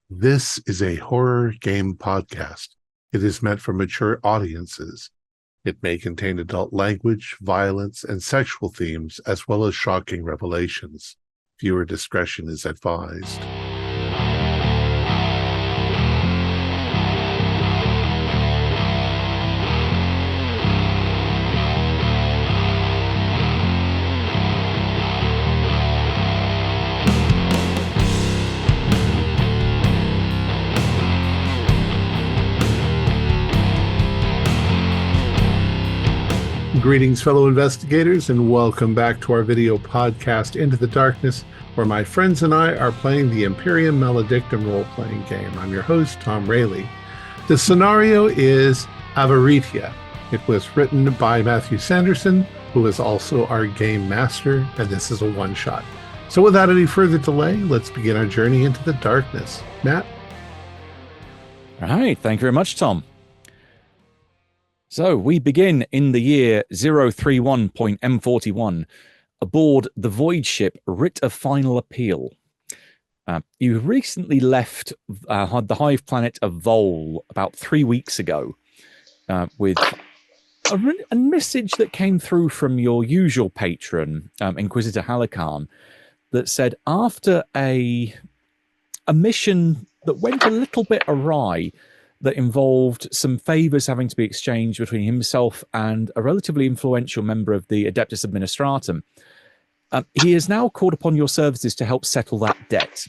This is a horror game podcast. It is meant for mature audiences. It may contain adult language, violence, and sexual themes, as well as shocking revelations. Viewer discretion is advised. Greetings, fellow investigators, and welcome back to our video podcast, Into the Darkness, where my friends and I are playing the Imperium Maledictum role-playing game. I'm your host, Thom Raley. The scenario is Avaritia. It was written by Matthew Sanderson, who is also our game master, and this is a one-shot. So without any further delay, let's begin our journey into the darkness. Matt? All right, thank you very much, Tom. So we begin in the year 031.M41 aboard the void ship Writ of Final Appeal. You recently left the Hive planet of Vol about 3 weeks ago with a message that came through from your usual patron, Inquisitor Halikarn, that said after a mission that went a little bit awry, that involved some favors having to be exchanged between himself and a relatively influential member of the Adeptus Administratum. He has now called upon your services to help settle that debt.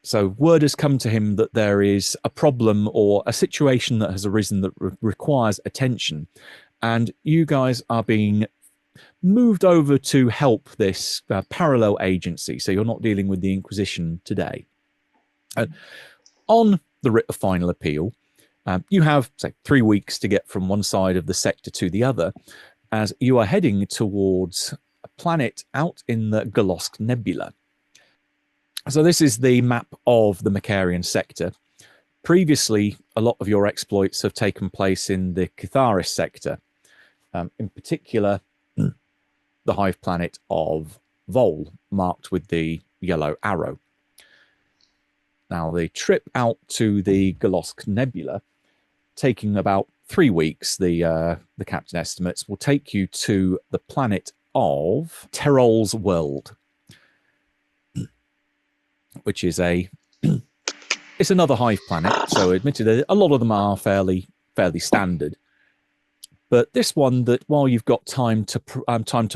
So word has come to him that there is a problem or a situation that has arisen that requires attention, and you guys are being moved over to help this parallel agency, so you're not dealing with the Inquisition today. On the Writ of Final Appeal, you have, say, 3 weeks to get from one side of the sector to the other, as you are heading towards a planet out in the Galosk Nebula. So this is the map of the Macarian sector. Previously, a lot of your exploits have taken place in the Catharis sector, in particular, the Hive planet of Vol, marked with the yellow arrow. Now, the trip out to the Galosk Nebula, taking about 3 weeks, the captain estimates, will take you to the planet of Terrol's world, which is it's another Hive planet. So, admittedly, a lot of them are fairly standard. But this one, that while you've got time to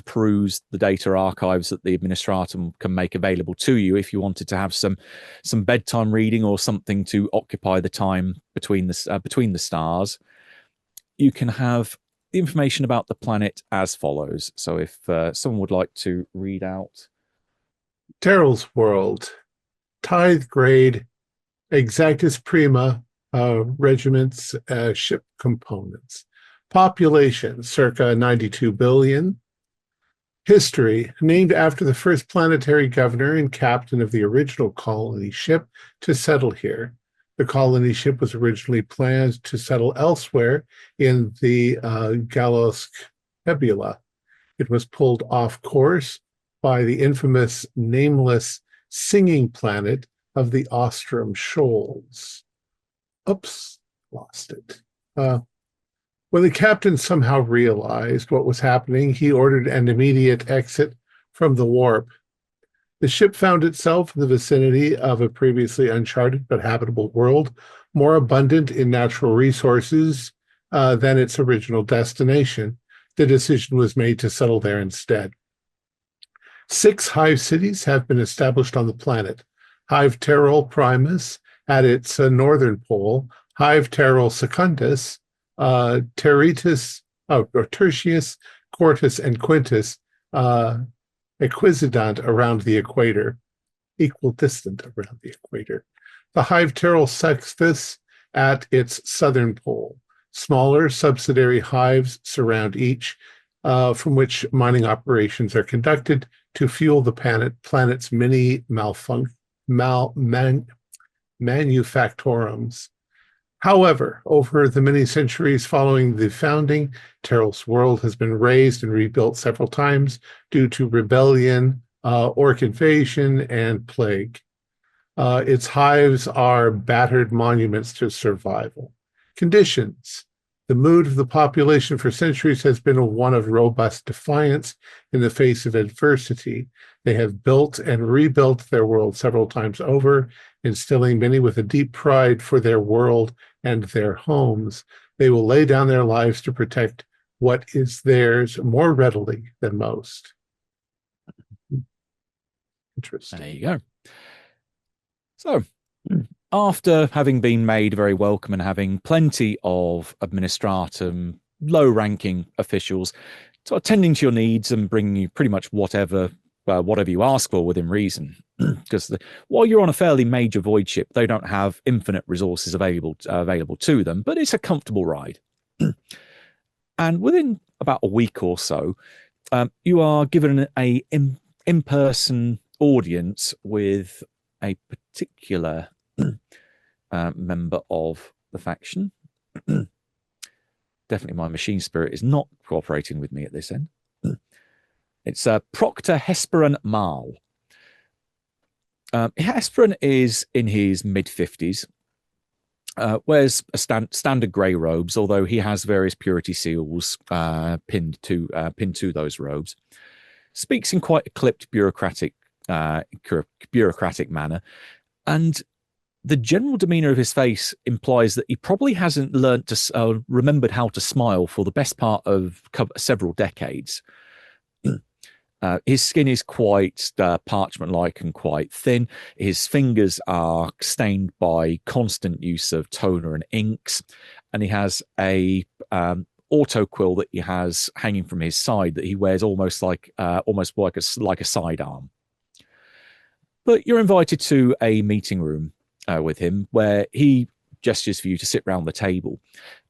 peruse the data archives that the Administratum can make available to you, if you wanted to have some bedtime reading or something to occupy the time between the stars, you can have the information about the planet as follows. So if someone would like to read out. Terrol's world, tithe grade, exactus prima, regiments, ship components. Population, circa 92 billion. History, named after the first planetary governor and captain of the original colony ship to settle here. The colony ship was originally planned to settle elsewhere in the Galosk Nebula. It was pulled off course by the infamous nameless singing planet of the Ostrom Shoals. Oops, lost it. When the captain somehow realized what was happening, he ordered an immediate exit from the warp. The ship found itself in the vicinity of a previously uncharted but habitable world, more abundant in natural resources than its original destination. The decision was made to settle there instead. 6 Hive cities have been established on the planet. Hive Terrol Primus at its northern pole, Hive Terrol Secundus, Tertius, Quartus, and Quintus, equidistant around the equator. The Hive Terrol Sextus at its southern pole. Smaller subsidiary hives surround each, from which mining operations are conducted to fuel the planet's many manufactorums. However, over the many centuries following the founding, Terrol's world has been razed and rebuilt several times due to rebellion, orc invasion, and plague. Its hives are battered monuments to survival. Conditions. The mood of the population for centuries has been one of robust defiance in the face of adversity. They have built and rebuilt their world several times over, instilling many with a deep pride for their world and their homes. They will lay down their lives to protect what is theirs more readily than most. Interesting. There you go. So, after having been made very welcome and having plenty of administratum, low-ranking officials sort of tending to your needs and bringing you pretty much whatever you ask for within reason, because while you're on a fairly major void ship, they don't have infinite resources available to them, but it's a comfortable ride. And within about a week or so, you are given a in-person audience with a particular member of the faction. Definitely my machine spirit is not cooperating with me at this end. It's Proctor Hesperon Marl. Hesperon is in his mid-50s, wears a standard grey robes, although he has various purity seals pinned to those robes. Speaks in quite a clipped bureaucratic manner, and the general demeanor of his face implies that he probably hasn't learnt to remembered how to smile for the best part of several decades. His skin is quite parchment-like and quite thin. His fingers are stained by constant use of toner and inks, and he has a auto quill that he has hanging from his side that he wears almost like a sidearm. But you're invited to a meeting room with him, where he gestures for you to sit round the table,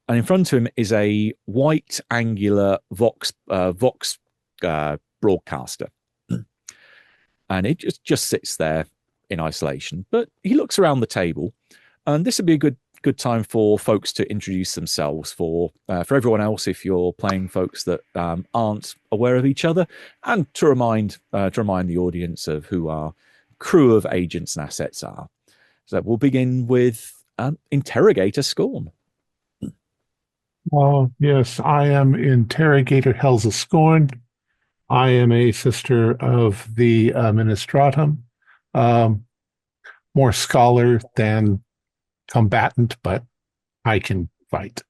and in front of him is a white angular Vox broadcaster, and it just sits there in isolation. But he looks around the table, and this would be a good time for folks to introduce themselves for everyone else, if you're playing folks that aren't aware of each other, and to remind the audience of who our crew of agents and assets are. So we'll begin with Interrogator Scorn. Oh, yes, I am Interrogator Hells of Scorn. I am a sister of the Ministratum, more scholar than combatant, but I can fight.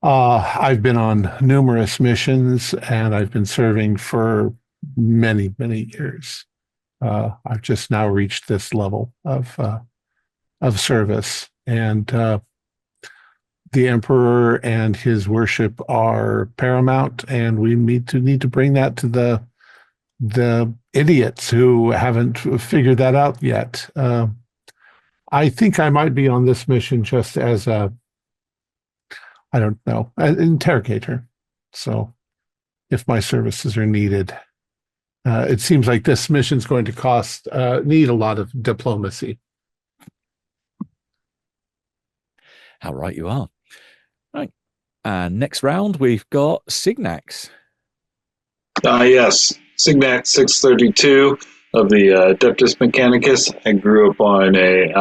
I've been on numerous missions, and I've been serving for many, many years. I've just now reached this level of service, and the Emperor and his worship are paramount, and we need to bring that to the idiots who haven't figured that out yet. I think I might be on this mission just as I don't know, an interrogator. So if my services are needed, it seems like this mission is going to need a lot of diplomacy. How right you are. Right. And next round, we've got Signax. Yes, Signax 632 of the Adeptus Mechanicus. I grew up on a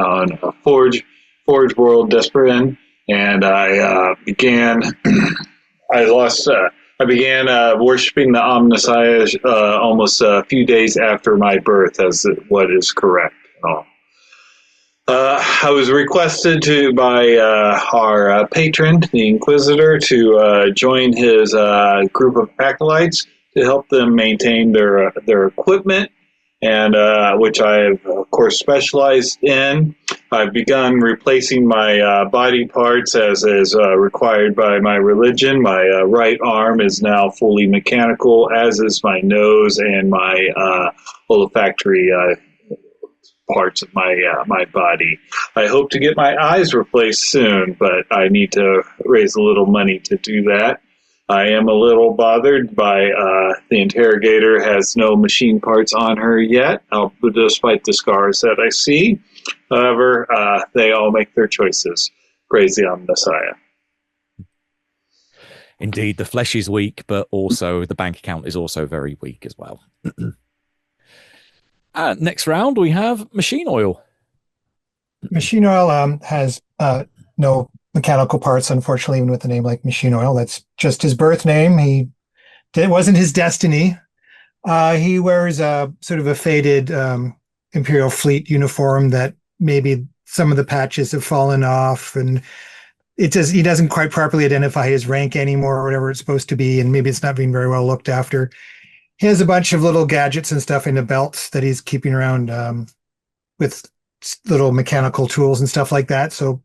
Forge World Desperin, and I began worshiping the Omnissiah almost a few days after my birth, as what is correct. I was requested by our patron, the Inquisitor, to join his group of acolytes to help them maintain their equipment, and which I have, of course, specialized in. I've begun replacing my body parts as is required by my religion. My right arm is now fully mechanical, as is my nose and my olfactory parts of my body. I hope to get my eyes replaced soon, but I need to raise a little money to do that. I am a little bothered by the interrogator has no machine parts on her yet, despite the scars that I see. However, they all make their choices. Praise the Omnissiah. Indeed, the flesh is weak, but also the bank account is also very weak as well. Next round, we have machine oil. Machine oil has no mechanical parts, unfortunately, even with a name like Machine Oil. That's just his birth name. It wasn't his destiny. He wears a sort of a faded Imperial Fleet uniform that maybe some of the patches have fallen off, and he doesn't quite properly identify his rank anymore or whatever it's supposed to be, and maybe it's not being very well looked after. He has a bunch of little gadgets and stuff in the belt that he's keeping around with little mechanical tools and stuff like that. So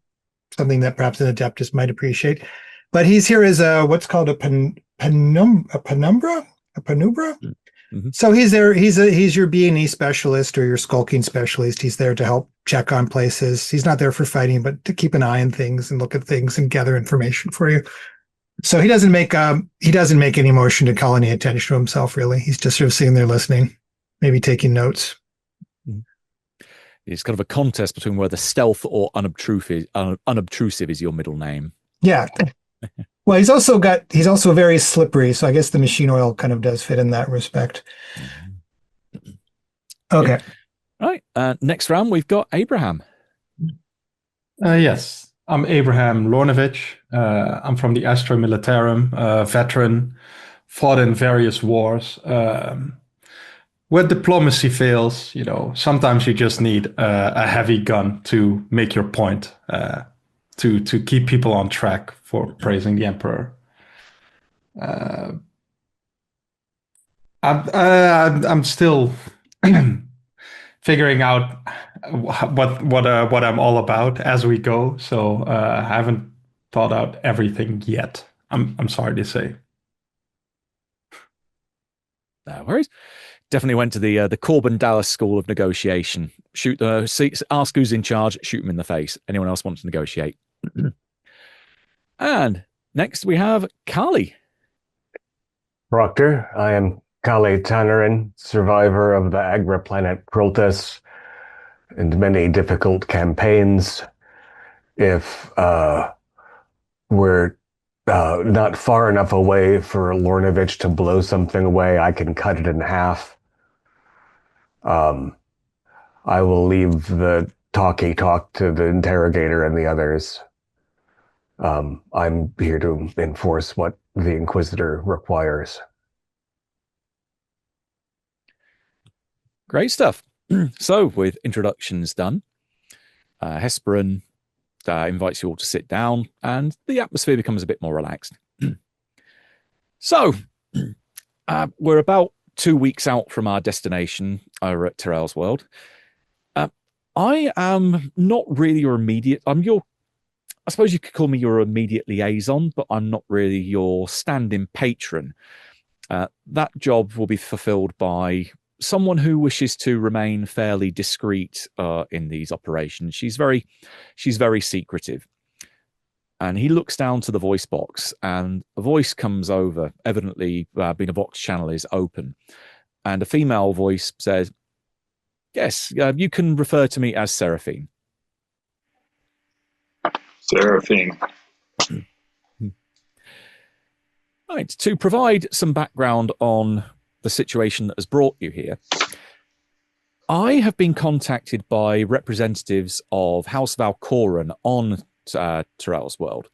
something that perhaps an Adeptus might appreciate. But he's here as what's called a penumbra. Mm-hmm. So he's there. He's your B&E specialist or your skulking specialist. He's there to help check on places. He's not there for fighting, but to keep an eye on things and look at things and gather information for you. So he doesn't make any motion to call any attention to himself. Really, he's just sort of sitting there listening, maybe taking notes. It's kind of a contest between whether stealth or unobtrusive is your middle name. Yeah. Well, he's also very slippery, so I guess the machine oil kind of does fit in that respect. Okay. Right. Next round, we've got Abraham. Yes, I'm Abraham Lornovich. I'm from the Astra Militarum, veteran, fought in various wars. Where diplomacy fails, sometimes you just need a heavy gun to make your point, to keep people on track for praising the Emperor. I'm still figuring out what I'm all about as we go. So I haven't thought out everything yet. I'm sorry to say. No worries. Definitely went to the Corbin Dallas School of Negotiation. Ask who's in charge, shoot them in the face. Anyone else wants to negotiate? And next we have Kali. Proctor, I am Kali Tannerin, survivor of the Agra planet Krultus and many difficult campaigns. If we're not far enough away for Lornovich to blow something away, I can cut it in half. I will leave the talky talk to the interrogator and the others. I'm here to enforce what the Inquisitor requires. Great stuff. So, with introductions done, Hesperin invites you all to sit down, and the atmosphere becomes a bit more relaxed. So, we're about 2 weeks out from our destination over at Terrell's World. I am not really your immediate. I suppose you could call me your immediate liaison, but I'm not really your stand-in patron. That job will be fulfilled by someone who wishes to remain fairly discreet in these operations. She's very secretive. And he looks down to the voice box, and a voice comes over, evidently being a vox channel is open. And a female voice says, "Yes, you can refer to me as Seraphine." Seraphine. Right, to provide some background on the situation that has brought you here, I have been contacted by representatives of House Valkoran on Terrell's World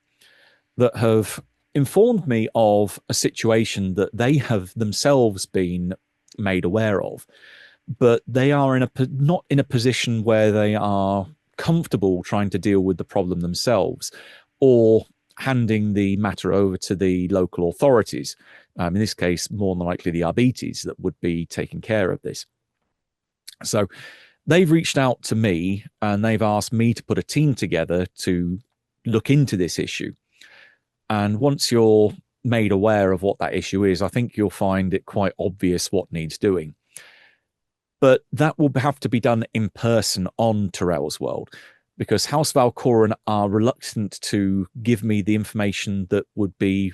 that have informed me of a situation that they have themselves been made aware of, but they are not in a position where they are comfortable trying to deal with the problem themselves or handing the matter over to the local authorities. In this case, more than likely the Arbites that would be taking care of this. So they've reached out to me and they've asked me to put a team together to look into this issue. And once you're made aware of what that issue is, I think you'll find it quite obvious what needs doing. But that will have to be done in person on Terrell's World, because House Valkoran are reluctant to give me the information that would be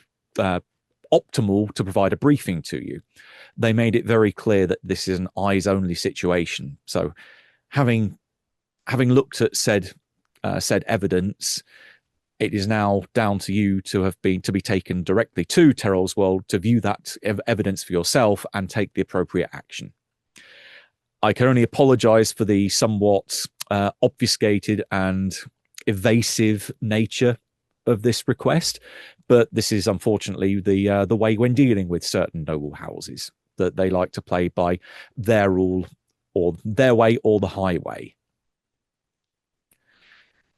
optimal to provide a briefing to you. They made it very clear that this is an eyes-only situation. So having looked at said evidence, it is now down to you to be taken directly to Terrell's World to view that evidence for yourself and take the appropriate action. I can only apologize for the somewhat obfuscated and evasive nature of this request, but this is unfortunately the way when dealing with certain noble houses, that they like to play by their rule or their way or the highway.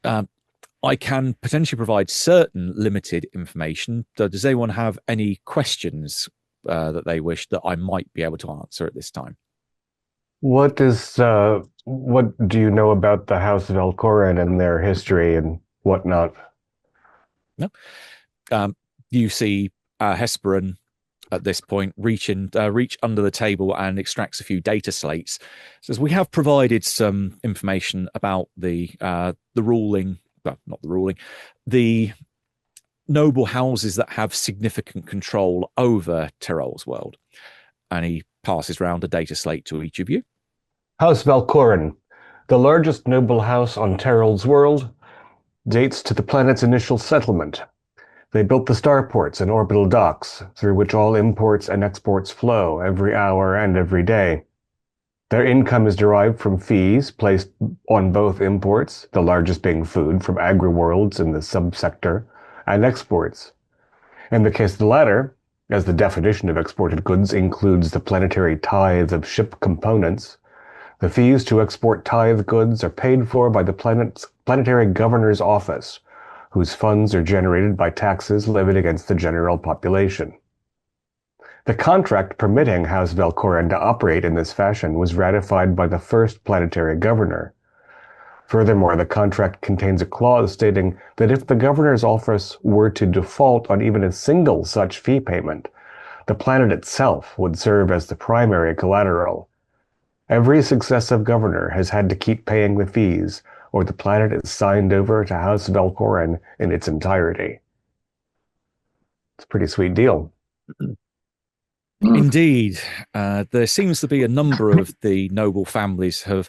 I can potentially provide certain limited information. Does anyone have any questions that they wish that I might be able to answer at this time? What do you know about the House of Elcoran and their history and whatnot? No. You see Hesperin at this point reach under the table and extracts a few data slates. Says, we have provided some information about the ruling, well, not the ruling, the noble houses that have significant control over Terrol's world. And he passes round a data slate to each of you. House Valcorin, the largest noble house on Terrol's world, dates to the planet's initial settlement. They built the starports and orbital docks, through which all imports and exports flow every hour and every day. Their income is derived from fees placed on both imports, the largest being food from agri-worlds in the subsector, and exports. In the case of the latter, as the definition of exported goods includes the planetary tithe of ship components, the fees to export tithe goods are paid for by the planetary governor's office, whose funds are generated by taxes levied against the general population. The contract permitting House Valcoran to operate in this fashion was ratified by the first planetary governor. Furthermore, the contract contains a clause stating that if the governor's office were to default on even a single such fee payment, the planet itself would serve as the primary collateral. Every successive governor has had to keep paying the fees, or the planet is signed over to House Valcoran in its entirety. It's a pretty sweet deal. Indeed. There seems to be a number of the noble families have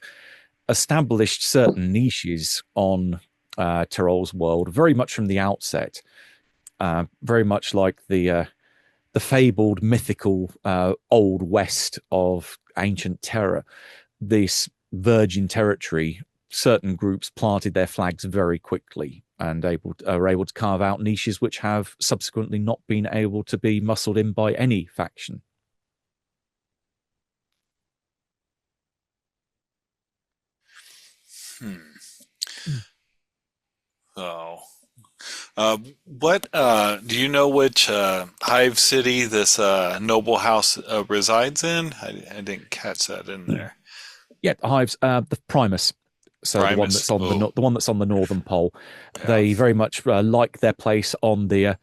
established certain niches on Terrol's world, very much from the outset. Very much like the fabled, mythical Old West of ancient terror. This virgin territory, certain groups planted their flags very quickly and are able to carve out niches which have subsequently not been able to be muscled in by any faction. What do you know which Hive city this noble house resides in? I didn't catch that in there. Yeah, Hive's the Primus. So Primus. the one that's on the northern pole. Yeah. They very much like their place on the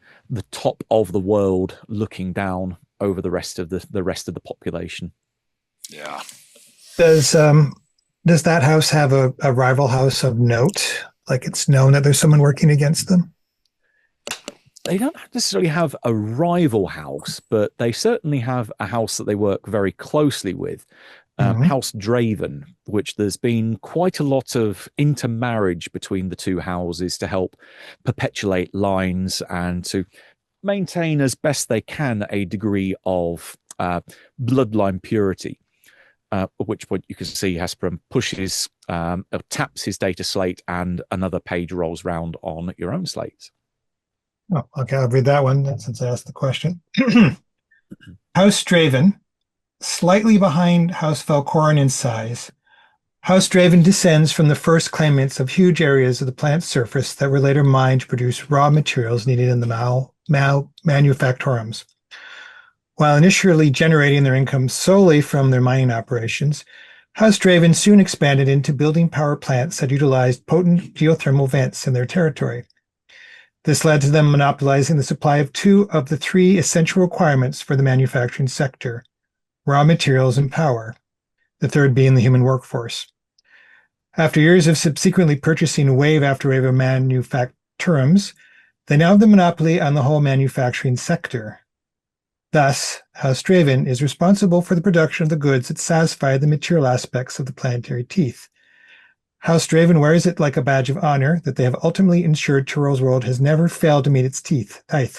top of the world, looking down over the rest of the population. Yeah. Does that house have a rival house of note? Like it's known that there's someone working against them? They don't necessarily have a rival house, but they certainly have a house that they work very closely with. House Draven, which there's been quite a lot of intermarriage between the two houses to help perpetuate lines and to maintain as best they can a degree of bloodline purity. At which point you can see Hesperin pushes, taps his data slate, and another page rolls round on your own slate. Oh, okay, I'll read that one since I asked the question. House Draven, slightly behind House Valcoran in size. House Draven descends from the first claimants of huge areas of the planet's surface that were later mined to produce raw materials needed in the manufactorums. While initially generating their income solely from their mining operations, House Draven soon expanded into building power plants that utilized potent geothermal vents in their territory. This led to them monopolizing the supply of 2 of the 3 essential requirements for the manufacturing sector: raw materials and power, the third being the human workforce. After years of subsequently purchasing wave after wave of manufacturums, they now have the monopoly on the whole manufacturing sector. Thus, House Draven is responsible for the production of the goods that satisfy the material aspects of the planetary teeth. House Draven wears it like a badge of honor that they have ultimately ensured Terrol's world has never failed to meet its tithe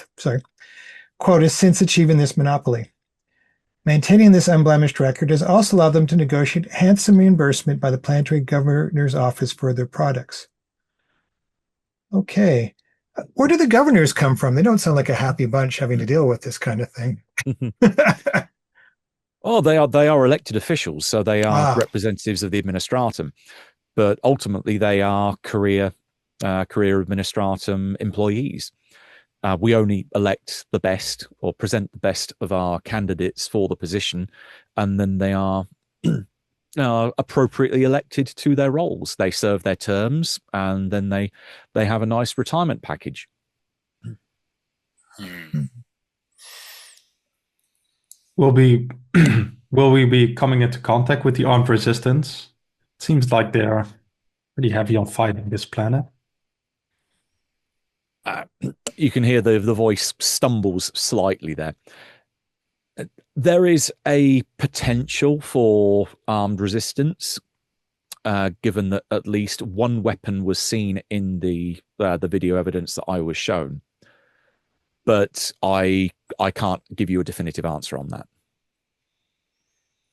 quota since achieving this monopoly. Maintaining this unblemished record has also allowed them to negotiate handsome reimbursement by the planetary governor's office for their products. Okay. Where do the governors come from? They don't sound like a happy bunch having to deal with this kind of thing. Oh, they are elected officials, so they are representatives of the administratum, but ultimately they are career administratum employees. We only elect the best or present the best of our candidates for the position, and then they are appropriately elected to their roles. They serve their terms, and then they have a nice retirement package. Will we be coming into contact with the armed resistance? It seems like they're pretty heavy on fighting this planet. You can hear the voice stumbles slightly there. There is a potential for armed resistance, given that at least one weapon was seen in the video evidence that I was shown. But I can't give you a definitive answer on that.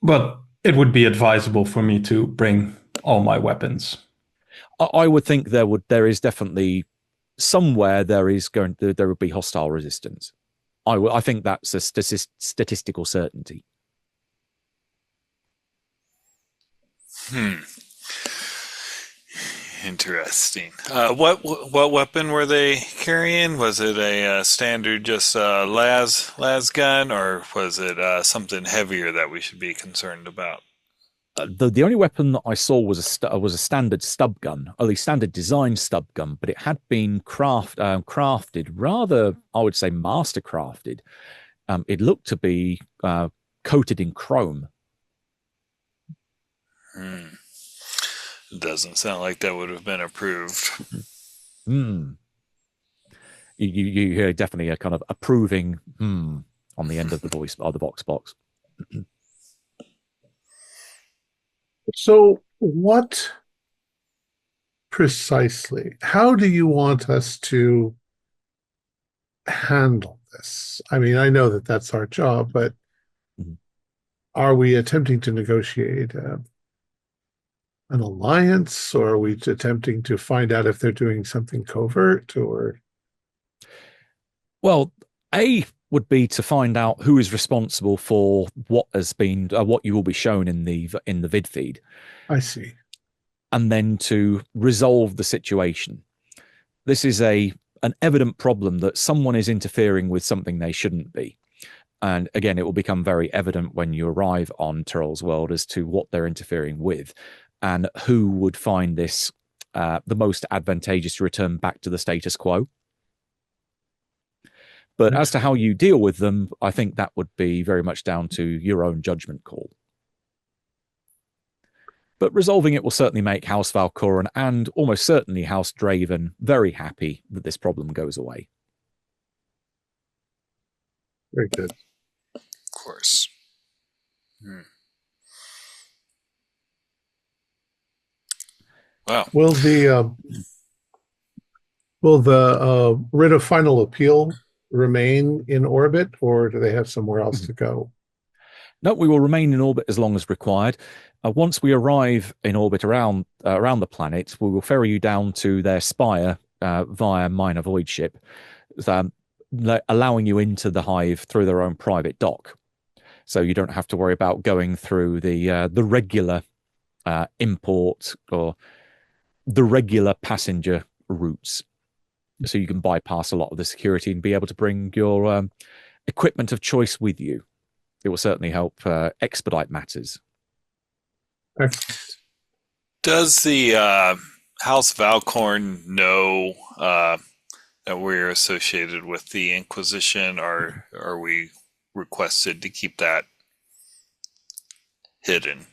But it would be advisable for me to bring all my weapons. I would think there is definitely somewhere there would be hostile resistance. I think that's a statistical certainty. Interesting. What weapon were they carrying? Was it a standard just las gun, or was it something heavier that we should be concerned about? The only weapon that I saw was a standard stub gun, at least standard design stub gun, but it had been crafted rather, I would say, mastercrafted. It looked to be coated in chrome. Doesn't sound like that would have been approved. You hear definitely a kind of approving on the end of the voice of the vox box. So what precisely, how do you want us to handle this? I mean, I know that that's our job, but are we attempting to negotiate an alliance, or are we attempting to find out if they're doing something covert, or? Well, A would be to find out who is responsible for what has been, what you will be shown in the vid feed. I see. And then to resolve the situation. This is an evident problem that someone is interfering with something they shouldn't be. And again, it will become very evident when you arrive on Terrol's world as to what they're interfering with and who would find this the most advantageous to return back to the status quo. But as to how you deal with them, I think that would be very much down to your own judgment call. But resolving it will certainly make House Valkoran and almost certainly House Draven very happy that this problem goes away. Very good. Of course. Wow. Will the writ of final appeal remain in orbit, or do they have somewhere else to go? No, we will remain in orbit as long as required. Once we arrive in orbit around the planet, we will ferry you down to their spire via minor void ship, allowing you into the Hive through their own private dock. So you don't have to worry about going through the regular import or the regular passenger routes. So you can bypass a lot of the security and be able to bring your equipment of choice with you. It will certainly help expedite matters. Excellent. Does the House Valkorn know that we're associated with the Inquisition, or are we requested to keep that hidden?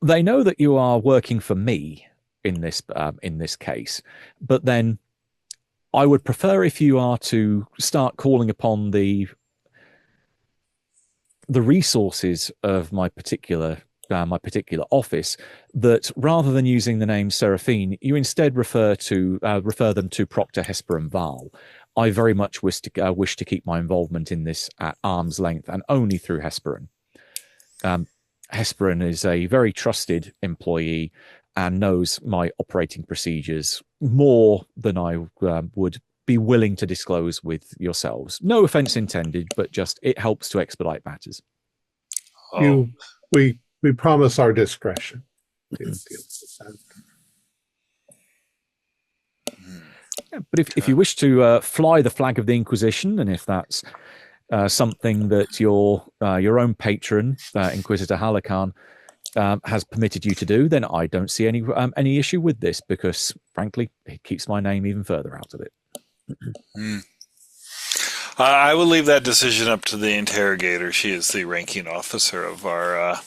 They know that you are working for me in this case, but then I would prefer if you are to start calling upon the resources of my particular office, that rather than using the name Seraphine, you instead refer them to Proctor Hesper and Val. I very much wish to keep my involvement in this at arm's length and only through Hesperin. Hesperin is a very trusted employee and knows my operating procedures more than I would be willing to disclose with yourselves. No offense intended, but just it helps to expedite matters. Oh, We promise our discretion. Yeah, but if you wish to fly the flag of the Inquisition, and if that's something that your own patron, Inquisitor Halakan, has permitted you to do, then I don't see any issue with this, because frankly, it keeps my name even further out of it. I will leave that decision up to the interrogator. She is the ranking officer of our.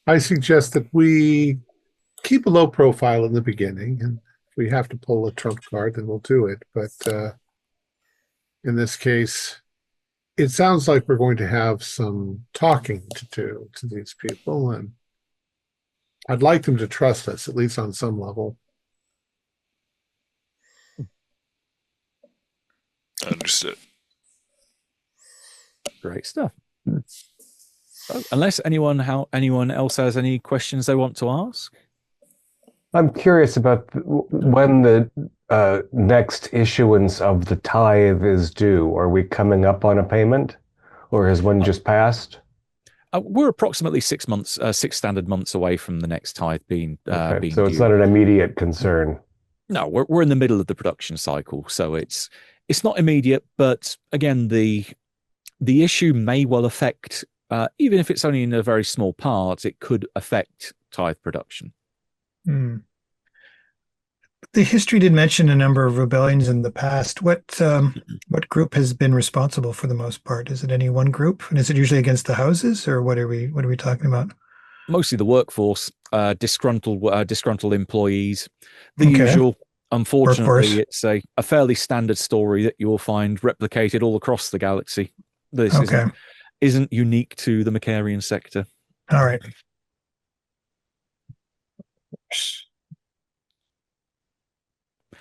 I suggest that we keep a low profile in the beginning, and if we have to pull a trump card, then we'll do it. But in this case, it sounds like we're going to have some talking to do to these people, and I'd like them to trust us, at least on some level. Understood. Great stuff. So, unless anyone else has any questions they want to ask. I'm curious about when the next issuance of the tithe is due. Are we coming up on a payment, or has one just passed? We're approximately 6 months, 6 standard months away from the next tithe being Okay, being so it's due. not an immediate concern. No, we're in the middle of the production cycle, so it's not immediate. But again, the issue may well affect, even if it's only in a very small part, it could affect tithe production. The history did mention a number of rebellions in the past. What group has been responsible for the most part? Is it any one group, and is it usually against the houses, or what are we talking about? Mostly the workforce, disgruntled employees, the usual. Unfortunately, it's a fairly standard story that you will find replicated all across the galaxy. This isn't unique to the Macarian sector. All right.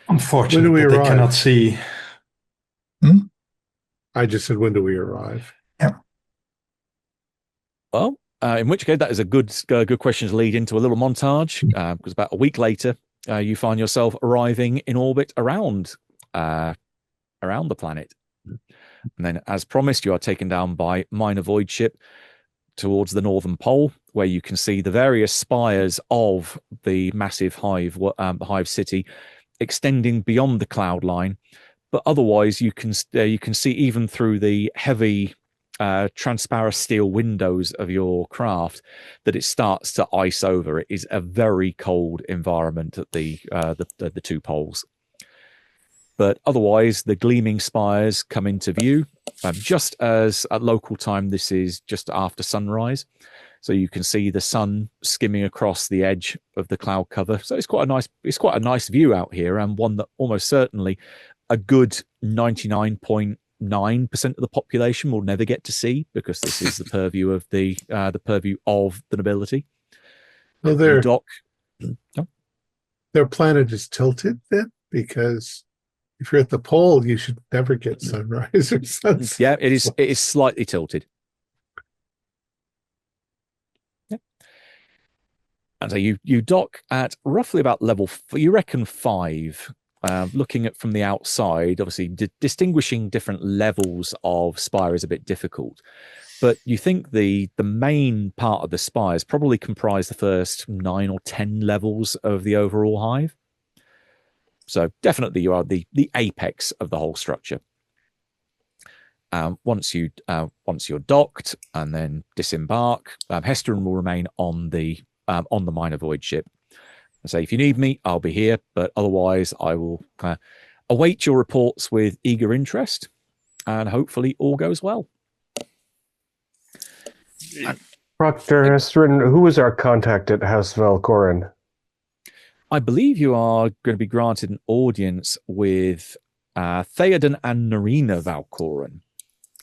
Unfortunately, When do we they arrive? cannot see. I just said, when do we arrive? Yeah. Well, in which case, that is a good question to lead into a little montage, because about a week later, you find yourself arriving in orbit around the planet. And then, as promised, you are taken down by minor void ship towards the northern pole, where you can see the various spires of the massive Hive city extending beyond the cloud line. But otherwise, you can see even through the heavy transparent steel windows of your craft that it starts to ice over. It is a very cold environment at the two poles. But otherwise, the gleaming spires come into view just as at local time. This is just after sunrise, so you can see the sun skimming across the edge of the cloud cover. So it's quite a nice view out here, and one that almost certainly a good 99.9% of the population will never get to see, because this is the purview of the nobility. Well, their planet is tilted then, because if you're at the pole, you should never get sunrise or sunset. Yeah, it is slightly tilted. Yeah. And so you dock at roughly about level, you reckon 5. Looking at from the outside, obviously distinguishing different levels of spire is a bit difficult, but you think the main part of the spires probably comprise the first 9 or 10 levels of the overall hive. So definitely you are the apex of the whole structure. Once you're docked and then disembark, Hesterin will remain on the minor void ship. So if you need me, I'll be here, but otherwise I will await your reports with eager interest, and hopefully all goes well. Proctor Hesterin, who is our contact at House Valcorin? I believe you are going to be granted an audience with Theoden and Narina Valcorin.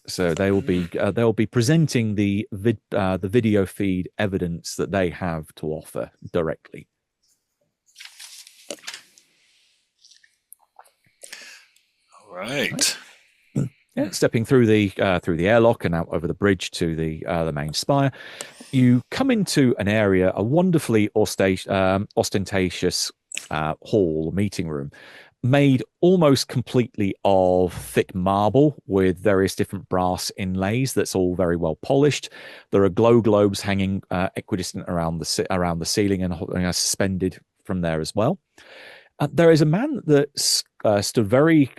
So they will be presenting the video feed evidence that they have to offer directly. Right. Yeah, stepping through the airlock and out over the bridge to the main spire, you come into an area, a wonderfully ostentatious hall, meeting room, made almost completely of thick marble with various different brass inlays. That's all very well polished. There are glow globes hanging equidistant around the ceiling and suspended from there as well. There is a man that stood very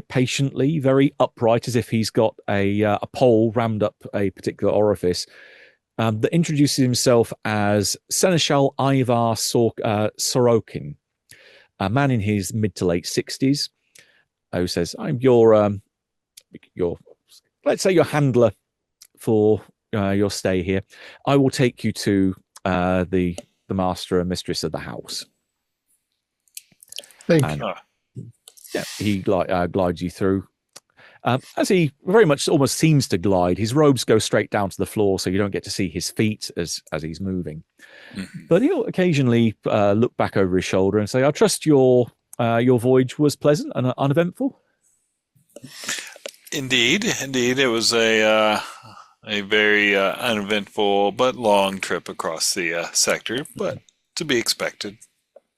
patiently, very upright, as if he's got a pole rammed up a particular orifice. That introduces himself as Seneschal Ivar Sorokin, a man in his mid to late 60s, who says, "I'm your let's say your handler for your stay here. I will take you to the master and mistress of the house." Thank you. Yeah, he glides you through. As he very much almost seems to glide, his robes go straight down to the floor, so you don't get to see his feet as he's moving. Mm-hmm. But he'll occasionally look back over his shoulder and say, "I trust your voyage was pleasant and uneventful." Indeed, it was a very uneventful but long trip across the sector, but to be expected.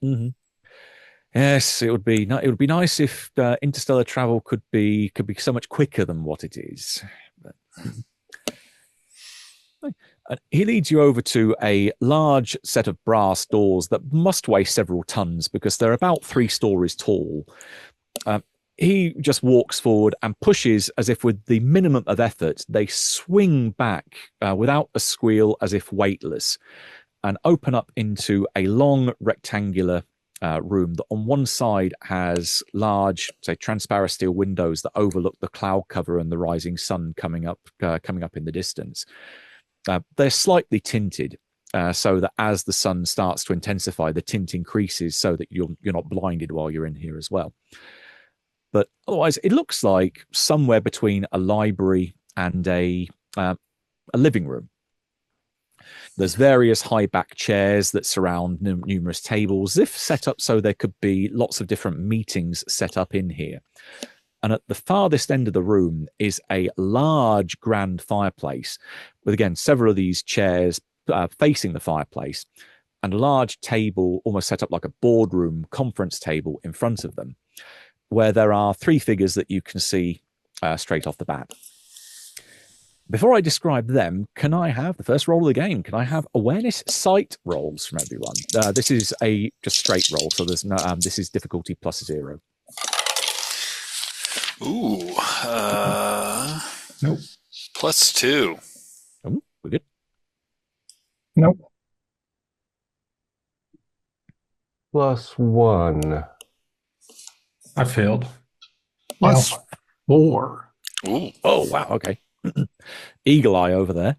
Mm-hmm. Yes, it would be nice if interstellar travel could be so much quicker than what it is. But, he leads you over to a large set of brass doors that must weigh several tons because they're about 3 stories tall. He just walks forward and pushes as if with the minimum of effort. They swing back without a squeal, as if weightless, and open up into a long rectangular room that on one side has large, say, transparent steel windows that overlook the cloud cover and the rising sun coming up in the distance. They're slightly tinted, so that as the sun starts to intensify, the tint increases so that you're not blinded while you're in here as well. But otherwise, it looks like somewhere between a library and a living room. There's various high-back chairs that surround numerous tables, as if set up so there could be lots of different meetings set up in here. And at the farthest end of the room is a large grand fireplace with, again, several of these chairs facing the fireplace and a large table almost set up like a boardroom conference table in front of them, where there are 3 figures that you can see straight off the bat. Before I describe them, can I have the first roll of the game? Can I have awareness sight rolls from everyone? This is a just straight roll, so there's no. This is difficulty +0. Ooh, Nope. +2. Oh, we're good. Nope. +1. I failed. +4. Ooh. Oh, wow. Okay. Eagle eye over there.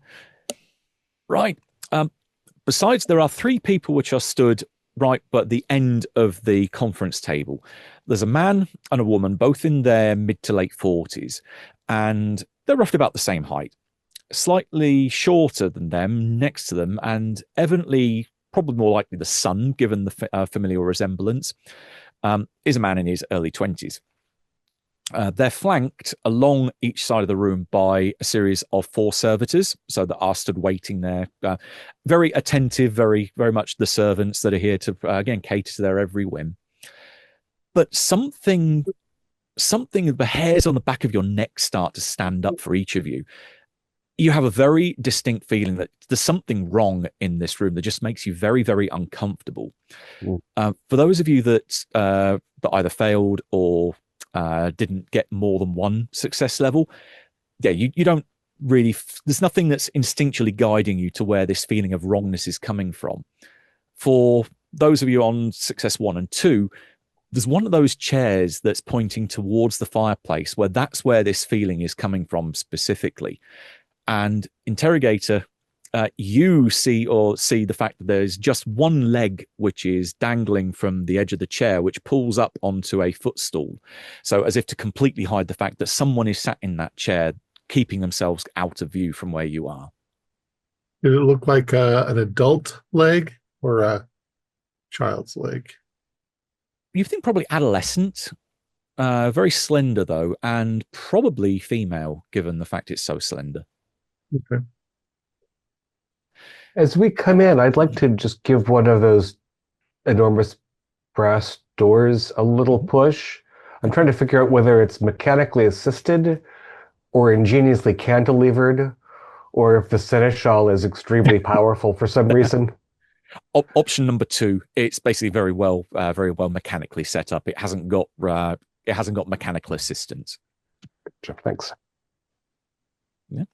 Right. Besides, there are 3 people which are stood right at the end of the conference table. There's a man and a woman, both in their mid to late 40s, and they're roughly about the same height. Slightly shorter than them, next to them, and evidently probably more likely the son, given the familial resemblance, is a man in his early 20s. They're flanked along each side of the room by a series of 4 servitors, so that are stood waiting there, very attentive, very, very much the servants that are here to again cater to their every whim. But something, the hairs on the back of your neck start to stand up for each of you. You have a very distinct feeling that there's something wrong in this room that just makes you very, very uncomfortable. For those of you that either failed or didn't get more than 1 success level, yeah, you don't really, there's nothing that's instinctually guiding you to where this feeling of wrongness is coming from. For those of you on success 1 and 2, there's one of those chairs that's pointing towards the fireplace that's where this feeling is coming from specifically. And Interrogator, you see the fact that there's just one leg which is dangling from the edge of the chair, which pulls up onto a footstool. So as if to completely hide the fact that someone is sat in that chair, keeping themselves out of view from where you are. Did it look like an adult leg or a child's leg? You think probably adolescent. very slender though, and probably female, given the fact it's so slender. Okay. As we come in, I'd like to just give one of those enormous brass doors a little push. I'm trying to figure out whether it's mechanically assisted or ingeniously cantilevered, or if the seneschal is extremely powerful for some reason. Option number 2, it's basically very well mechanically set up. It hasn't got mechanical assistance. Sure, thanks. Yeah.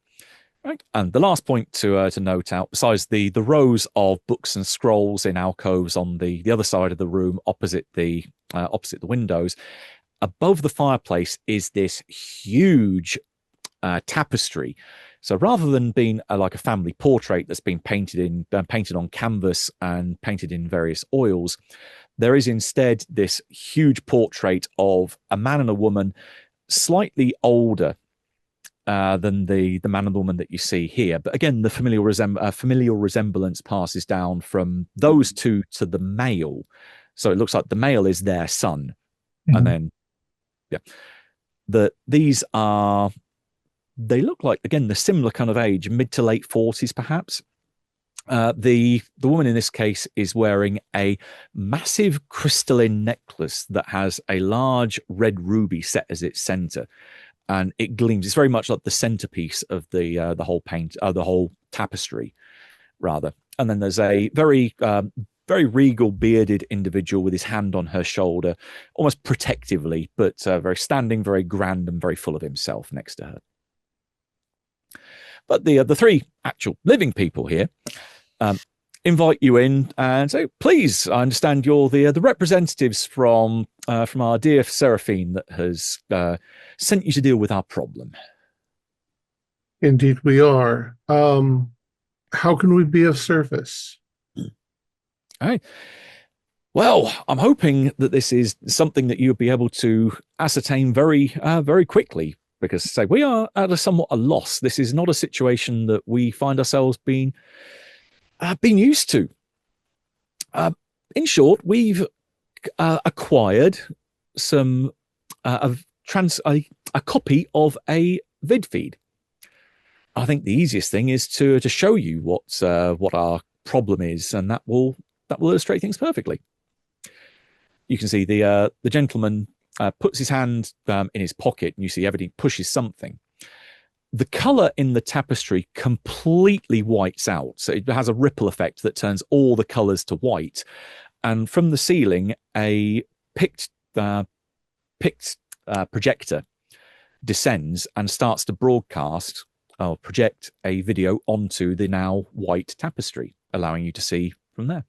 Right. And the last point to note out, besides the rows of books and scrolls in alcoves on the other side of the room, opposite the windows, above the fireplace is this huge tapestry. So rather than being like a family portrait that's been painted on canvas and painted in various oils, there is instead this huge portrait of a man and a woman, slightly older than the man and the woman that you see here. But again, the familial resemblance passes down from those two to the male. So it looks like the male is their son. Mm-hmm. And then, they look like, again, the similar kind of age, mid to late 40s, perhaps. The woman in this case is wearing a massive crystalline necklace that has a large red ruby set as its center, and it gleams. It's very much like the centerpiece of the whole tapestry, rather. And then there's a very regal bearded individual with his hand on her shoulder, almost protectively, but very grand and very full of himself next to her. But the 3 actual living people here invite you in and say, "Please, I understand you're the representatives from our dear Seraphine that has sent you to deal with our problem." Indeed, we are. How can we be of service? All right. Well, I'm hoping that this is something that you'll be able to ascertain very quickly. Because, say, we are at somewhat a loss. This is not a situation that we find ourselves being used to. In short, we've acquired a copy of a vid feed. I think the easiest thing is to show you what our problem is, and that will illustrate things perfectly. You can see the gentleman puts his hand in his pocket, and you see everything pushes something. The color in the tapestry completely whites out. So it has a ripple effect that turns all the colors to white. And from the ceiling, a picked projector descends and starts to broadcast or project a video onto the now white tapestry, allowing you to see from there.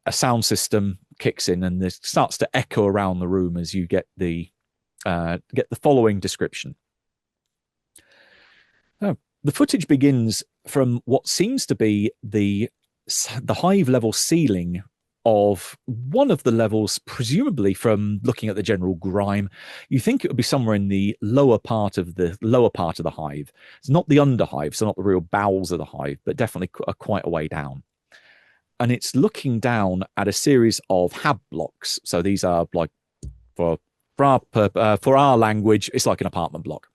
A sound system kicks in, and this starts to echo around the room as you get the following description. Now, the footage begins from what seems to be the hive level ceiling of one of the levels, presumably from looking at the general grime. You think it would be somewhere in the lower part of the hive. It's not the underhive, so not the real bowels of the hive, but definitely quite a way down. And it's looking down at a series of hab blocks. So these are like, for our language, it's like an apartment block.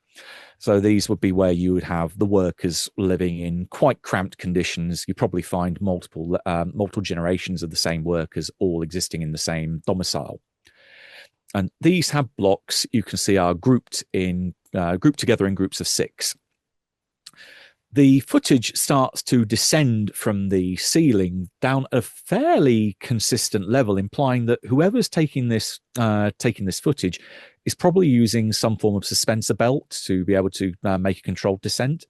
So these would be where you would have the workers living in quite cramped conditions. You probably find multiple generations of the same workers all existing in the same domicile. And these hab blocks, you can see, are grouped together in groups of 6. The footage starts to descend from the ceiling down a fairly consistent level, implying that whoever's taking this footage is probably using some form of suspensor belt to be able to make a controlled descent.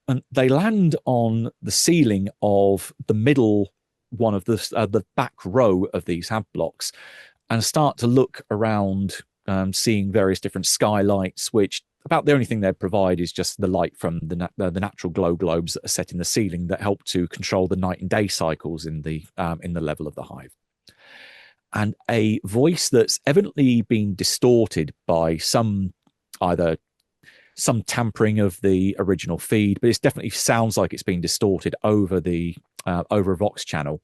And they land on the ceiling of the middle one of the back row of these hab blocks, and start to look around, seeing various different skylights, which about the only thing they'd provide is just the light from the natural glow globes that are set in the ceiling that help to control the night and day cycles in the level of the hive. And a voice that's evidently been distorted by either some tampering of the original feed, but it definitely sounds like it's been distorted over a Vox channel,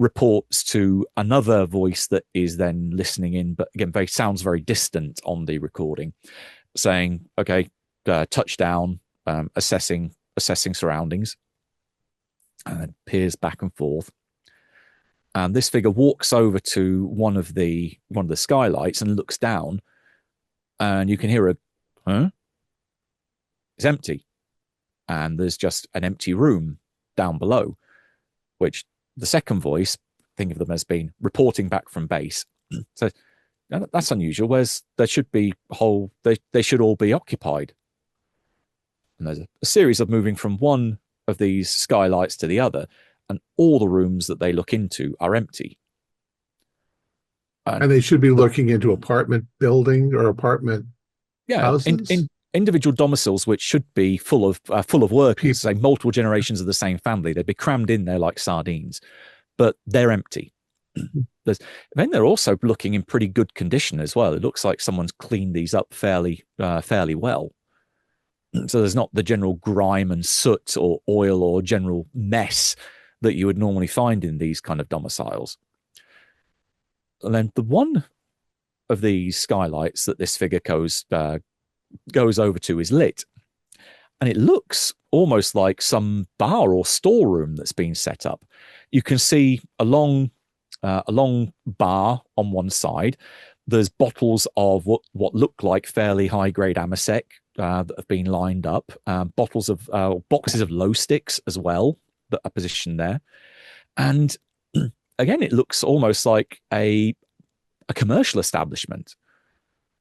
reports to another voice that is then listening in, but again, sounds very distant on the recording, saying, "Okay, touchdown, assessing surroundings," and then peers back and forth. And this figure walks over to one of the skylights and looks down, and you can hear a, "Huh?" It's empty, and there's just an empty room down below, which the second voice, think of them as being reporting back from base, so that's unusual. Whereas there should be they should all be occupied. And there's a series of moving from one of these skylights to the other, and all the rooms that they look into are empty. And they should be looking into apartment building or apartment houses? In individual domiciles, which should be full of workers, say multiple generations of the same family. They'd be crammed in there like sardines, but they're empty. Then they're also looking in pretty good condition as well. It looks like someone's cleaned these up fairly well. So there's not the general grime and soot or oil or general mess that you would normally find in these kind of domiciles. And then the one of these skylights that this figure goes over to is lit, and it looks almost like some bar or storeroom that's been set up. You can see a long bar on one side. There's bottles of what look like fairly high-grade Amasec that have been lined up. Boxes of low sticks as well that are positioned there. And again, it looks almost like a commercial establishment.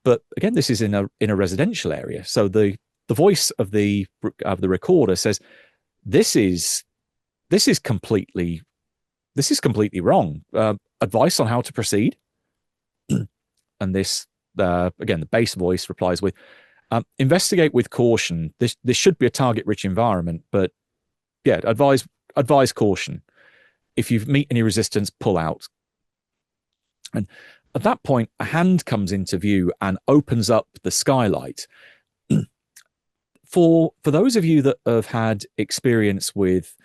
But again, this is in a residential area. So the voice of the recorder says, "This is completely wrong. Advice on how to proceed." And this again, the base voice replies with, "Investigate with caution. This should be a target-rich environment, but yeah, advise caution. If you meet any resistance, pull out." And at that point, a hand comes into view and opens up the skylight. For those of you that have had experience with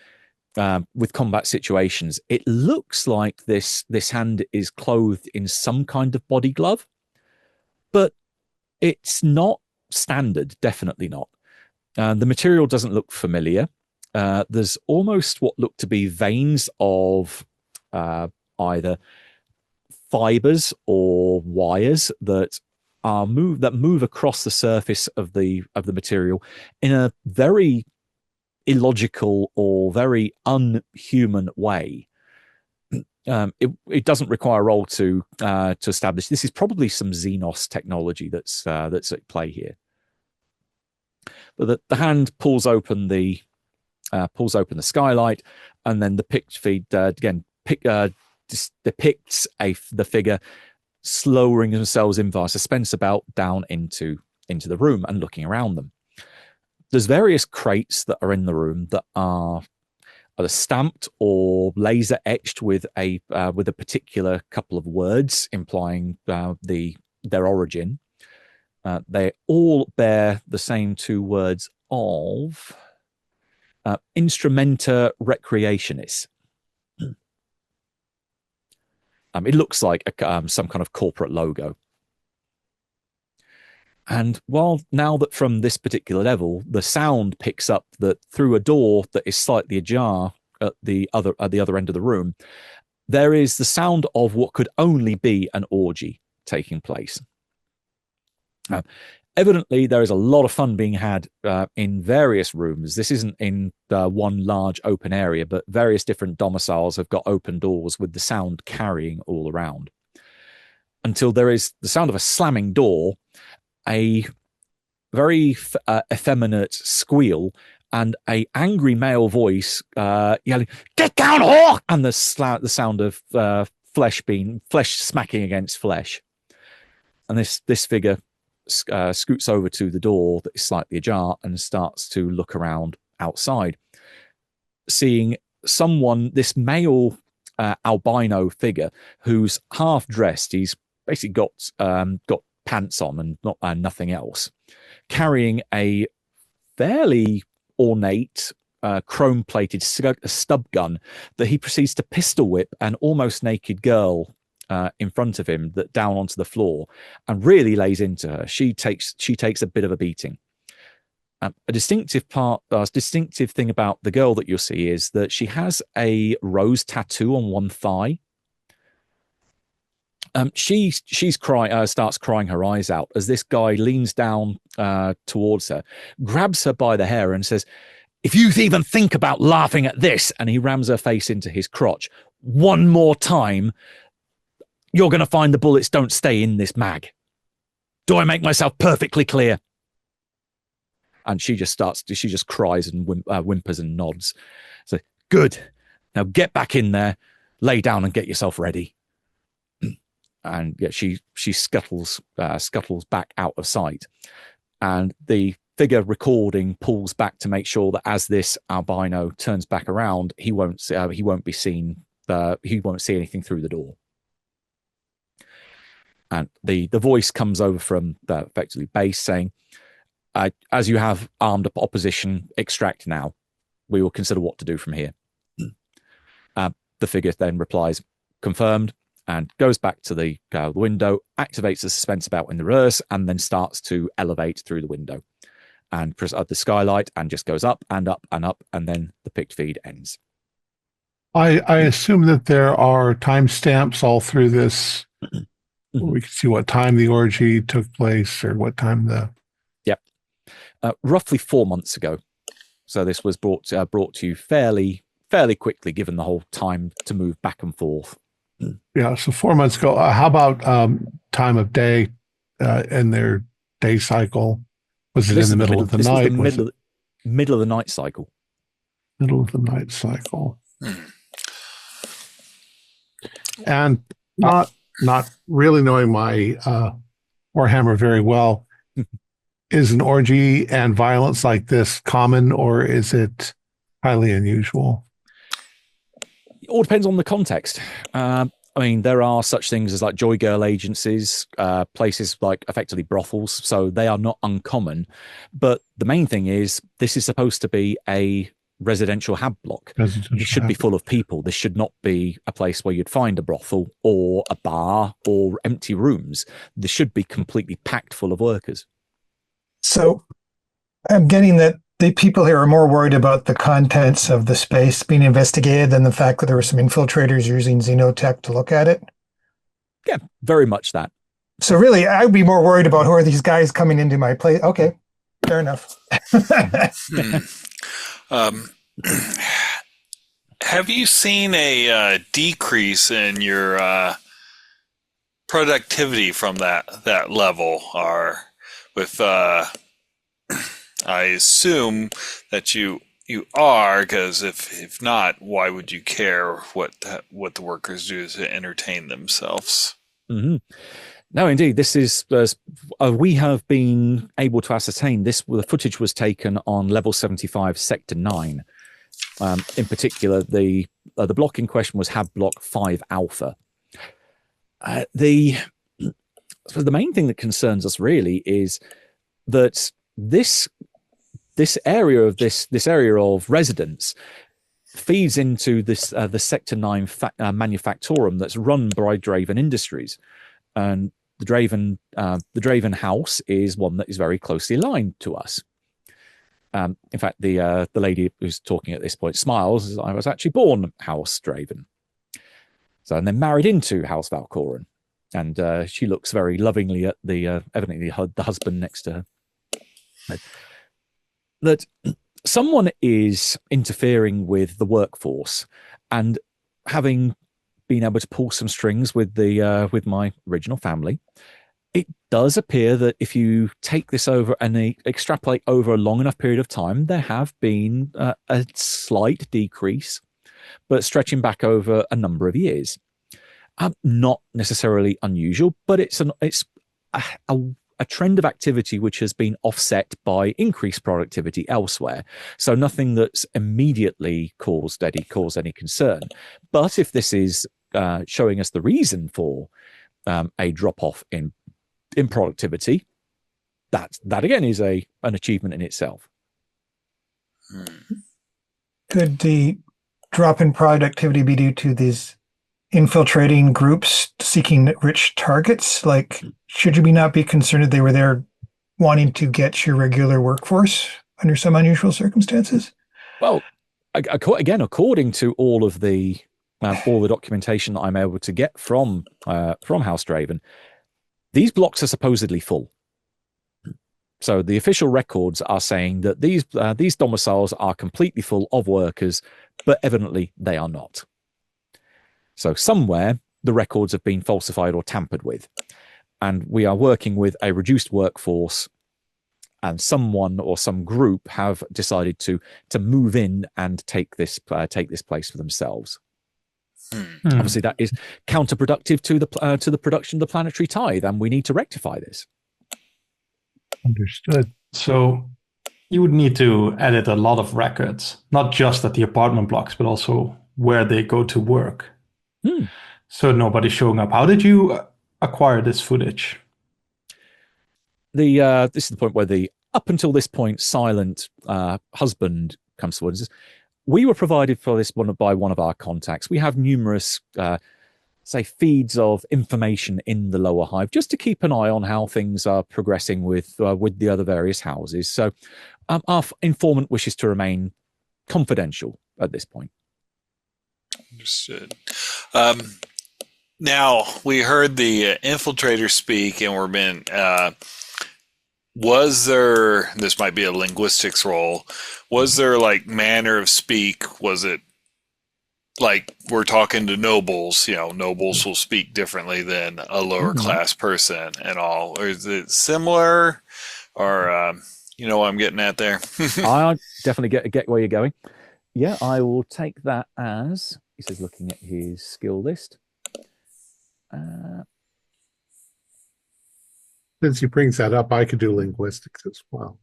combat situations, it looks like this hand is clothed in some kind of body glove, but it's not standard, definitely not. The material doesn't look familiar. There's almost what look to be veins of either fibers or wires that move across the surface of the material in a very illogical or very unhuman way. It doesn't require a roll to establish. This is probably some Xenos technology that's at play here. But the hand pulls open the skylight, and then the pict feed again depicts the figure lowering themselves in via suspense belt down into the room and looking around them. There's various crates that are in the room that are either stamped or laser etched with a particular couple of words implying their origin. They all bear the same two words of Instrumenta Recreationis. It looks like some kind of corporate logo. And now that from this particular level, the sound picks up that through a door that is slightly ajar at the other end of the room, there is the sound of what could only be an orgy taking place. Evidently, there is a lot of fun being had in various rooms. This isn't in one large open area, but various different domiciles have got open doors with the sound carrying all around. Until there is the sound of a slamming door, a very effeminate squeal, and a angry male voice yelling, "Get down, whore!" and the sound of flesh smacking against flesh. And this figure scoots over to the door that is slightly ajar and starts to look around outside, seeing this male albino figure who's half dressed. He's basically got pants on and nothing else, carrying a fairly ornate chrome-plated stub gun that he proceeds to pistol whip an almost naked girl in front of him that down onto the floor and really lays into her. She takes a bit of a beating. A distinctive thing about the girl that you'll see is that she has a rose tattoo on one thigh. She starts crying her eyes out as this guy leans down towards her, grabs her by the hair and says, "If you even think about laughing at this," and he rams her face into his crotch, "one more time, you're going to find the bullets don't stay in this mag. Do I make myself perfectly clear?" And she just cries and whimpers and nods. So, "Good. Now get back in there, lay down and get yourself ready." And yeah, she scuttles back out of sight. And the figure recording pulls back to make sure that as this albino turns back around, he won't be seen. He won't see anything through the door. And the voice comes over from effectively base saying, "As you have armed opposition, extract now. We will consider what to do from here." The figure then replies, "Confirmed," and goes back to the window, activates the suspense belt in the reverse, and then starts to elevate through the window and press the skylight and just goes up and up and up, and then the picked feed ends. I assume that there are timestamps all through this. We can see what time the orgy took place or what time the... Yep. Roughly 4 months ago. So this was brought to you fairly quickly, given the whole time to move back and forth. Yeah, so 4 months ago. How about time of day and their day cycle? Was it in the middle of the night? Middle of the night cycle. Middle of the night cycle. And not really knowing my Warhammer very well, is an orgy and violence like this common, or is it highly unusual? It all depends on the context. I mean, there are such things as like joy girl agencies, places like effectively brothels, so they are not uncommon. But the main thing is this is supposed to be a residential hab block. It should be full of people. This should not be a place where you'd find a brothel or a bar or empty rooms. This should be completely packed full of workers. So I'm getting that the people here are more worried about the contents of the space being investigated than the fact that there were some infiltrators using xenotech to look at it. Yeah, very much that. So really, I'd be more worried about who are these guys coming into my place. Okay, fair enough. Have you seen a decrease in your productivity from that level? Or with I assume that you are, because if not, why would you care what the workers do to entertain themselves? Mm-hmm. No, indeed, this is we have been able to ascertain this. The footage was taken on level 75, sector 9. In particular, the block in question was Hab Block 5 Alpha. The main thing that concerns us really is that this area of residence feeds into this the Sector 9 manufactorum that's run by Draven Industries, and the Draven house is one that is very closely aligned to us. In fact, the lady who's talking at this point smiles, as I was actually born House Draven, and then married into House Valcoran, and she looks very lovingly at the evidently the husband next to her. That someone is interfering with the workforce, and having been able to pull some strings with my original family, it does appear that if you take this over and extrapolate over a long enough period of time, there have been a slight decrease, but stretching back over a number of years. Not necessarily unusual, but it's a trend of activity which has been offset by increased productivity elsewhere. So nothing that's immediately caused any concern. But if this is showing us the reason for a drop-off in productivity, that again is an achievement in itself. Could the drop in productivity be due to these infiltrating groups seeking rich targets? Like, should we not be concerned that they were there wanting to get your regular workforce under some unusual circumstances? Well, again, according to all the documentation that I'm able to get from House Draven, these blocks are supposedly full. So the official records are saying that these domiciles are completely full of workers, but evidently they are not. So somewhere the records have been falsified or tampered with, and we are working with a reduced workforce. And someone or some group have decided to move in and take this place for themselves. Obviously, that is counterproductive to the production of the planetary tithe, and we need to rectify this. Understood. So you would need to edit a lot of records, not just at the apartment blocks, but also where they go to work. So nobody's showing up. How did you acquire this footage? This is the point where the up until this point silent husband comes forward and says, we were provided for this by one of our contacts. We have numerous feeds of information in the lower hive just to keep an eye on how things are progressing with the other various houses. So our informant wishes to remain confidential at this point. Understood. Now, we heard the infiltrator speak, and we're been... was there, this might be a linguistics role, was there like manner of speak? Was it like we're talking to nobles, nobles will speak differently than a lower class person and all? Or is it similar? Or, you know what I'm getting at there? I definitely get where you're going. Yeah, I will take that as, he says, looking at his skill list. Since he brings that up, I could do linguistics as well.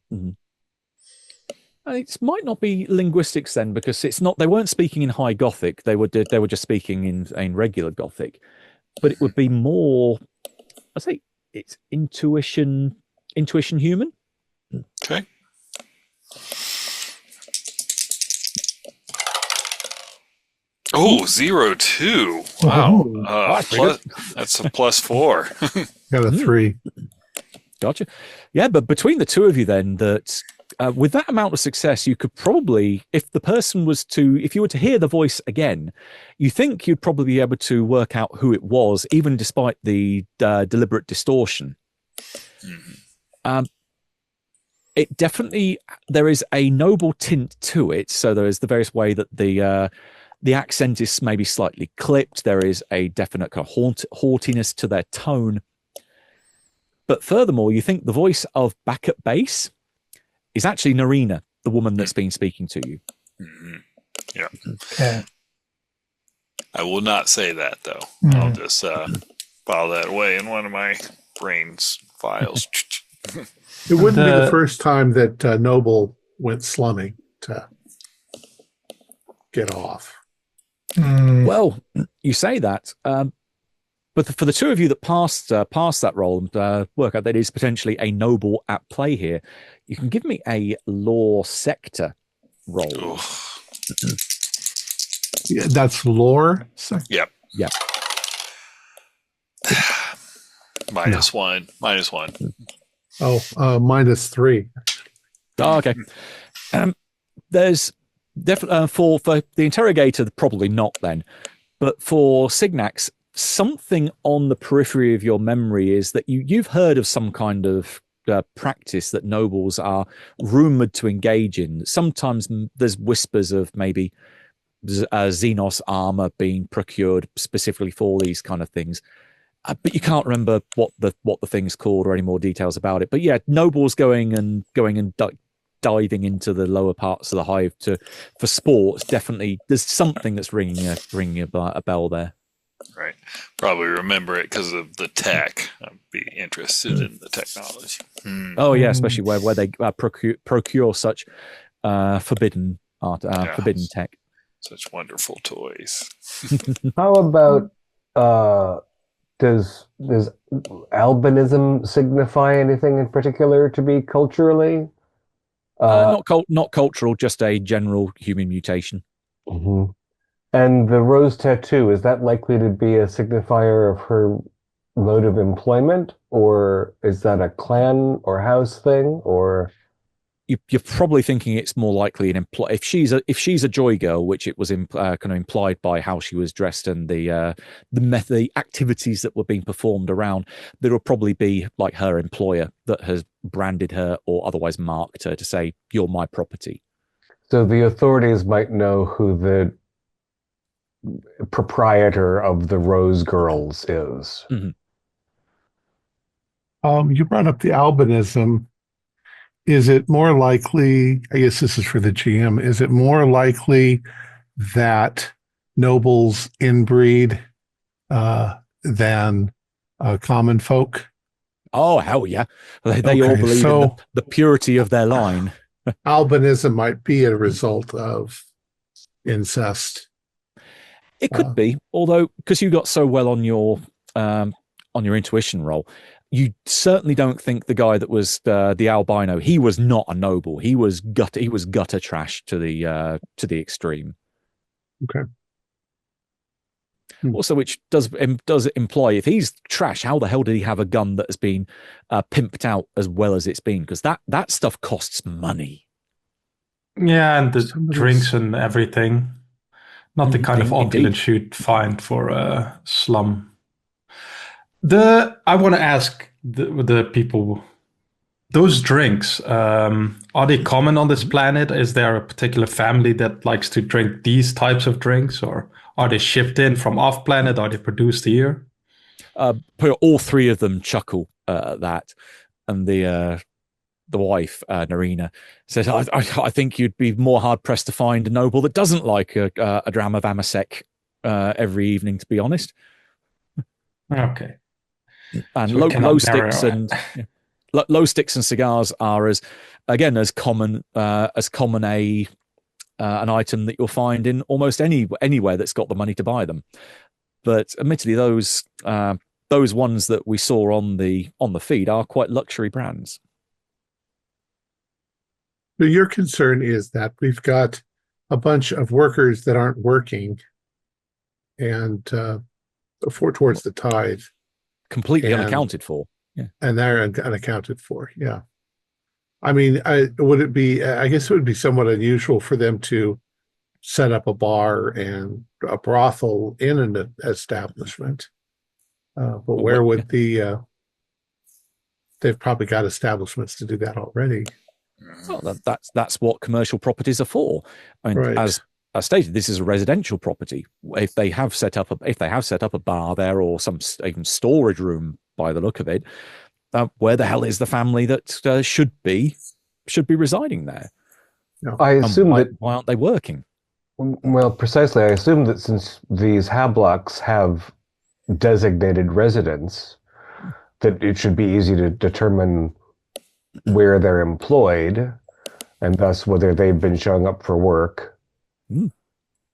It might not be linguistics then, because it's not. They weren't speaking in High Gothic. They were just speaking in regular Gothic. But it would be more. I say it's intuition human. Okay. Oh, 0-2. Wow. That's a +4. Got a 3. Gotcha. Yeah, but between the two of you then, that with that amount of success, you could probably, if you were to hear the voice again, you think you'd probably be able to work out who it was, even despite the deliberate distortion. It definitely, there is a noble tint to it. So there is the various way that the accent is maybe slightly clipped. There is a definite kind of haughtiness to their tone. But furthermore, you think the voice of back at base is actually Narina, the woman that's been speaking to you. Yeah. Okay. I will not say that, though. I'll just file that away in one of my brain's files. It wouldn't be the first time that Noble went slumming to get off. Well, you say that. But for the two of you that passed that roll and work out that is potentially a noble at play here, you can give me a lore sector roll. Yeah, that's lore? Yep. Yep. -1. Oh, -3. Oh, okay. There's definitely for the interrogator, probably not then. But for Signax, something on the periphery of your memory is that you've heard of some kind of practice that nobles are rumored to engage in. Sometimes there's whispers of maybe Xenos armor being procured specifically for these kind of things. But you can't remember what the thing's called or any more details about it. But yeah, nobles going and diving into the lower parts of the hive for sports. Definitely, there's something that's ringing a bell there. Right. Probably remember it because of the tech. I'd be interested in the technology. Oh yeah, especially where they procure such forbidden tech. Such wonderful toys. How about does albinism signify anything in particular to be culturally? Not cultural, just a general human mutation. Mhm. And the rose tattoo, is that likely to be a signifier of her mode of employment, or is that a clan or house thing, or? You're probably thinking it's more likely an if she's a joy girl, which it was kind of implied by how she was dressed and the activities that were being performed around. There will probably be like her employer that has branded her or otherwise marked her to say you're my property. So the authorities might know who the proprietor of the Rose Girls is. Mm-hmm. You brought up the albinism. Is it more likely, I guess this is for the GM, is it more likely that nobles inbreed than common folk? Oh, hell yeah. They all believe in the purity of their line. Albinism might be a result of incest. It could be, although because you got so well on your intuition roll, you certainly don't think the guy that was the albino. He was not a noble. He was gutter trash to the extreme. Okay. Also, which does imply if he's trash, how the hell did he have a gun that has been pimped out as well as it's been? Because that stuff costs money. Yeah, and the drinks and everything. Not the kind of opulence you'd find for a slum. I want to ask the people, those drinks, are they common on this planet? Is there a particular family that likes to drink these types of drinks, or are they shipped in from off planet? Are they produced here? All three of them chuckle at that, and the wife, Narina, says, I think you'd be more hard-pressed to find a noble that doesn't like a dram of Amasek every evening, to be honest. Okay. And so low sticks and low sticks and cigars are as common an item that you'll find in almost anywhere that's got the money to buy them. But admittedly, those ones that we saw on the feed are quite luxury brands. So your concern is that we've got a bunch of workers that aren't working and towards the tithe. Completely unaccounted for. Yeah. And they're unaccounted for. Yeah. I mean, I guess it would be somewhat unusual for them to set up a bar and a brothel in an establishment. But where would they've probably got establishments to do that already. Well, that's what commercial properties are for. I mean, right. As stated, this is a residential property. If they have set up a bar there or some even storage room, by the look of it, where the hell is the family that should be residing there? No. I assume why aren't they working? Well, precisely. I assume that since these hablocks have designated residence, that it should be easy to determine where they're employed, and thus whether they've been showing up for work.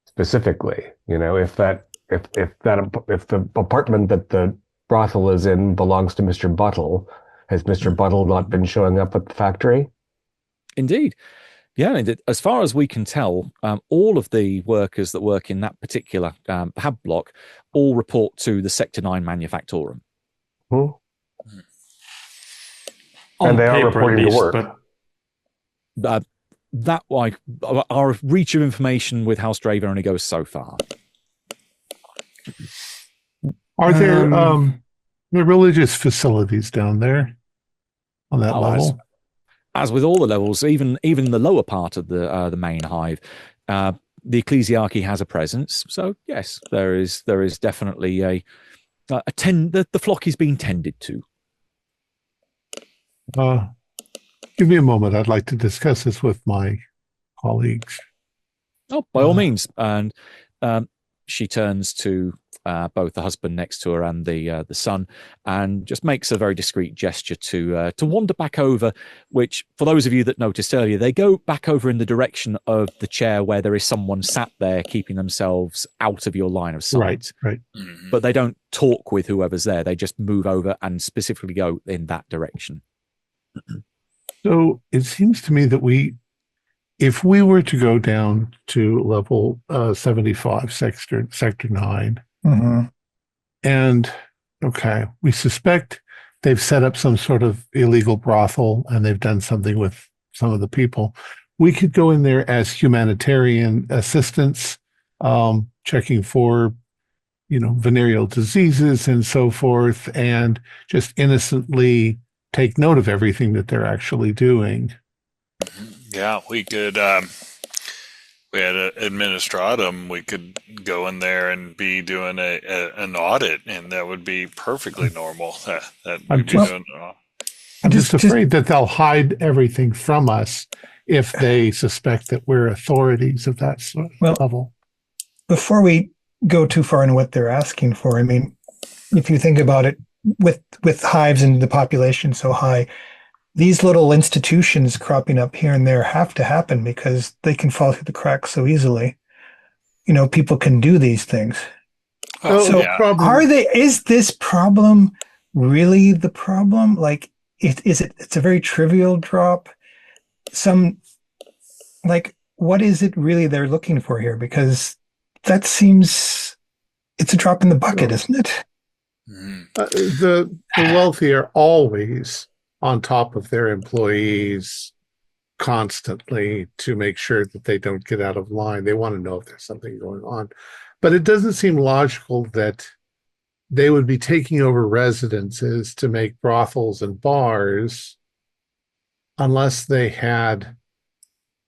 Specifically, if the apartment that the brothel is in belongs to Mr. Buttle, has Mr. Buttle not been showing up at the factory? Indeed. Yeah, as far as we can tell, all of the workers that work in that particular hab block all report to the Sector 9 Manufactorum. And they are reporting to work. But our reach of information with House Draver only goes so far. Are there religious facilities down there on that level? As with all the levels, even the lower part of the main hive, the ecclesiarchy has a presence. So yes, there is definitely the flock is being tended to. Give me a moment. I'd like to discuss this with my colleagues. Oh, by all means. And she turns to both the husband next to her and the son, and just makes a very discreet gesture to wander back over. Which, for those of you that noticed earlier, they go back over in the direction of the chair where there is someone sat there, keeping themselves out of your line of sight. Right. But they don't talk with whoever's there. They just move over and specifically go in that direction. So it seems to me that if we were to go down to level 75, sector 9, Mm-hmm. and okay, we suspect they've set up some sort of illegal brothel and they've done something with some of the people. We could go in there as humanitarian assistance, checking for, venereal diseases and so forth, and just innocently take note of everything that they're actually doing. Yeah, we could. We had an administratum. We could go in there and be doing an audit, and that would be perfectly normal. I'm just afraid that they'll hide everything from us if they suspect that we're authorities of that level. Before we go too far into what they're asking for, I mean, if you think about it, with hives and the population so high, these little institutions cropping up here and there have to happen because they can fall through the cracks so easily. People can do these things. Is this problem really the problem? Like, it's a very trivial drop. What is it really they're looking for here? Because that seems, it's a drop in the bucket, isn't it? The wealthy are always on top of their employees constantly to make sure that they don't get out of line. They want to know if there's something going on. But it doesn't seem logical that they would be taking over residences to make brothels and bars unless they had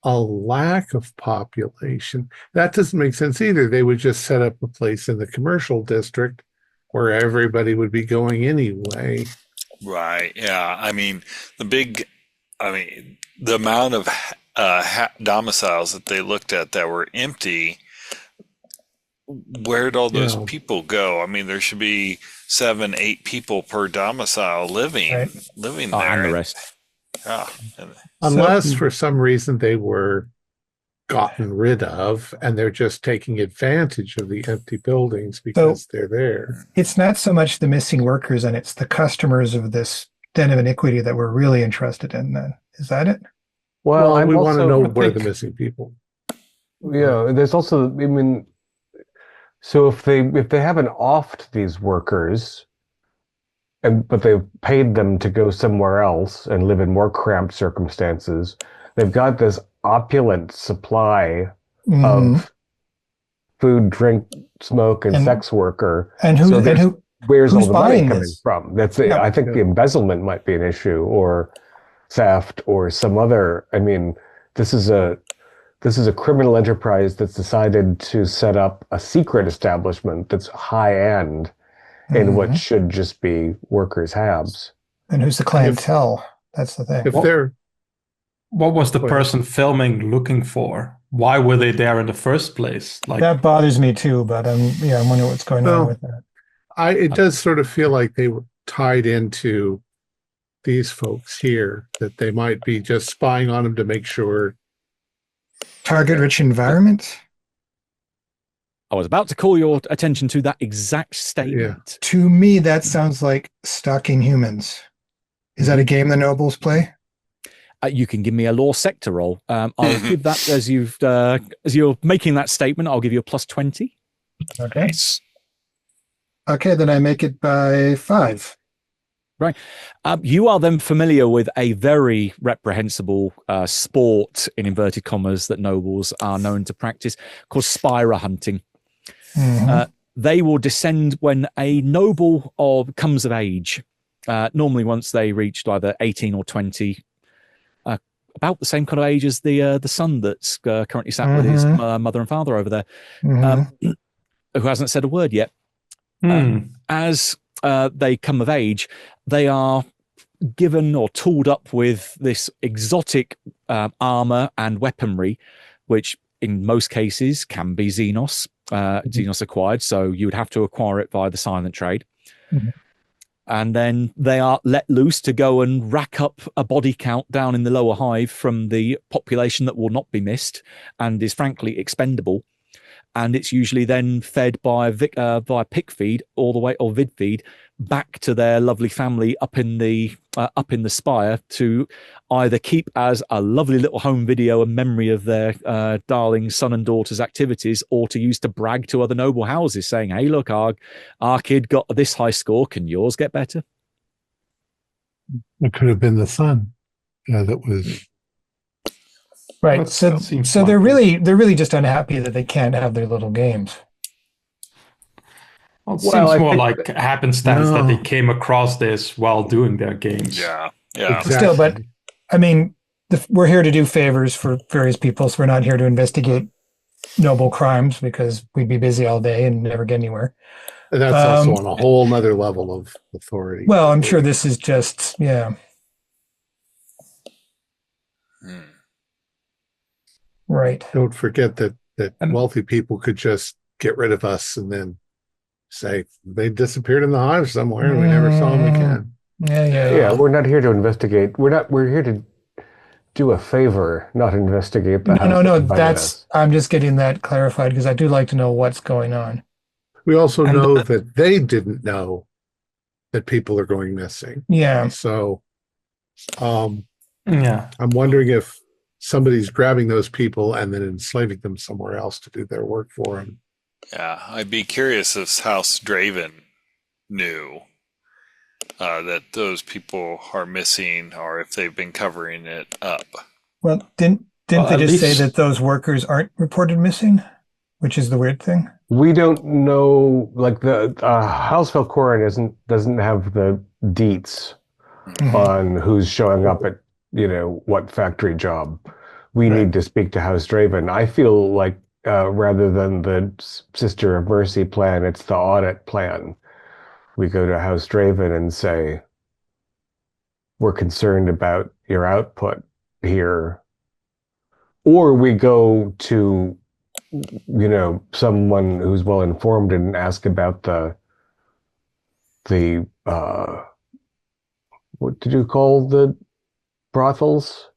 a lack of population. That doesn't make sense either. They would just set up a place in the commercial district where everybody would be going anyway. Right. Yeah. I mean, the amount of domiciles that they looked at that were empty, where'd all those people go? I mean, there should be 7-8 people per domicile living there. And the rest. Yeah. Unless for some reason they were gotten rid of and they're just taking advantage of the empty buildings because they're there. It's not so much the missing workers and it's the customers of this den of iniquity that we're really interested in then. Is that it? Well, we want to know where the missing people. Yeah, there's also, so if they haven't offed these workers, but they've paid them to go somewhere else and live in more cramped circumstances, they've got this opulent supply of food, drink, smoke, and sex worker. Where's all the money coming from? I think the embezzlement might be an issue, or theft, or some other. I mean, this is a criminal enterprise that's decided to set up a secret establishment that's high end in what should just be workers' habs. And who's the clientele? That's the thing. What was the person filming looking for? Why were they there in the first place? That bothers me too, but I'm wondering what's going on with that. It does sort of feel like they were tied into these folks here, that they might be just spying on them to make sure. Target-rich environment? I was about to call your attention to that exact statement. Yeah. To me, that sounds like stalking humans. Is that a game the nobles play? You can give me a law sector roll. I'll give that as you're making that statement. I'll give you a +20. Okay. Nice. Okay, then I make it by 5. Right. You are then familiar with a very reprehensible sport, in inverted commas, that nobles are known to practice, called spira hunting. They will descend when a noble comes of age, normally once they reached either 18 or 20, about the same kind of age as the son that's currently sat with his mother and father over there, who hasn't said a word yet. As they come of age, they are given or tooled up with this exotic armor and weaponry, which in most cases can be Xenos, Xenos acquired. So you would have to acquire it via the silent trade. And then they are let loose to go and rack up a body count down in the lower hive from the population that will not be missed and is frankly expendable. and it's usually then fed by via pick feed all the way, or vid feed, back to their lovely family up in the spire, to either keep as a lovely little home video and memory of their darling son and daughter's activities, or to use to brag to other noble houses, saying, "Hey, look, our kid got this high score. Can yours get better?" It could have been the son that was. Right. So they're really just unhappy that they can't have their little games. Well, it Well, seems I more think like happenstance that they No. came across this while doing their games. Yeah. Still, but I mean, we're here to do favors for various people, so we're not here to investigate noble crimes, because we'd be busy all day and never get anywhere. And that's also on a whole nother level of authority. Well, I'm sure this is just, yeah. Right. Don't forget that And- wealthy people could just get rid of us and then say they disappeared in the hive somewhere and we never saw them again. Yeah. We're not here to investigate. We're here to do a favor, not investigate the house. No. that invited us. I'm just getting that clarified, because I do like to know what's going on. We also And- know that they didn't know that people are going missing. Yeah. So Yeah. I'm wondering if somebody's grabbing those people and then enslaving them somewhere else to do their work for them. Yeah, I'd be curious if House Draven knew that those people are missing, or if they've been covering it up. Well, didn't Well, they at just say least- that those workers aren't reported missing? Which is the weird thing. We don't know, like the House Valcorin doesn't have the deets Mhm. on who's showing up at what factory job. We Right. need to speak to House Draven. I feel like rather than the Sister of Mercy plan, it's the audit plan. We go to House Draven and say, we're concerned about your output here. Or we go to someone who's well informed and ask about the what did you call the brothels?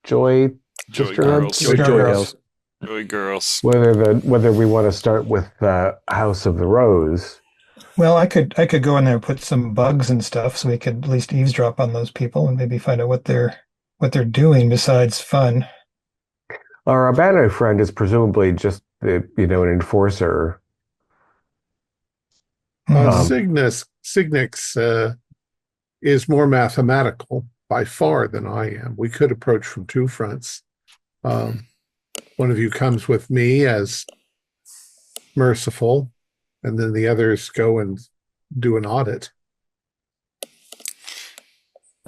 Joy Sisterhoods? Girls. Joy Girls. Joy Girls. Whether we want to start with the House of the Rose. Well, I could go in there and put some bugs and stuff, so we could at least eavesdrop on those people and maybe find out what they're doing besides fun. Our Abano friend is presumably just an enforcer. Cygnix is more mathematical by far than I am. We could approach from two fronts. One of you comes with me as merciful, and then the others go and do an audit.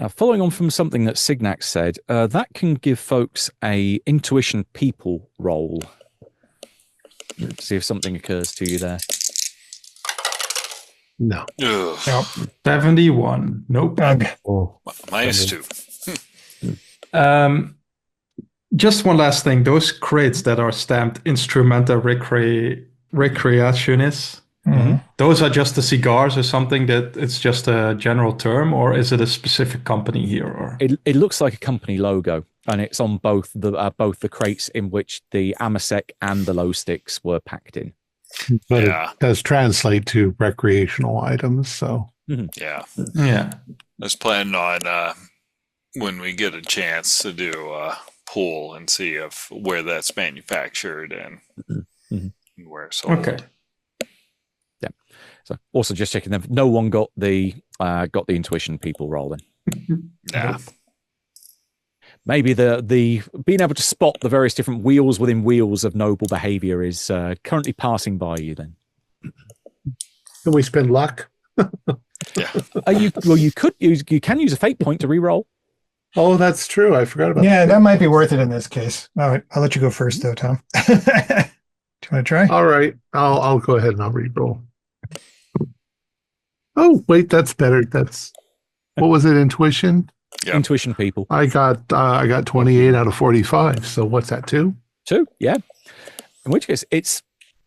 Following on from something that Signax said, that can give folks a intuition people roll. See if something occurs to you there. No. Ugh, Nope. 71. Nope. Bug. Oh, -2. Just one last thing. Those crates that are stamped Instrumenta Recreationis, Mhm. those are just the cigars or something, that it's just a general term, or is it a specific company here? Or It looks like a company logo, and it's on both the crates in which the Amasec and the low sticks were packed in. But Yeah. it does translate to recreational items, so Yeah. yeah. I was planning on when we get a chance to do a pool and see if where that's manufactured and where sold. Okay. So also just checking them. No one got the intuition people rolling. Yeah. Maybe the being able to spot the various different wheels within wheels of noble behavior is currently passing by you. Then can we spend luck? Yeah. you can use a fate point to re-roll. Oh, that's true. I forgot about Yeah, that might be worth it in this case. All right, I'll let you go first, though, Tom. Do you want to try? All right, I'll go ahead and I'll re-roll. Oh, wait, that's better. That's what was it? Intuition. Yeah. Intuition people. I got 28 out of 45. So what's that? 2? 2, yeah. In which case, it's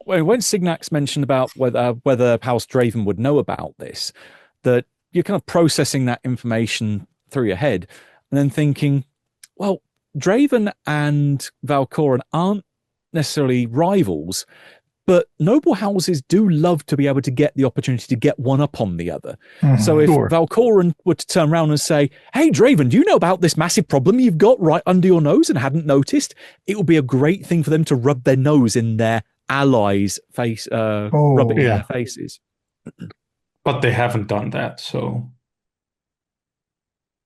when Signax mentioned about whether House Draven would know about this, that you're kind of processing that information through your head and then thinking, well, Draven and Valcorin aren't necessarily rivals. But noble houses do love to be able to get the opportunity to get one up on the other. Mhm. So if Sure. Valkoran were to turn around and say, hey, Draven, do you know about this massive problem you've got right under your nose and hadn't noticed? It would be a great thing for them to rub their nose in their allies' face, rub it in yeah. their faces. But they haven't done that, so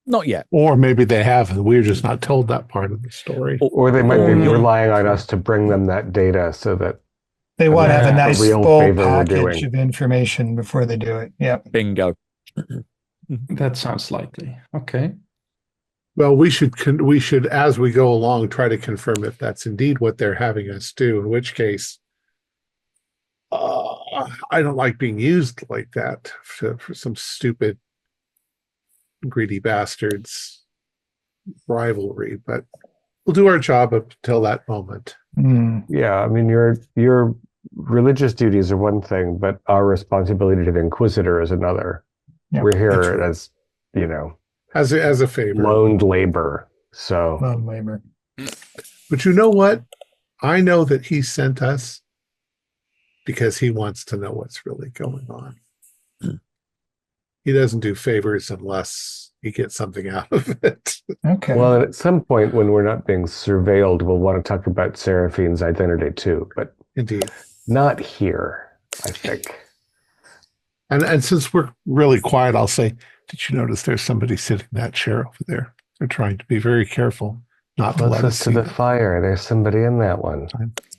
Not yet. Or maybe they have, and we're just not told that part of the story. Or they might be Or- relying on us to bring them that data so that They want to have a Yeah, nice real full favor we're package doing. of information before they do it. Yeah. Bingo. that sounds likely. Okay. Well, we should, as we go along, try to confirm if that's indeed what they're having us do. In which case, I don't like being used like that for some stupid, greedy bastards rivalry. But we'll do our job up until that moment. Mm. Yeah, I mean, your religious duties are one thing, but our responsibility to the Inquisitor is another. Yeah, We're that's here right. as, you know, As a favor. loaned labor. So Loan labor. But you know what? I know that he sent us because he wants to know what's really going on. He doesn't do favors unless he gets something out of it. Okay. well, and at some point when we're not being surveilled, we'll want to talk about Seraphine's identity too, but Indeed. not here, I think. And since we're really quiet, I'll say, did you notice there's somebody sitting in that chair over there? They're trying to be very careful not to let us Closest to see the them. fire, there's somebody in that one.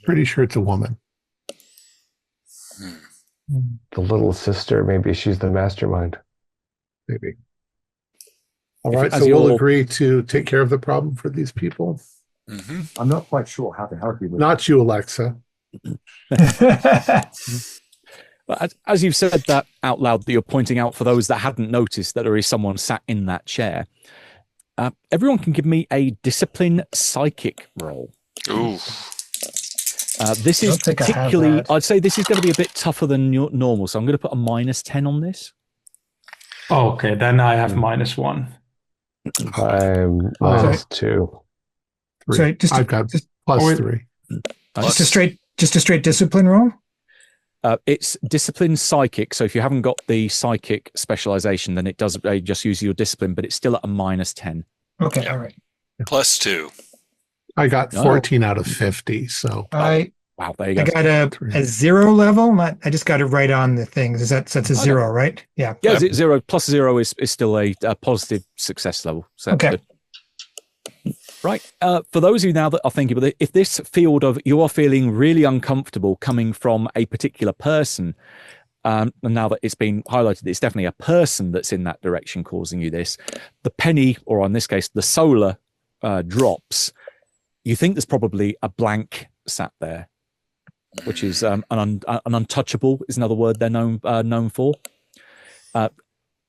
Pretty sure it's a woman. The little sister, maybe she's the mastermind. Maybe. All If- right, as so we'll you're- agree to take care of the problem for these people. Hmm. I'm not quite sure how to help you with Not you, Alexa. But as you've said that out loud, that you're pointing out for those that hadn't noticed that there is someone sat in that chair, everyone can give me a discipline psychic roll. Ooh. This is Don't think I have particularly, that. I'd say this is going to be a bit tougher than normal, so I'm going to put a -10 on this. Okay, then I have -1. I'm -2. Three. Sorry, I've got plus Or- 3. just a straight discipline roll. It's discipline psychic, so if you haven't got the psychic specialization, then it does just use your discipline, but it's still at a -10. Okay, Yeah. all right. +2. I got Oh. 14 out of 50, so Wow, there you I go. got a 0 level. I just got it right on the things. That's a 0, right? Yeah. Yeah, 0 plus 0 is still a positive success level. So that's Okay. good. Right. For those of you now that are thinking about it, if this field of you are feeling really uncomfortable coming from a particular person, and now that it's been highlighted, it's definitely a person that's in that direction causing you this. The penny, or in this case, the solar drops. You think there's probably a blank sat there, which is an untouchable is another word they're known for.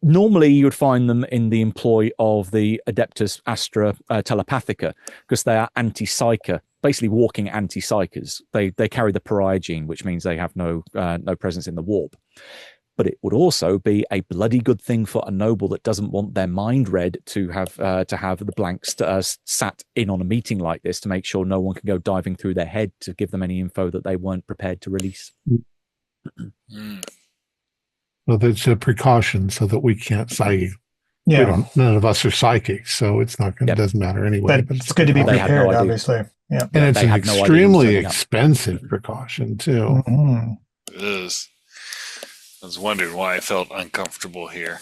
Normally, you would find them in the employ of the Adeptus Astra Telepathica because they are anti-psyker, basically walking anti-psykers. They carry the pariah gene, which means they have no presence in the warp. But it would also be a bloody good thing for a noble that doesn't want their mind read to have the blanks sat in on a meeting like this to make sure no one can go diving through their head to give them any info that they weren't prepared to release. Mm. well, that's a precaution so that we can't psychic. Yeah. None of us are psychics, so it's not going. Yep. It doesn't matter anyway. But it's good to be They had no prepared, idea. obviously. Yeah. and it's they an had no idea it was extremely turning up. expensive precaution too. Mhm. It is. I was wondering why I felt uncomfortable here.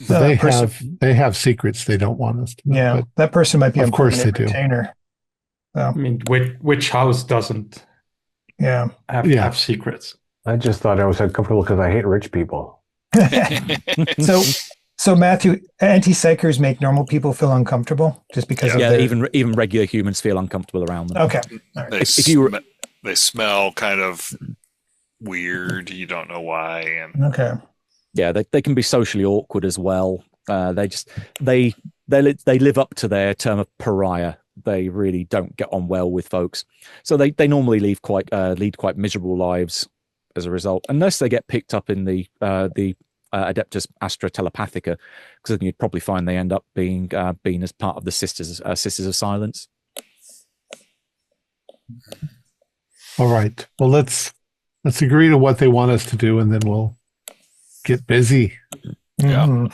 No, they that person- have secrets they don't want us to know. Yeah, But that person might be Of a course permanent they do. retainer. I mean, which house doesn't Yeah. have secrets? I just thought I was uncomfortable because I hate rich people. So Matthew, anti-psychers make normal people feel uncomfortable just because of Yeah, their... even regular humans feel uncomfortable around them. Okay. All right. If you were- They smell kind of weird. You don't know why. And Okay. Yeah, they can be socially awkward as well. They live up to their term of pariah. They really don't get on well with folks, so they normally lead quite miserable lives as a result, unless they get picked up in the Adeptus Astra Telepathica, because then you'd probably find they end up being as part of the Sisters of Silence. all right. Well, let's Let's agree to what they want us to do, and then we'll get busy. Yeah. Mhm.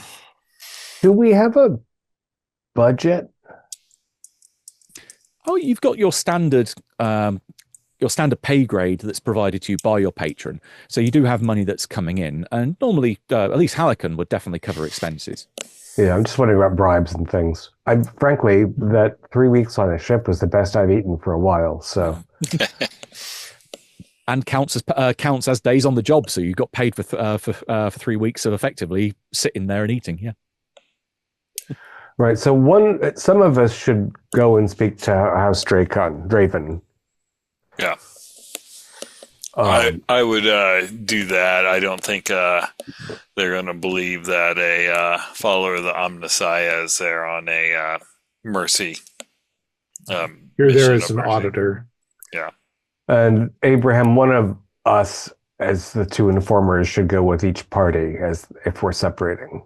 Do we have a budget? Oh, you've got your standard pay grade that's provided to you by your patron. So you do have money that's coming in, and normally, at least Hallecan would definitely cover expenses. Yeah, I'm just wondering about bribes and things. Frankly, that 3 weeks on a ship was the best I've eaten for a while. So, And counts as days on the job. So you got paid for 3 weeks of effectively sitting there and eating. Yeah. right. So some of us should go and speak to House Draven. Yeah. Um, I would do that. I don't think they're going to believe that a follower of the Omnissiah is there on a mercy. You're there mission as of an mercy. auditor. Yeah. And Abraham, one of us, as the two informers, should go with each party as if we're separating.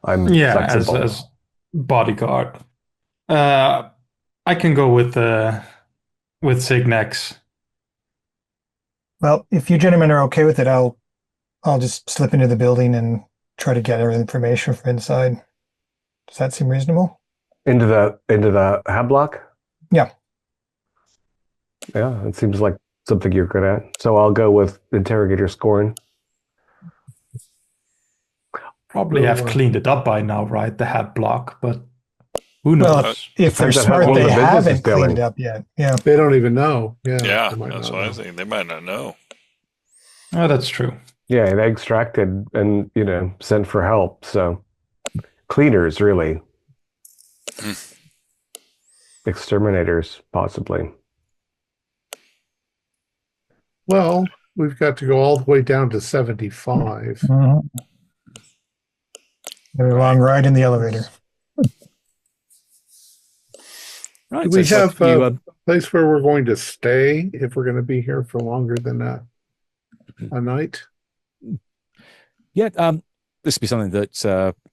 I'm flexible. as bodyguard. I can go with Signex. Well, if you gentlemen are okay with it, I'll just slip into the building and try to gather information from inside. Does that seem reasonable? Into the Hablock? Yeah. Yeah, it seems like something you're good at. So I'll go with Interrogator Scorn. Probably have cleaned it up by now, right? The hat block, but who Well, knows? if they're Depends on how smart, well they the business is haven't going. cleaned it up yet. Yeah. They don't even know. Yeah, Yeah, they might that's not what I know. think. They might not know. Oh, that's true. Yeah, they extracted and, sent for help. So cleaners, really. Exterminators, possibly. Well, we've got to go all the way down to 75. Mhm. Very long ride in the elevator. Right. Do we so have you, a place where we're going to stay if we're going to be here for longer than a night? Yeah, this would be something that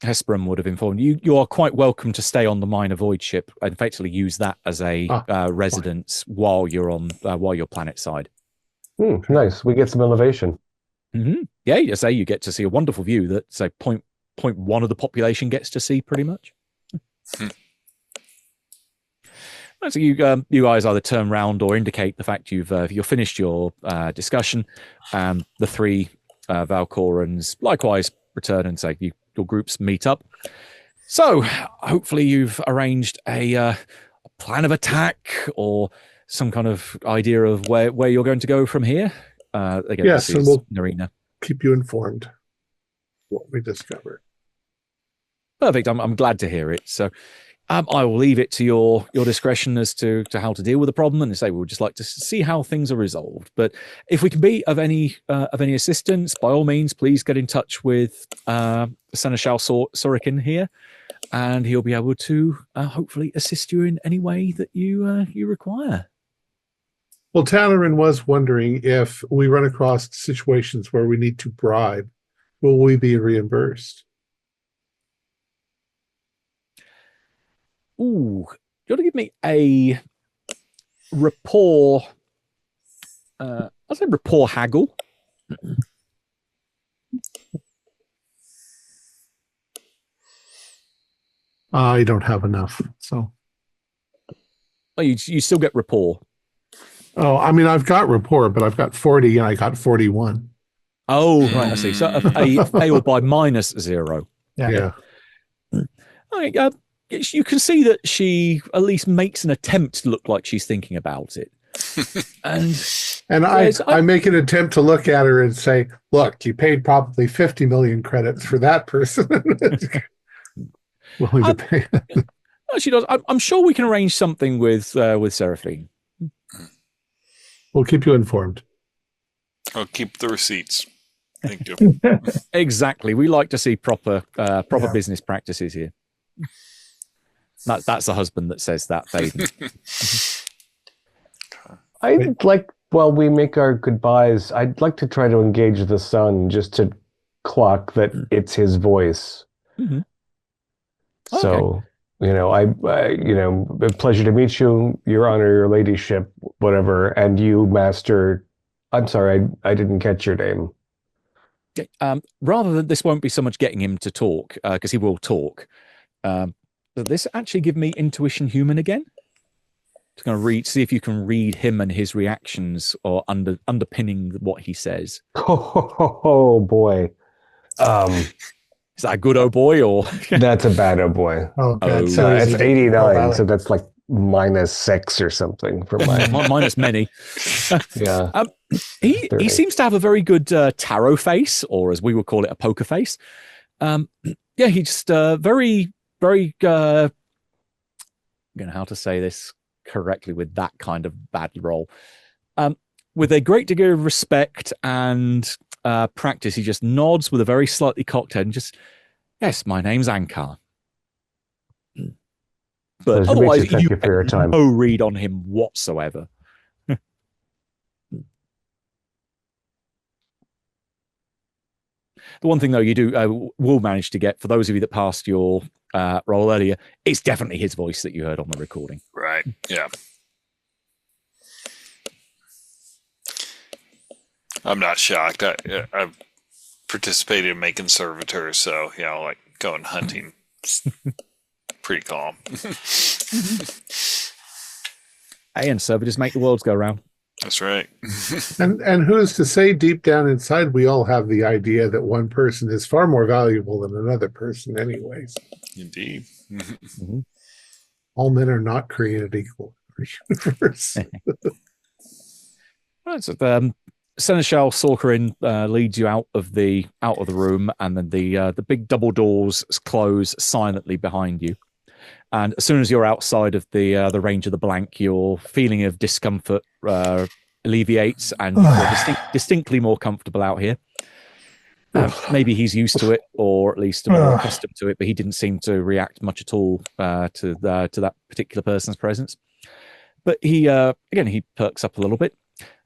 Hesperum would have informed you. You are quite welcome to stay on the minor void ship and effectively use that as a residence while you're planet side. Nice. We get some elevation. Mm-hmm. Yeah, you say you get to see a wonderful view that say 0.1 of the population gets to see pretty much. So you guys either turn round or indicate the fact you've finished your discussion. The three Valkorans likewise return and say your groups meet up. So hopefully you've arranged a plan of attack or some kind of idea of where you're going to go from here. Again, Yes, this and is we'll Narina. keep you informed what we discover. Perfect. I'm glad to hear it. So I will leave it to your discretion as to how to deal with the problem, and say we would just like to see how things are resolved. But if we can be of any assistance, by all means, please get in touch with Seneschal Sorokin here, and he'll be able to hopefully assist you in any way that you require. Well, Tannerin was wondering if we run across situations where we need to bribe, will we be reimbursed? Ooh, you want to give me a rapport? I'll say rapport haggle. I don't have enough, so. Oh, you still get rapport. Oh, I mean, I've got rapport, but I've got 40 and I got 41. Oh, right, I see. So a fail by -0. Yeah. Okay, you can see that she at least makes an attempt to look like she's thinking about it. And I make an attempt to look at her and say, look, you paid probably 50 million credits for that person. Willing to pay. No, she does. I'm sure we can arrange something with Seraphine. We'll keep you informed. I'll keep the receipts. Thank you. Exactly. We like to see proper business practices here. That's the husband that says that, Faden. I'd like, while we make our goodbyes, I'd like to try to engage the son just to clock that it's his voice. Mm-hmm. So, a pleasure to meet you, Your Honor, Your Ladyship, whatever, and you, Master I'm sorry, I didn't catch your name. Rather than this won't be so much getting him to talk, because he will talk. Does this actually give me intuition human again? Just going to see if you can read him and his reactions or underpinning what he says. Oh boy. Is that a good old boy or? That's a bad oh boy. Oh, God. Oh. So It's easy. 89, so that's like -6 or something for my. Minus many. Yeah. He 30. seems to have a very good tarot face, or as we would call it, a poker face. Yeah, he just very, very. How to say this correctly with that kind of bad roll. With a great degree of respect and practice, he just nods with a very slightly cocked head and just, yes, my name's Ankar. But otherwise, Thank you for your time. no read on him whatsoever. The one thing, though, you will manage to get, for those of you that passed your roll earlier, it's definitely his voice that you heard on the recording. Right. Yeah. I'm not shocked. I've participated in making servitors, so, like going hunting. Pretty calm. Hey, and servitors make the worlds go round. That's right. And who's to say deep down inside we all have the idea that one person is far more valuable than another person anyways. Indeed. Mm-hmm. All men are not created equal in the universe. Right, so Seneschal Sorcerin leads you out of the room, and then the big double doors close silently behind you. And as soon as you're outside of the range of the blank, your feeling of discomfort alleviates, and you're distinctly more comfortable out here. Maybe he's used to it, or at least more accustomed to it, but he didn't seem to react much at all to that particular person's presence. But he perks up a little bit.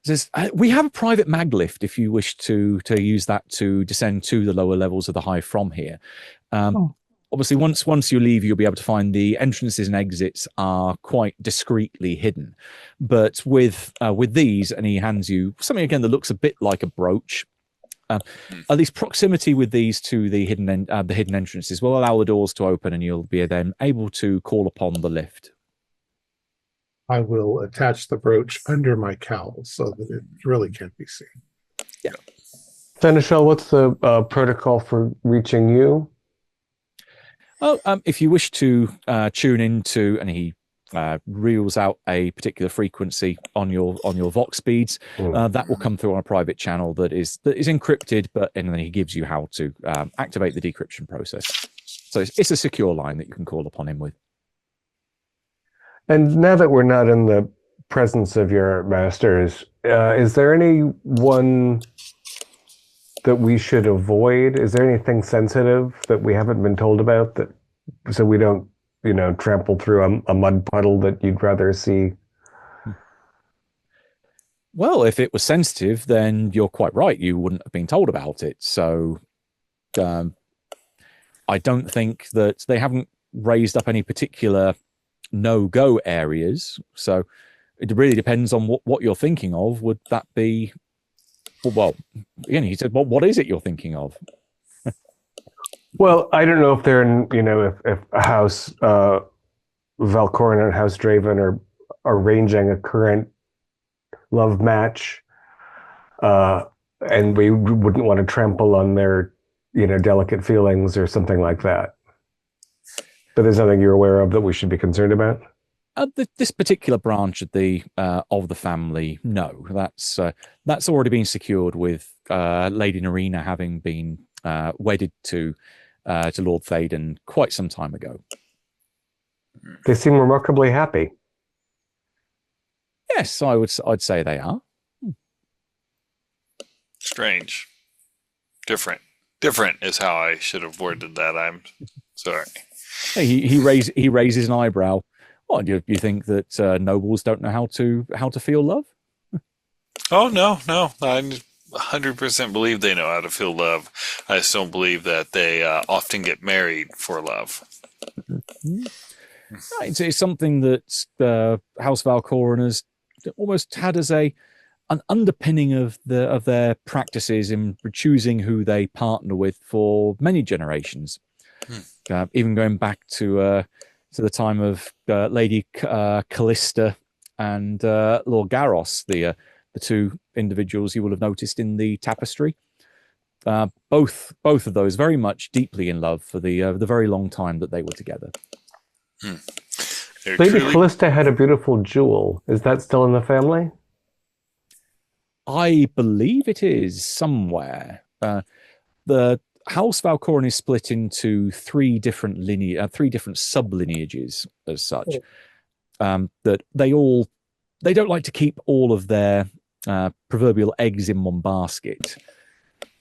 Says, we have a private mag lift if you wish to use that to descend to the lower levels of the Hive from here. Obviously, once you leave, you'll be able to find the entrances and exits are quite discreetly hidden. But with these, and he hands you something again that looks a bit like a brooch. At least proximity with these to the hidden entrances will allow the doors to open, and you'll be then able to call upon the lift. I will attach the brooch under my cowl so that it really can't be seen. Yeah. Seneschal, what's the protocol for reaching you? Oh, if you wish to tune into, and he reels out a particular frequency on your Vox speeds, that will come through on a private channel that is encrypted, and then he gives you how to activate the decryption process. So it's a secure line that you can call upon him with. And now that we're not in the presence of your masters, is there anyone that we should avoid? Is there anything sensitive that we haven't been told about, that so we don't, trample through a mud puddle that you'd rather see? Well, if it was sensitive, then you're quite right. You wouldn't have been told about it. So I don't think that they haven't raised up any particular no-go areas. So it really depends on what you're thinking of. Would that be... Well, again, he said, "Well, what is it you're thinking of?" Well, I don't know if they're in, if House Valcorin and House Draven are arranging a current love match, and we wouldn't want to trample on their, delicate feelings or something like that. But there's nothing you're aware of that we should be concerned about? This particular branch of the family, no. That's already been secured with Lady Narina having been wedded to Lord Thaden quite some time ago. They seem remarkably happy. Yes, I'd say they are. Strange. Different is how I should have worded that. I'm sorry. He raises an eyebrow. What, do you think that nobles don't know how to feel love? Oh, no. I 100% believe they know how to feel love. I just don't believe that they often get married for love. It's something that House Valcorin has almost had as a an underpinning of their practices in choosing who they partner with for many generations, even going back to the time of Lady Callista and Lord Garros, the two individuals you will have noticed in the tapestry. Both of those very much deeply in love for the very long time that they were together. Lady Callista had a beautiful jewel. Is that still in the family? I believe it is somewhere. The House Valcorin is split into three different sub-lineages as such. That they don't like to keep all of their proverbial eggs in one basket.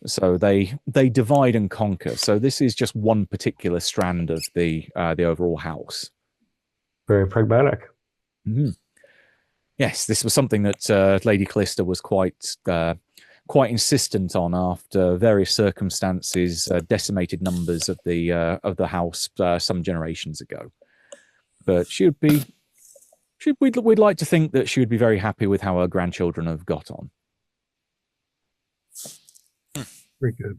So they divide and conquer. So this is just one particular strand of the overall house. Very pragmatic. Mm-hmm. Yes, this was something that Lady Callista was quite insistent on after various circumstances decimated numbers of the house some generations ago. But we'd like to think that she would be very happy with how her grandchildren have got on. Very good.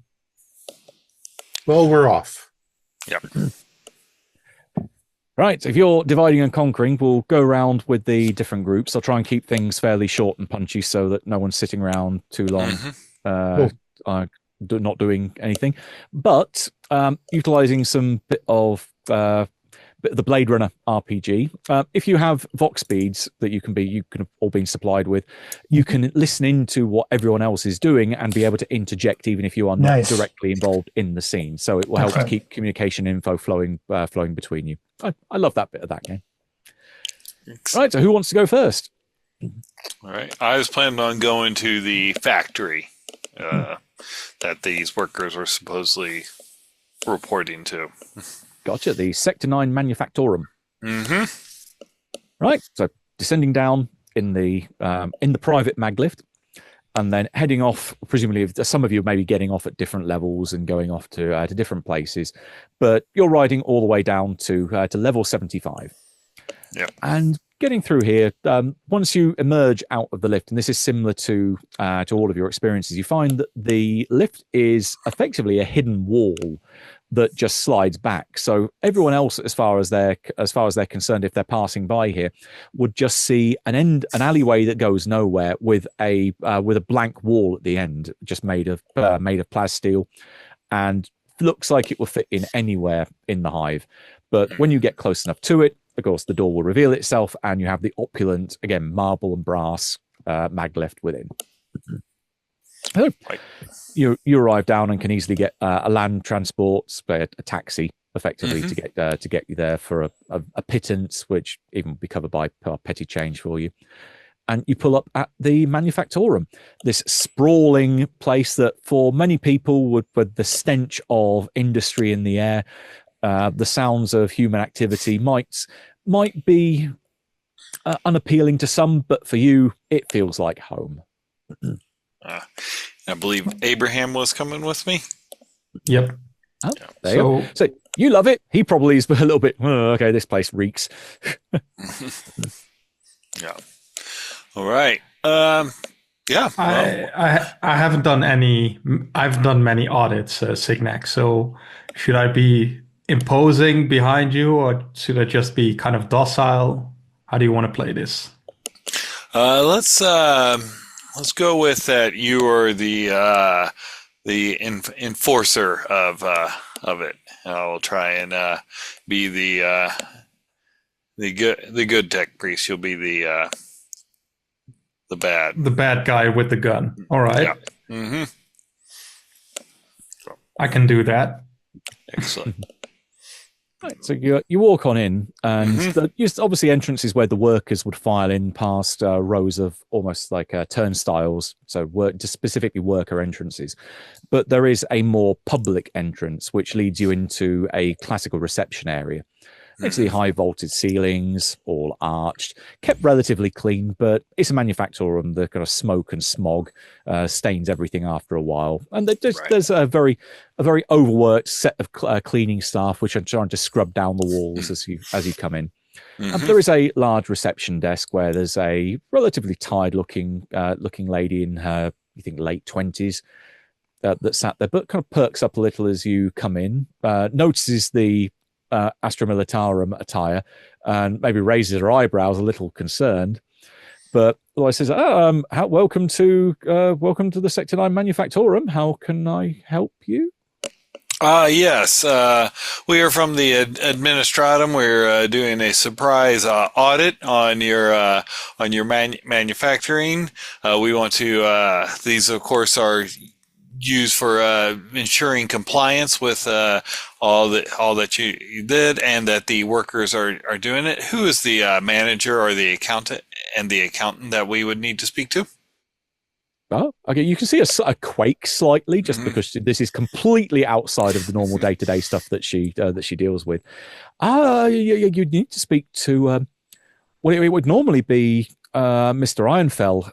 Well, we're off. Yep. Right, if you're dividing and conquering, we'll go around with the different groups. I'll try and keep things fairly short and punchy so that no one's sitting around too long, not doing anything. But utilizing some bit of the Blade Runner RPG. If you have Vox beads that you can have all been supplied with, you can listen into what everyone else is doing and be able to interject even if you are not directly involved in the scene. So it will help to keep communication info flowing between you. I love that bit of that game. Right, so who wants to go first? All right. I was planning on going to the factory that these workers were supposedly reporting to. Gotcha, the Sector 9 Manufactorum. Mm-hmm. Right, so descending down in the private mag lift, and then heading off. Presumably, some of you may be getting off at different levels and going off to different places, but you're riding all the way down to level 75. Yeah, and getting through here. Once you emerge out of the lift, and this is similar to all of your experiences, you find that the lift is effectively a hidden wall that just slides back. So everyone else, as far as they're concerned, if they're passing by here, would just see an alleyway that goes nowhere with a blank wall at the end, just made of plasteel, and looks like it will fit in anywhere in the hive. But when you get close enough to it, of course, the door will reveal itself, and you have the opulent, again, marble and brass mag lift within. Right. You arrive down and can easily get a land transport, a taxi, effectively, to get you there for a pittance, which even will be covered by petty change for you. And you pull up at the Manufactorum, this sprawling place that for many people would, with the stench of industry in the air, the sounds of human activity might be unappealing to some, but for you, it feels like home. I believe Abraham was coming with me. Yep. Oh, there you go. So you love it. He probably is a little bit, okay, this place reeks. Yeah. All right. Yeah. I haven't done any. I've done many audits, Signac. So should I be imposing behind you, or should I just be kind of docile? How do you want to play this? Let's go with that. You are the enforcer of it. I'll try and be the good tech priest. You'll be the bad guy with the gun. All right. Yeah. Mm-hmm. I can do that. Excellent. Right, so you walk on in, and obviously entrances where the workers would file in past rows of almost like turnstiles, so just specifically worker entrances. But there is a more public entrance which leads you into a classical reception area. Actually, high vaulted ceilings, all arched, kept relatively clean, but it's a Manufactorum. The kind of smoke and smog stains everything after a while, and there's a very overworked set of cleaning staff which are trying to scrub down the walls as you come in. There is a large reception desk where there's a relatively tired-looking lady in her, you think, late 20s that sat there, but kind of perks up a little as you come in, notices the Astra Militarum attire, and maybe raises her eyebrows a little concerned. But otherwise says, welcome to the Sector 9 Manufactorum. How can I help you? Yes. We are from the Administratum. We're doing a surprise audit on your manufacturing. We want to. These, of course, are used for ensuring compliance with all that you did, and that the workers are doing it. Who is the manager or the accountant that we would need to speak to? Oh, okay. You can see a quake slightly, just because this is completely outside of the normal day-to-day stuff that she deals with. You need to speak to. Well, it would normally be Mr. Ironfell,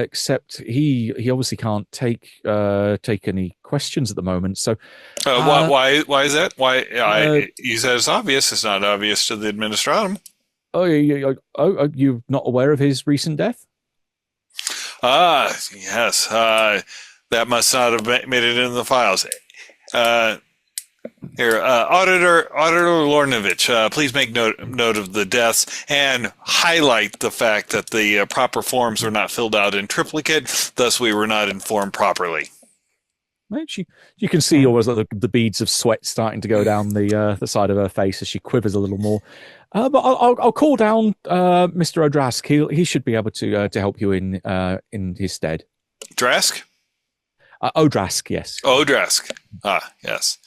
except he obviously can't take any questions at the moment. So, why is that? Why you said it's obvious. It's not obvious to the Administratum. Oh, you're not aware of his recent death? Yes. That must not have made it in the files. Here, Auditor Lornovich, please make note of the deaths and highlight the fact that the proper forms were not filled out in triplicate, thus we were not informed properly. You can see always the beads of sweat starting to go down the side of her face as she quivers a little more. But I'll call down Mr. O'Drask. He should be able to help you in his stead. Drask? O'Drask, yes. O'Drask. Yes.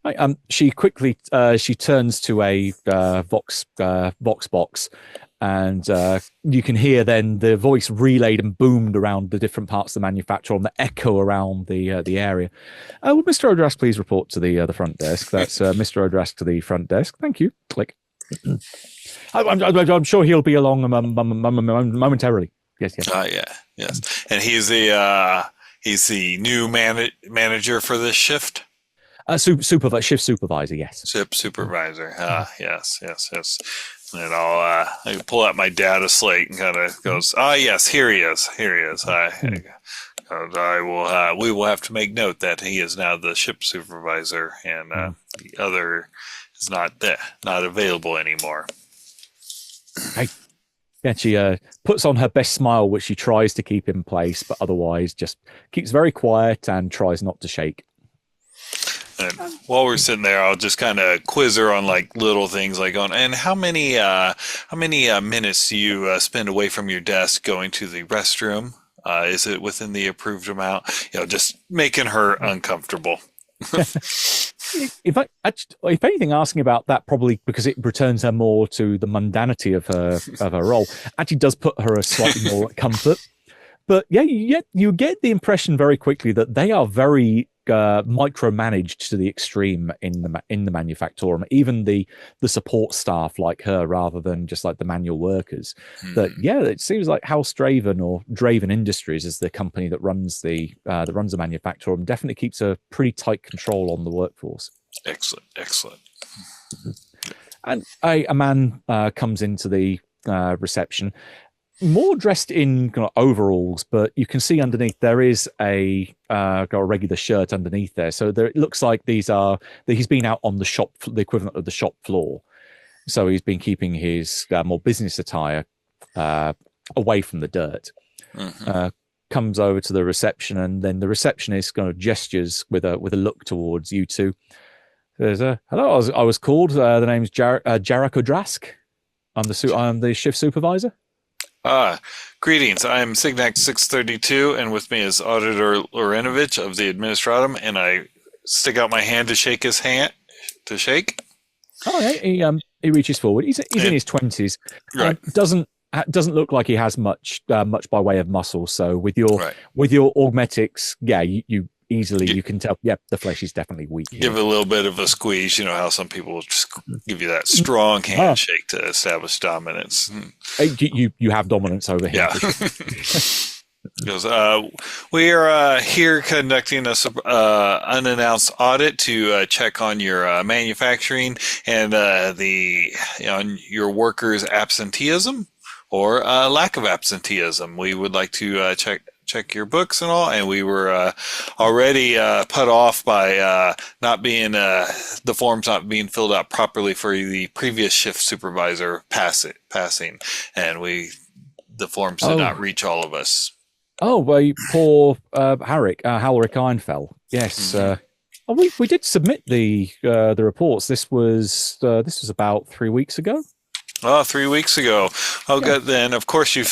Right, she quickly she turns to a Vox box, and you can hear then the voice relayed and boomed around the different parts of the manufacturer and the echo around the area. Will Mr. O'Drask please report to the front desk? That's Mr. O'Drask to the front desk. Thank you. Click. I'm sure he'll be along momentarily. Yes. Yes. And he's the new manager for this shift. Shift supervisor, yes. Shift supervisor. Yes. And I'll pull out my data slate and kind of goes, yes, here he is. I will. We will have to make note that he is now the ship supervisor, and the other is not available anymore. Hey. Yeah, she puts on her best smile, which she tries to keep in place, but otherwise just keeps very quiet and tries not to shake. And while we're sitting there, I'll just kind of quiz her on like little things like and how many minutes do you spend away from your desk going to the restroom? Is it within the approved amount? Just making her uncomfortable. If anything, asking about that probably because it returns her more to the mundanity of her role actually does put her a slightly more comfort. But you get the impression very quickly that they are very micromanaged to the extreme in the manufactorum. Even the support staff like her, rather than just like the manual workers. That it seems like House Draven or Draven Industries is the company that runs the manufactorum. Definitely keeps a pretty tight control on the workforce. Excellent. And a man comes into the reception, more dressed in kind of overalls, but you can see underneath there is got a regular shirt underneath there. So it looks like he's been out on the equivalent of the shop floor. So he's been keeping his more business attire away from the dirt. Comes over to the reception, and then the receptionist kind of gestures with a look towards you two. There's hello. I was called. The name's Jarek O'Drask. I'm the shift supervisor. Greetings. I'm Signac 632, and with me is Auditor Lorenovich of the Administratum, and I stick out my hand to shake his hand. To shake? Oh, yeah. He reaches forward. He's in his 20s. Right. Doesn't look like he has much by way of muscle. So with your augmetics, you easily you can tell. Yep, the flesh is definitely weak. Give it a little bit of a squeeze. You know how some people will just give you that strong handshake to establish dominance. You have dominance over him. Yeah. He goes, we are here conducting a unannounced audit to check on your manufacturing and on your workers' absenteeism or lack of absenteeism. We would like to check your books and all, and we were already put off by not being the forms not being filled out properly for the previous shift supervisor passing, and the forms did not reach all of us. Oh, well, poor Halric Einfell. Yes, we did submit the reports. This was about 3 weeks ago. Oh, 3 weeks ago. Oh, yeah. Good. Then, of course, you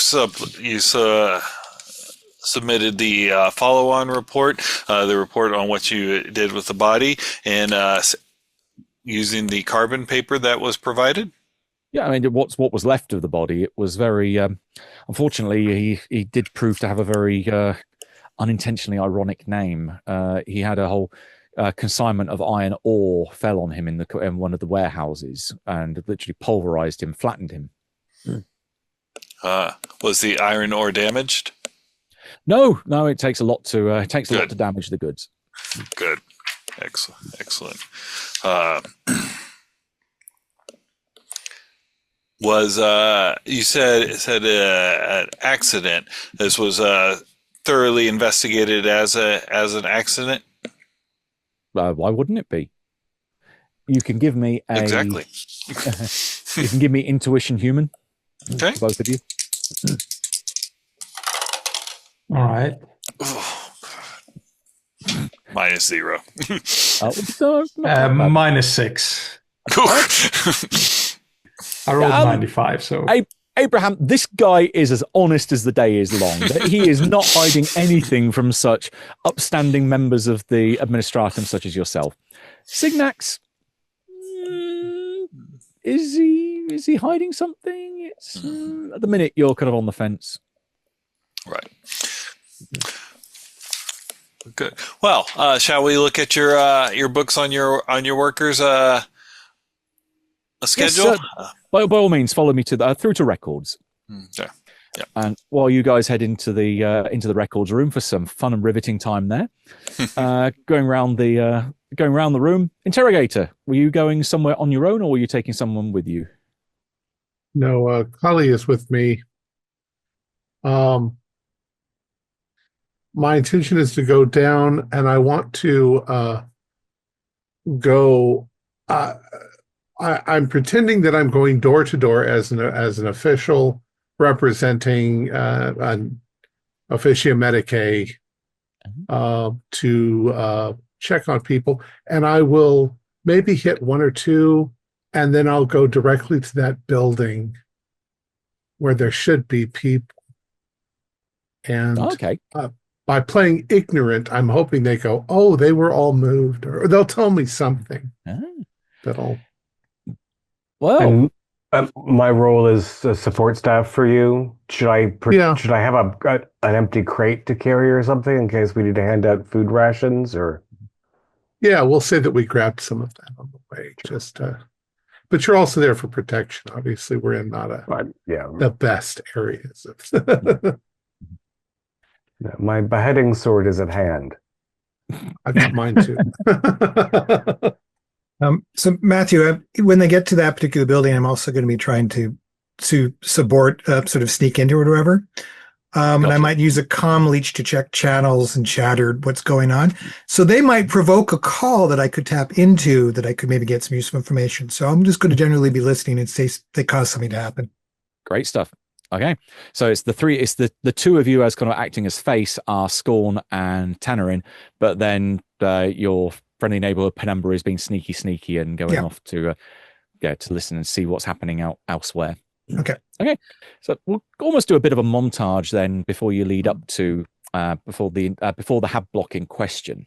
submitted the follow-on report, the report on what you did with the body, and using the carbon paper that was provided. Yeah, I mean, what was left of the body, it was very, unfortunately, he did prove to have a very unintentionally ironic name. He had a whole consignment of iron ore fell on him in one of the warehouses and literally pulverized him, flattened him. Was the iron ore damaged? No, it takes a lot to lot to damage the goods. Good, excellent. Was you said an accident? This was thoroughly investigated as an accident. Why wouldn't it be? You can give me exactly. You can give me intuition human. Okay, both of you. All right. -0. -6. I rolled 95, so... Abraham, this guy is as honest as the day is long. He is not hiding anything from such upstanding members of the administratum such as yourself. Signax, is he hiding something? It's at the minute you're kind of on the fence. Right. Good. Well, shall we look at your books on your workers' schedule? Yes, by all means, follow me through to records. Okay. Yeah. And while you guys head into the records room for some fun and riveting time there, going around the room. Interrogator, were you going somewhere on your own, or were you taking someone with you? No, Kali is with me. My intention is to go down, and I want to go. I'm pretending that I'm going door to door as an official representing an officia medicae to check on people, and I will maybe hit one or two, and then I'll go directly to that building where there should be people. And okay. By playing ignorant, I'm hoping they go, "Oh, they were all moved," or they'll tell me something that'll. Well, and, my role is support staff for you. Should I have an empty crate to carry or something in case we need to hand out food rations? Or yeah, we'll say that we grabbed some of that on the way. Just, but you're also there for protection. Obviously, we're in not the best areas. My beheading sword is at hand. I've got mine too. So Matthew, when they get to that particular building, I'm also going to be trying to sort of sneak into it or whatever. And I might use a comm leech to check channels and chatter what's going on. So they might provoke a call that I could tap into that I could maybe get some useful information. So I'm just going to generally be listening in case they cause something to happen. Great stuff. Okay, so it's the two of you as kind of acting as face are Scorn and Tannerin, but then your friendly neighborhood Penumbra is being sneaky and going off to listen and see what's happening elsewhere. Okay. So we'll almost do a bit of a montage then before you lead up to before the hab block in question.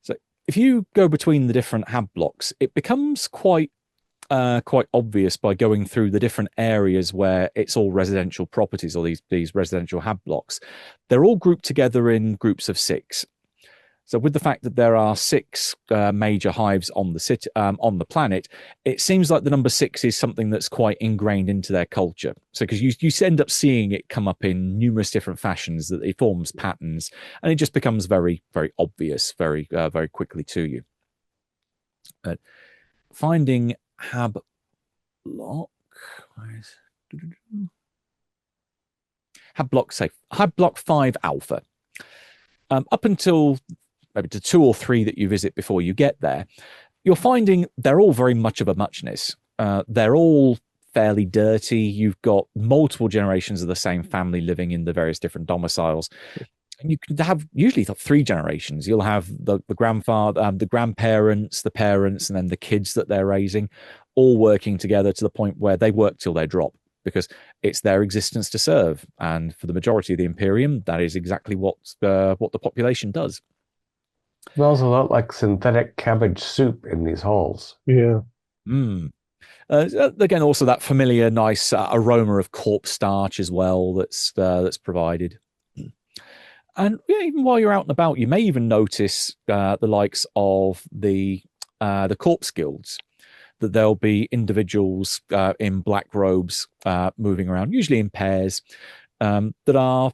So if you go between the different hab blocks, it becomes quite obvious by going through the different areas where it's all residential properties or these residential hab blocks. They're all grouped together in groups of 6. So with the fact that there are 6 major hives on the city, on the planet, it seems like the number 6 is something that's quite ingrained into their culture. So because you end up seeing it come up in numerous different fashions, that it forms patterns, and it just becomes very, very obvious very quickly to you. Finding Hab block. Hab block safe. Hab block 5 alpha. Up until maybe to 2 or 3 that you visit before you get there, you're finding they're all very much of a muchness. They're all fairly dirty. You've got multiple generations of the same family living in the various different domiciles. And you can have usually 3 generations. You'll have the grandfather, the grandparents, the parents, and then the kids that they're raising, all working together to the point where they work till they drop, because it's their existence to serve. And for the majority of the Imperium, that is exactly what the population does. Smells a lot like synthetic cabbage soup in these halls. Yeah. Again, also that familiar, nice aroma of corpse starch as well that's provided. And even while you're out and about, you may even notice the likes of the corpse guilds. That there'll be individuals in black robes moving around, usually in pairs, that are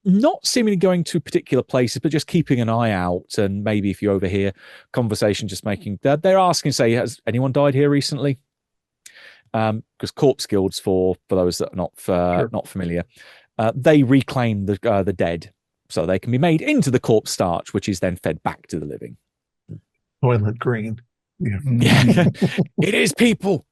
not seemingly going to particular places, but just keeping an eye out. And maybe if you overhear conversation, just making they're asking, say, has anyone died here recently? Because corpse guilds, for those that are not familiar, they reclaim the dead, so they can be made into the corpse starch, which is then fed back to the living. Toilet green. Yeah, it is people.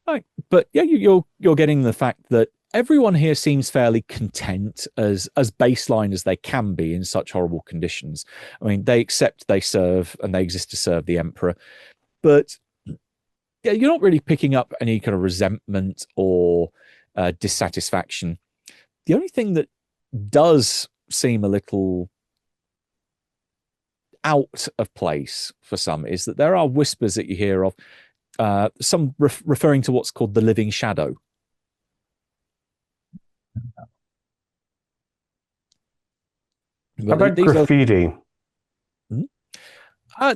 Right. But yeah, you're getting the fact that everyone here seems fairly content, as baseline as they can be in such horrible conditions. I mean, they accept they serve and they exist to serve the Emperor, but yeah, you're not really picking up any kind of resentment or dissatisfaction. The only thing that does seem a little out of place for some is that there are whispers that you hear of some referring to what's called the living shadow. How about graffiti?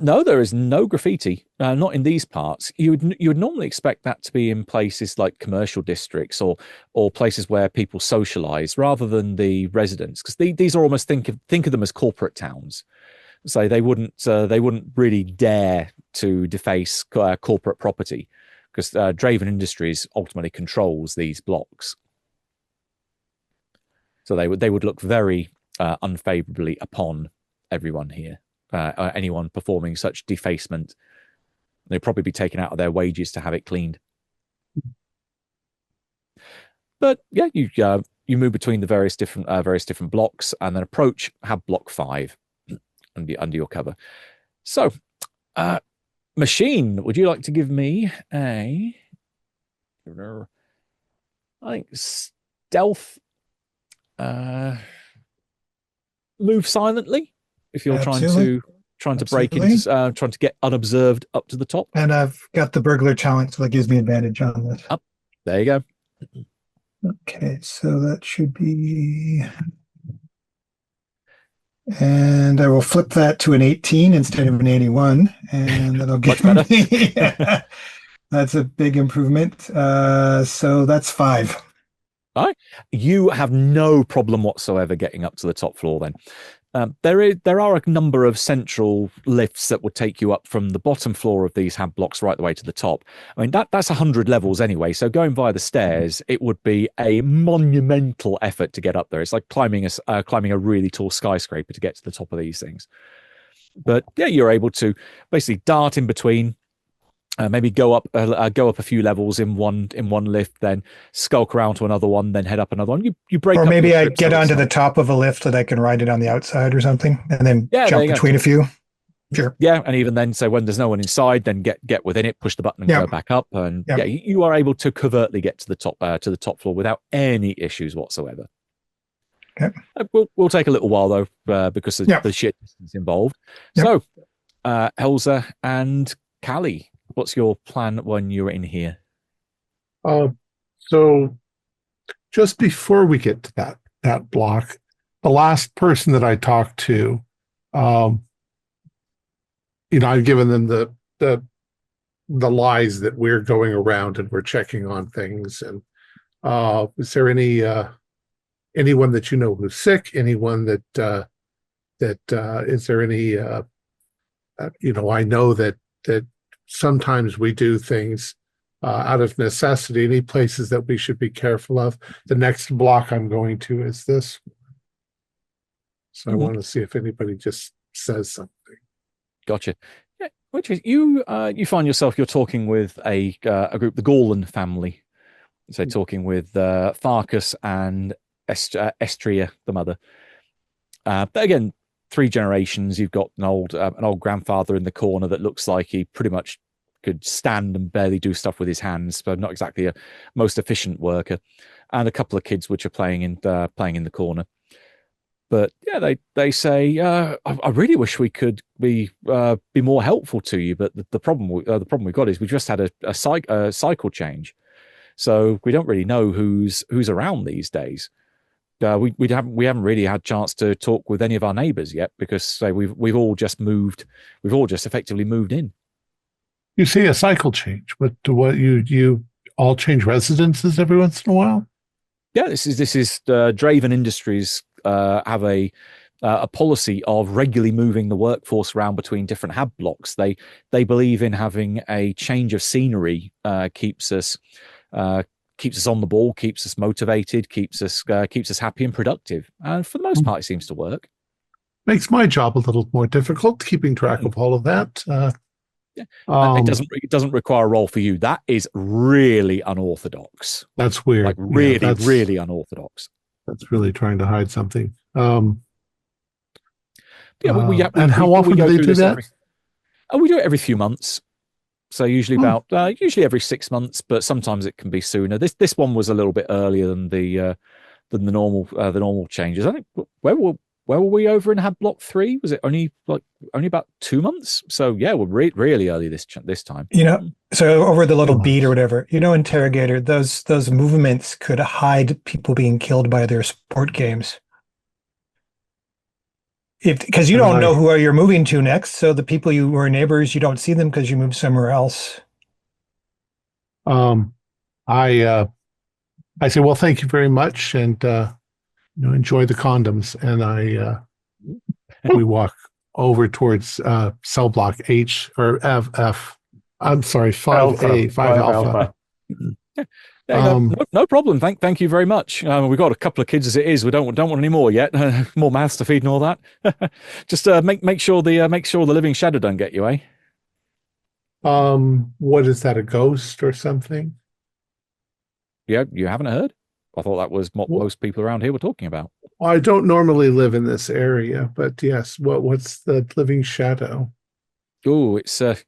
No, there is no graffiti, not in these parts. You would normally expect that to be in places like commercial districts or places where people socialize, rather than the residents, because these are almost think of them as corporate towns. So they wouldn't really dare to deface corporate property, because Draven Industries ultimately controls these blocks. So they would look very unfavorably upon everyone here. Anyone performing such defacement, they'd probably be taken out of their wages to have it cleaned. But yeah, you move between the various different blocks and then approach Hab block 5 under your cover. So, Machine, would you like to give me a, I think, stealth move silently? If you're Absolutely. trying to break into, trying to get unobserved up to the top. And I've got the burglar talent, so that gives me advantage on this. Up. There you go. Okay, so that should be... And I will flip that to an 18 instead of an 81, and that'll get me... Yeah, that's a big improvement. So that's 5. All right. You have no problem whatsoever getting up to the top floor then. There are a number of central lifts that would take you up from the bottom floor of these Hab blocks right the way to the top. I mean, that's 100 levels anyway, so going via the stairs, it would be a monumental effort to get up there. It's like climbing a really tall skyscraper to get to the top of these things. But yeah, you're able to basically dart in between. Maybe go up a few levels in one lift, then skulk around to another one, then head up another one. You break. Or maybe I get onto the top of a lift so that I can ride it on the outside or something, and then jump between a few. Sure. Yeah, and even then, so when there's no one inside, then get within it, push the button, and go back up, and yeah, you are able to covertly get to the top floor without any issues whatsoever. Okay. We'll take a little while though, because of the shit distance involved. So, Elza and Callie, what's your plan when you're in here? So just before we get to that block, the last person that I talked to, I've given them the lies that we're going around and we're checking on things. And is there anyone that you know who's sick? Anyone that is there any? I know that sometimes we do things out of necessity. Any places that we should be careful of? The next block I'm going to is this. So I want to see if anybody just says something. Gotcha. Yeah, which is you find yourself you're talking with a group, the Gorlan family. So talking with Farkas and Estria, the mother. But again, 3 generations. You've got an old grandfather in the corner that looks like he pretty much could stand and barely do stuff with his hands, but not exactly a most efficient worker. And a couple of kids which are playing in the corner. But yeah, they say, I really wish we could be more helpful to you. But the problem we've got is we just had a cycle change, so we don't really know who's around these days. We haven't really had a chance to talk with any of our neighbours yet because we've all just effectively moved in. You see a cycle change, but what you all change residences every once in a while? Yeah, this is Draven Industries have a policy of regularly moving the workforce around between different hab blocks. They believe in having a change of scenery keeps us on the ball, keeps us motivated, keeps us happy and productive. And for the most part, it seems to work. Makes my job a little more difficult keeping track of all of that. It doesn't require a role for you. That is really unorthodox. That's weird. Like really unorthodox. That's really trying to hide something. And how often do they do that? We do it every few months. So usually usually every 6 months, but sometimes it can be sooner. This one was a little bit earlier than the normal changes. I think where were we over in Hab Block 3? Was it only about 2 months? So yeah, we're really early this time. So over the little beat or whatever, Interrogator, those movements could hide people being killed by their sport games. Because you don't know who you're moving to next, so the people you were neighbors, you don't see them because you moved somewhere else. I say, well, thank you very much, and enjoy the condoms. And we walk over towards cell block H or F. I'm sorry, 5A, 5 Alpha. No problem. Thank you very much. We've got a couple of kids as it is. We don't want any more yet. More mouths to feed and all that. Just make sure the living shadow don't get you, eh? What is that? A ghost or something? Yeah, you haven't heard? I thought that was what most people around here were talking about. Well, I don't normally live in this area, but yes. What's the living shadow? Oh, it's as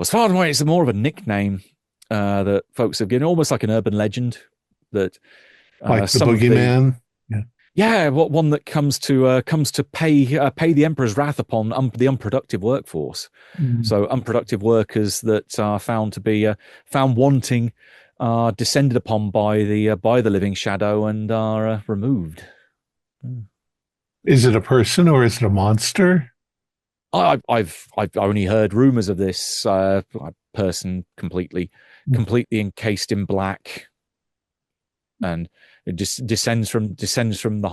far away, it's more of a nickname that folks have given, almost like an urban legend that like the boogeyman. Yeah, one that comes to pay the emperor's wrath upon the unproductive workforce. So unproductive workers that are found wanting are descended upon by the living shadow and are removed. Is it a person or is it a monster? I've only heard rumors of this person completely encased in black, and it just descends from the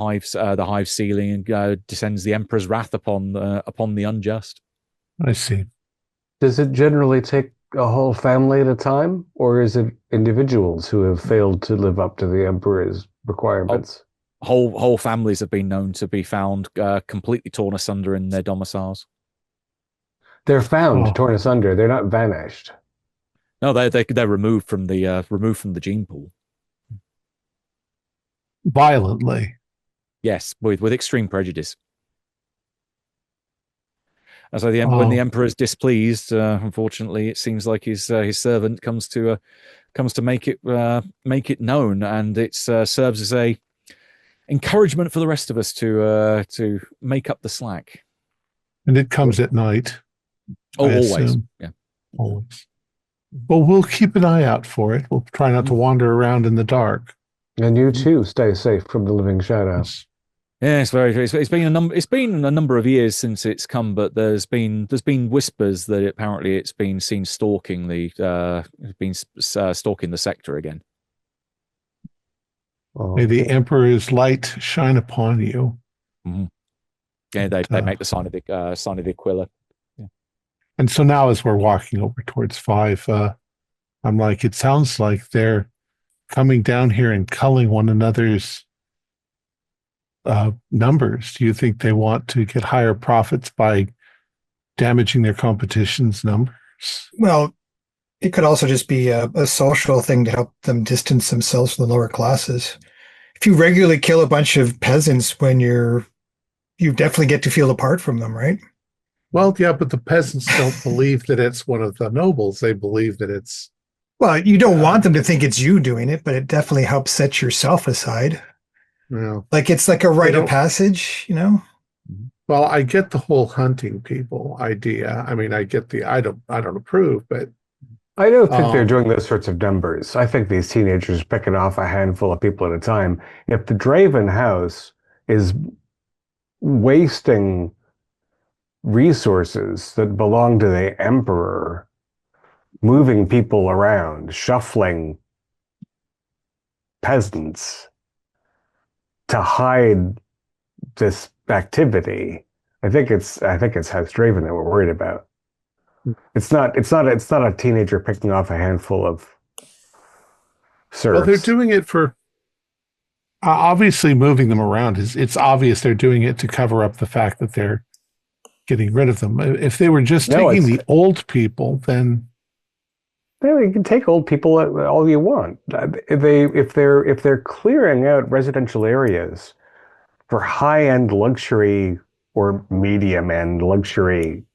hive ceiling and descends the emperor's wrath upon the unjust. I see. Does it generally take a whole family at a time, or is it individuals who have failed to live up to the emperor's requirements? Whole families have been known to be found completely torn asunder in their domiciles. They're found torn asunder. They're not vanished. No, they're removed from the gene pool. Violently. Yes, with extreme prejudice. And so when the emperor is displeased, unfortunately, it seems like his servant comes to make it known, and it serves as a encouragement for the rest of us to make up the slack. And it comes at night. Always. Yeah. Always. Well, we'll keep an eye out for it. We'll try not to wander around in the dark. And you too, stay safe from the living shadows. Yeah, it's very. It's been a number. It's been a number of years since it's come, but there's been whispers that apparently it's been seen stalking stalking the sector again. May the Emperor's light shine upon you. Mm-hmm. Yeah, they make the sign of the Aquila. Yeah. And so now, as we're walking over towards 5, I'm like, it sounds like they're coming down here and culling one another's numbers. Do you think they want to get higher profits by damaging their competition's numbers? Well, it could also just be a social thing to help them distance themselves from the lower classes. If you regularly kill a bunch of peasants when you definitely get to feel apart from them, right? Well, yeah, but the peasants don't believe that it's one of the nobles. They believe that it's... Well, you don't want them to think it's you doing it, but it definitely helps set yourself aside. Yeah. Like it's like a rite of passage, you know? Well, I get the whole hunting people idea. I mean, I get I don't approve, but I don't think they're doing those sorts of numbers. I think these teenagers are picking off a handful of people at a time. If the Draven house is wasting resources that belong to the Emperor, moving people around, shuffling peasants to hide this activity, I think it's House Draven that we're worried about. It's not a teenager picking off a handful of serfs. Well, they're doing it for obviously moving them around. It's obvious they're doing it to cover up the fact that they're getting rid of them. If they were just taking the old people, then you can take old people all you want. If they're clearing out residential areas for high-end luxury or medium-end luxury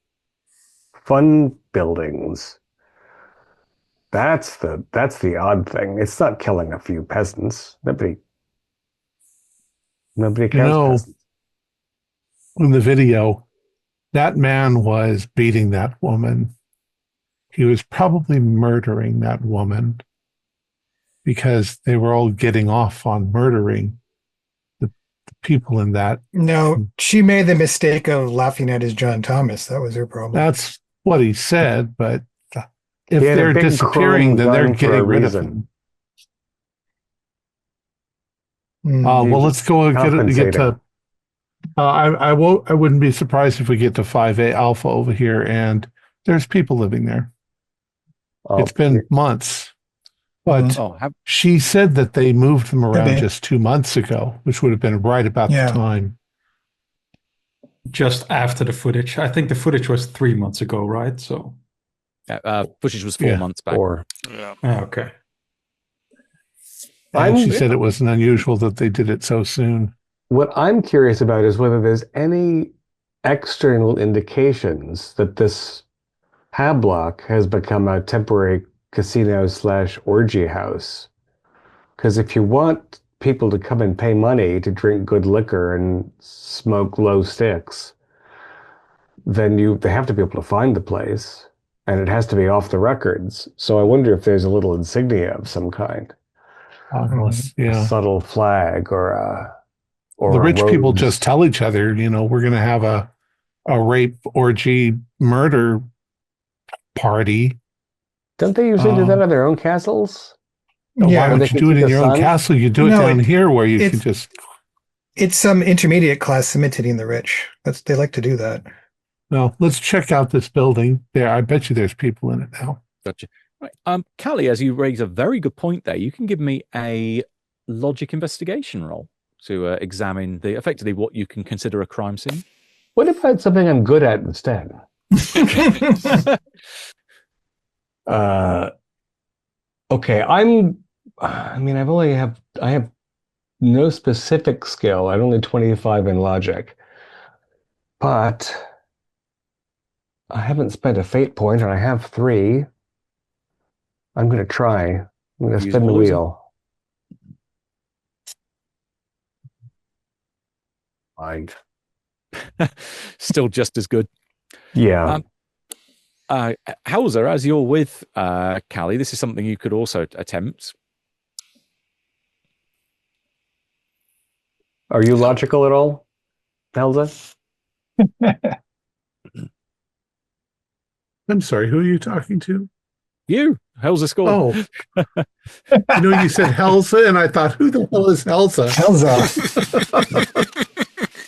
fun buildings, that's the odd thing. It's not killing a few peasants. Nobody kills peasants. In the video, that man was beating that woman. He was probably murdering that woman because they were all getting off on murdering the people in that. No, she made the mistake of laughing at his John Thomas. That was her problem. That's what he said, but if they're disappearing, then they're getting rid of them. Well, let's go get to. I wouldn't be surprised if we get to 5A Alpha over here, and there's people living there. It's been months, but she said that they moved them around just 2 months ago, which would have been right about the time. Just after the footage. I think the footage was 3 months ago, right? So footage was 4 months back. Yeah. Okay. And she said it wasn't unusual that they did it so soon. What I'm curious about is whether there's any external indications that this Hablock has become a temporary casino/orgy house. Because if you want people to come and pay money to drink good liquor and smoke low sticks, then they have to be able to find the place, and it has to be off the records. So I wonder if there's a little insignia of some kind. A subtle flag or the rich people just tell each other, we're going to have a rape, orgy, murder party. Don't they usually do that at their own castles? Why would you do it in your own castle? You do it down here where you can just... It's some intermediate class imitating the rich. They like to do that. No, let's check out this building. I bet you there's people in it now. Gotcha. Right. Callie, as you raise a very good point there, you can give me a logic investigation roll to examine effectively what you can consider a crime scene. What about something I'm good at instead? Okay, I have no specific skill. I'm only 25 in logic, but I haven't spent a fate point, and I have 3. I'm going to try. I'm going to spin the wheel. Mind. Still just as good. Yeah. Hauser, as you're with Callie, this is something you could also attempt. Are you logical at all, Elza? I'm sorry, who are you talking to? You, Helza score. Oh, you said Helza, and I thought, who the hell is Helza? Helza.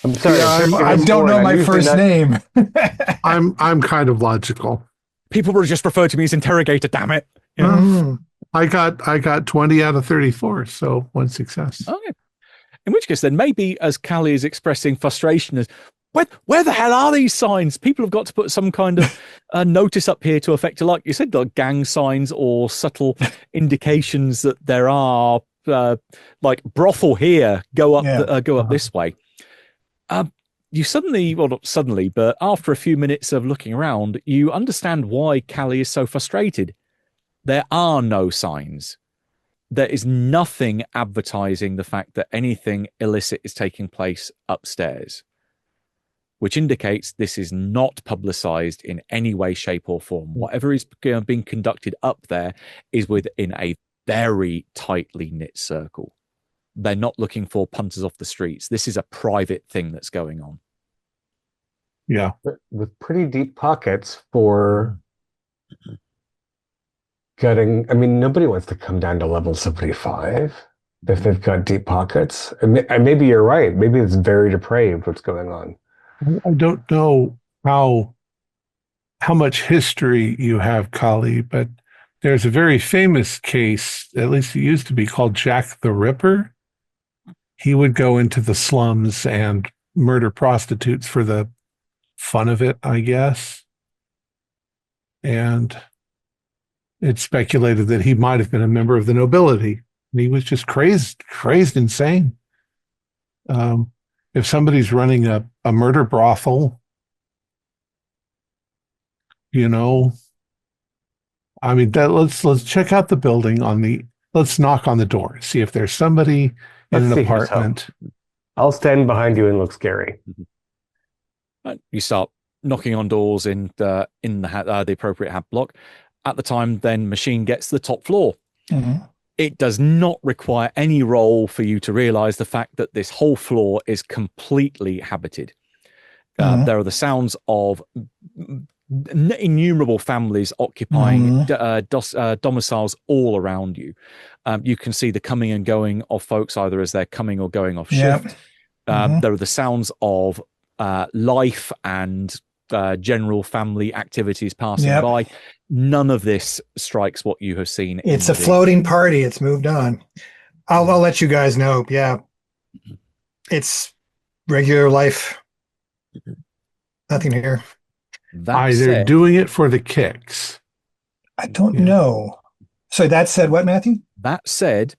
I'm sorry. Yeah, I don't know my first name. I'm kind of logical. People were just referred to me as interrogator. Damn it! I got 20 out of 34, so one success. Okay. In which case, then maybe as Callie is expressing frustration, as where the hell are these signs? People have got to put some kind of notice up here to affect, like you said, like gang signs or subtle indications that there are like brothel here. Go up this way. You suddenly, well, not suddenly, but after a few minutes of looking around, you understand why Callie is so frustrated. There are no signs. There is nothing advertising the fact that anything illicit is taking place upstairs, which indicates this is not publicized in any way, shape, or form. Whatever is being conducted up there is within a very tightly knit circle. They're not looking for punters off the streets. This is a private thing that's going on. Yeah. With pretty deep pockets for getting, I mean, nobody wants to come down to level 75 if they've got deep pockets. And maybe you're right. Maybe it's very depraved what's going on. I don't know how much history you have, Kali, but there's a very famous case, at least it used to be, called Jack the Ripper. He would go into the slums and murder prostitutes for the fun of it, I guess. And it's speculated that he might have been a member of the nobility. And he was just crazed, insane. If somebody's running a murder brothel, I mean, let's check out the building let's knock on the door, see if there's somebody in an apartment. I'll stand behind you and look scary. You start knocking on doors in the appropriate hab block. At the time, then Machine gets to the top floor. Mm-hmm. It does not require any roll for you to realize the fact that this whole floor is completely habited. There are the sounds of innumerable families occupying domiciles all around you. You can see the coming and going of folks either as they're coming or going off shift. There are the sounds of life and general family activities passing by. None of this strikes what you have seen. It's a floating party. It's moved on. I'll let you guys know. Yeah. It's regular life. Nothing here. They're doing it for the kicks. I don't know. So that said what, Matthew? That said,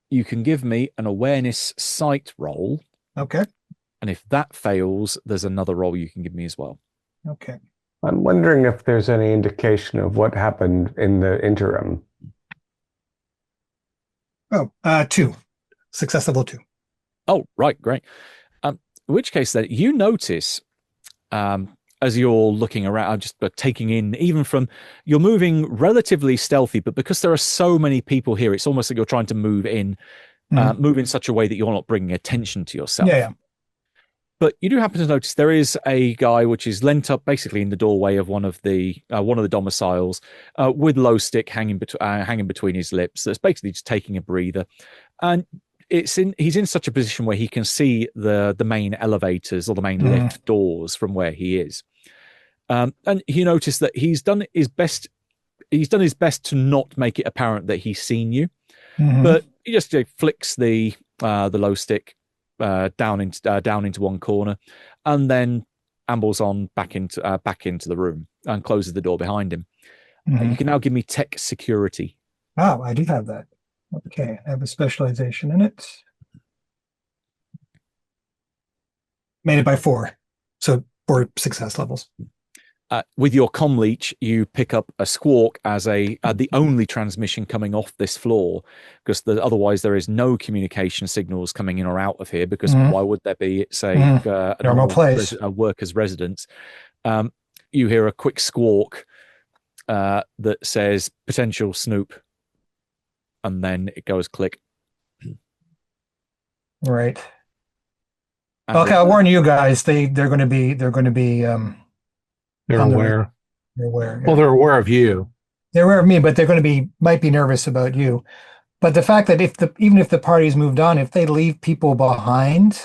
you can give me an awareness sight roll. Okay. And if that fails, there's another roll you can give me as well. Okay. I'm wondering if there's any indication of what happened in the interim. 2. Success level 2. Oh, right. Great. In which case then you notice, as you're looking around, just taking in, even from, you're moving relatively stealthy, but because there are so many people here, it's almost like you're trying to move in such a way that you're not bringing attention to yourself. Yeah. But you do happen to notice there is a guy which is leant up basically in the doorway of one of the domiciles with low stick hanging between his lips. That's basically just taking a breather, and he's in such a position where he can see the main elevators or the main lift doors from where he is. And you notice that he's done his best to not make it apparent that he's seen you, but he just flicks the low stick down into one corner, and then ambles on back into the room and closes the door behind him. You can now give me tech security. Oh, I do have that. Okay, I have a specialization in it. Made it by 4, so 4 success levels. With your comm leech, you pick up a squawk as the only transmission coming off this floor, because otherwise there is no communication signals coming in or out of here, because why would there be? It's a normal place. A worker's residence. You hear a quick squawk that says potential snoop, and then it goes click. Right. Okay, I'll warn you guys. They're going to be They're on the aware. they're aware. Well, they're aware of you. They're aware of me, but they're going to might be nervous about you. But the fact that even if the party's moved on, if they leave people behind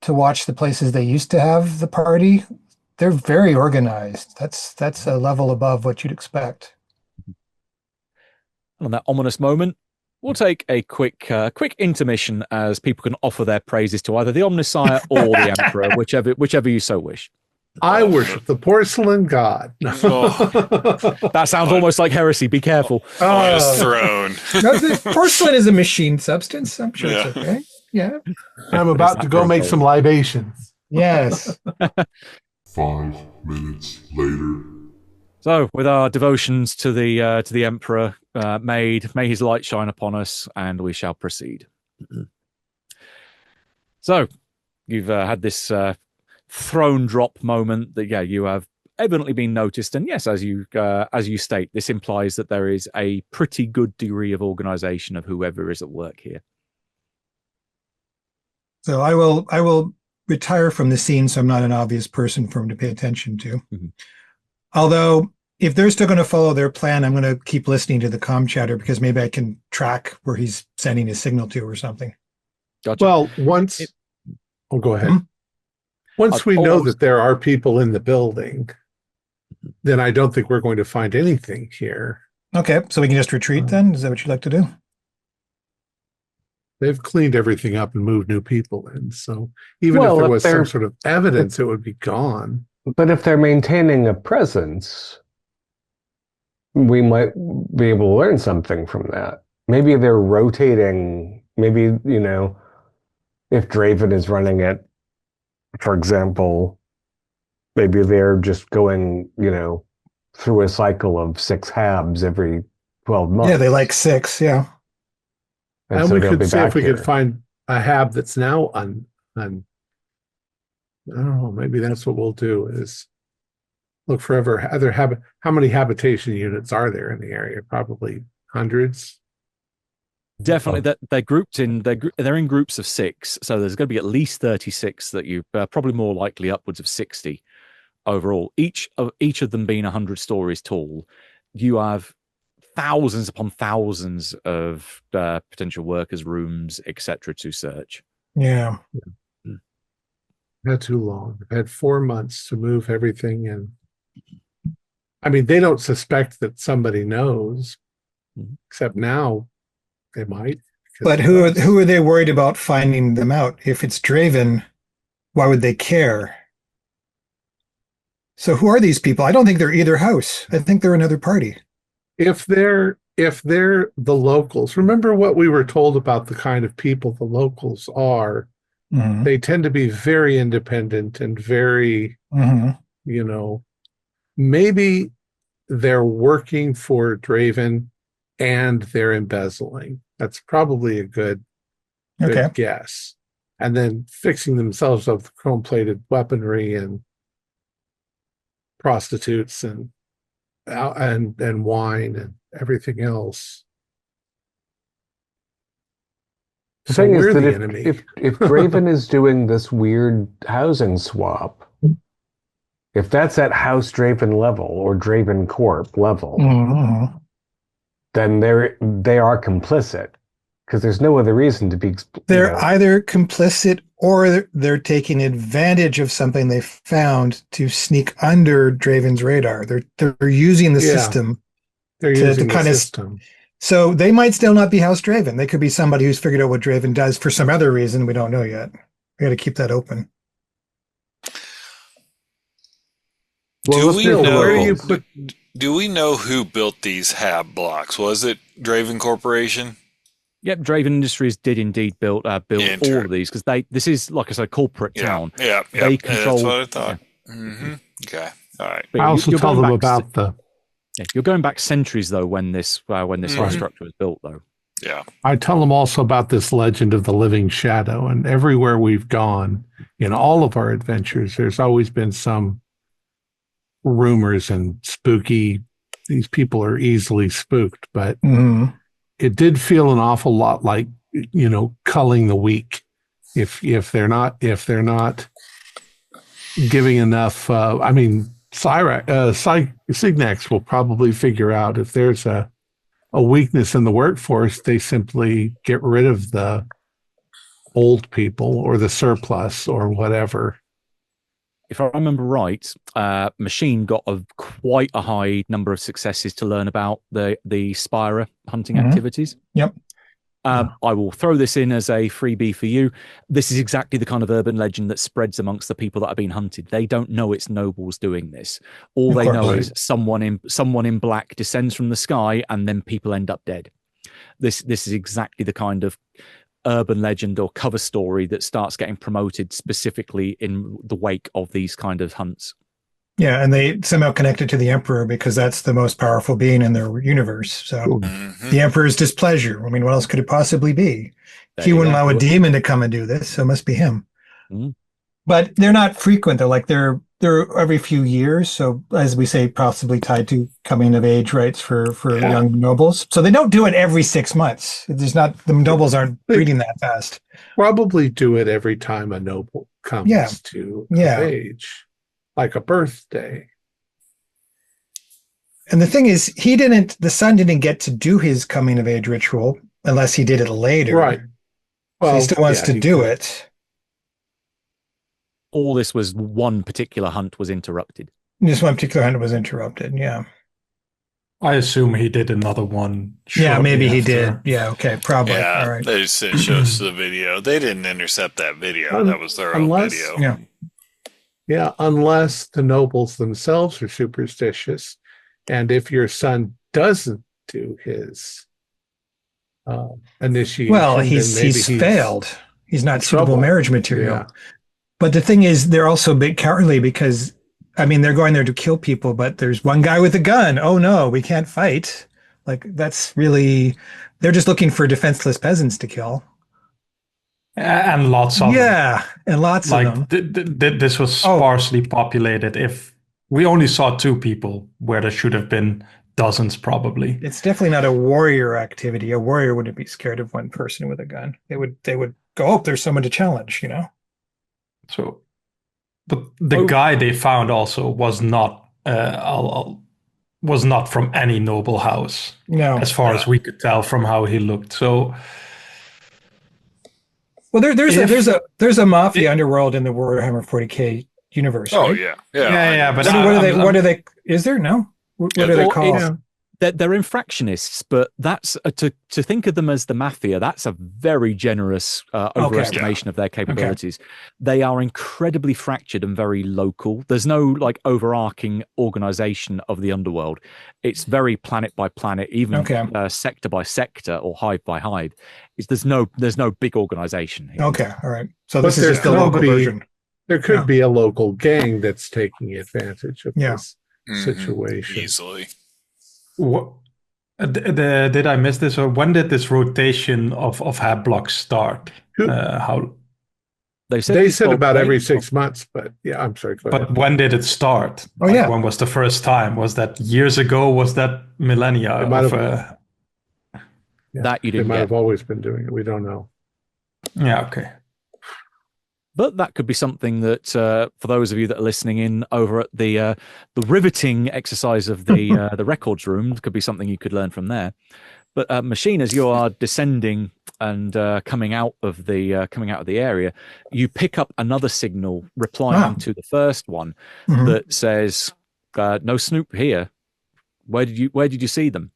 to watch the places they used to have the party, they're very organized. That's a level above what you'd expect. On that ominous moment, we'll take a quick intermission as people can offer their praises to either the Omnissiah or the Emperor, whichever you so wish. I worship the porcelain god. That sounds almost like heresy. Be careful. On his throne. Porcelain is a machine substance. I'm sure it's okay. Yeah. I'm about to go make some libations. Yes. 5 minutes later. So, with our devotions to the Emperor made, may his light shine upon us, and we shall proceed. So, you've had this throne drop moment that, you have evidently been noticed, and yes, as you state, this implies that there is a pretty good degree of organization of whoever is at work here. So I will retire from the scene, so I'm not an obvious person for him to pay attention to. Mm-hmm. Although, if they're still going to follow their plan, I'm going to keep listening to the comm chatter because maybe I can track where he's sending his signal to or something. Gotcha. Well, go ahead. Once we know that there are people in the building, then I don't think we're going to find anything here. Okay, so we can just retreat then? Is that what you'd like to do? They've cleaned everything up and moved new people in. So even if there was some sort of evidence, it would be gone. But if they're maintaining a presence, we might be able to learn something from that. Maybe they're rotating. Maybe, if Draven is running it, for example, maybe they're just going, through a cycle of 6 habs every 12 months. Yeah, they like 6, yeah. And so we could see if we could find a hab that's now I don't know, maybe that's what we'll do is look for other how many habitation units are there in the area? Probably hundreds. Definitely, they're in groups of 6, so there's going to be at least 36 that you probably more likely upwards of 60 overall. Each of them being 100 stories tall. You have thousands upon thousands of potential workers' rooms, etc., to search. Yeah. Not too long. I've had 4 months to move everything in. I mean, they don't suspect that somebody knows, except now they might. But who are they worried about finding them out? If it's Draven, why would they care? So who are these people? I don't think they're either house. I think they're another party. If they're the locals, remember what we were told about the kind of people the locals are. Mm-hmm. They tend to be very independent and very, maybe they're working for Draven and they're embezzling. That's probably a good guess. And then fixing themselves up with chrome-plated weaponry and prostitutes and wine and everything else. The thing is that if Draven is doing this weird housing swap, if that's at House Draven level or Draven Corp level, then they are complicit because there's no other reason to be. They're either complicit or they're taking advantage of something they found to sneak under Draven's radar. They're using the system. They're using the system. So they might still not be House Draven. They could be somebody who's figured out what Draven does for some other reason we don't know yet. We got to keep that open. Do we know who built these hab blocks? Was it Draven Corporation? Yep, Draven Industries did indeed build all of these because this is, like I said, corporate town. Yeah. They control. That's what I thought. Yeah. Mm-hmm. Okay, all right. I also tell them about you're going back centuries though when this infrastructure was built though. Yeah. I tell them also about this legend of the living shadow, and everywhere we've gone in all of our adventures, there's always been some rumors and spooky. These people are easily spooked, but it did feel an awful lot like culling the weak If they're not giving enough, Signax will probably figure out if there's a weakness in the workforce. They simply get rid of the old people or the surplus or whatever. If I remember right, Machine got quite a high number of successes to learn about the Spira hunting activities. Yep. I will throw this in as a freebie for you. This is exactly the kind of urban legend that spreads amongst the people that are being hunted. They don't know it's nobles doing this. All they know is someone in black descends from the sky, and then people end up dead. This is exactly the kind of urban legend or cover story that starts getting promoted specifically in the wake of these kind of hunts. Yeah, and they somehow connect it to the Emperor because that's the most powerful being in their universe. So the Emperor's displeasure. I mean, what else could it possibly be? He wouldn't allow a demon to come and do this, so it must be him. But they're not frequent. They're every few years. So as we say, possibly tied to coming of age rights for young nobles. So they don't do it every 6 months. The nobles aren't breeding that fast. Probably do it every time a noble comes to age. Like a birthday. And the thing is, the son didn't get to do his coming of age ritual unless he did it later. Right. Well, so he still wants to do it. All this was one particular hunt was interrupted. Just one particular hunt was interrupted, yeah. I assume he did another one. Yeah, maybe he did. Yeah, okay, probably. Yeah, all right. They just didn't show us the video. They didn't intercept that video. That was their own video. Yeah. Yeah, unless the nobles themselves are superstitious. And if your son doesn't do his initiation, well, he's failed. He's not suitable marriage material. Yeah. But the thing is, they're also a bit cowardly because, I mean, they're going there to kill people, but there's one guy with a gun. Oh no, we can't fight. Like, that's really, they're just looking for defenseless peasants to kill. And lots of them. Yeah, and lots of them. This was sparsely populated. If we only saw 2 people where there should have been dozens, probably. It's definitely not a warrior activity. A warrior wouldn't be scared of one person with a gun. They would go, oh, there's someone to challenge, So, but the guy they found also was not from any noble house. No, as far as we could tell from how he looked. So. Well, there's a mafia underworld in the Warhammer 40k universe. Oh right? Yeah. But what are they? Is there no? What are they called? They're infractionists, but that's to think of them as the mafia. That's a very generous overestimation of their capabilities. Okay. They are incredibly fractured and very local. There's no overarching organization of the underworld. It's very planet by planet, even sector by sector or hive by hive. There's no big organization here. Okay, all right. So this is just the local version. There could be a local gang that's taking advantage of this situation easily. What, did I miss this, or when did this rotation of hab blocks start? How they said about every 6 months, but yeah, I'm sorry. But when did it start? When was the first time? Was that years ago? Was that millennia? That you didn't. They might have always been doing it. We don't know. Yeah. Okay. But that could be something that, for those of you that are listening in over at the riveting exercise of the the records room, could be something you could learn from there. But Machine, as you are descending and coming out of the area, you pick up another signal replying to the first one that says, "No Snoop here. Where did you see them?"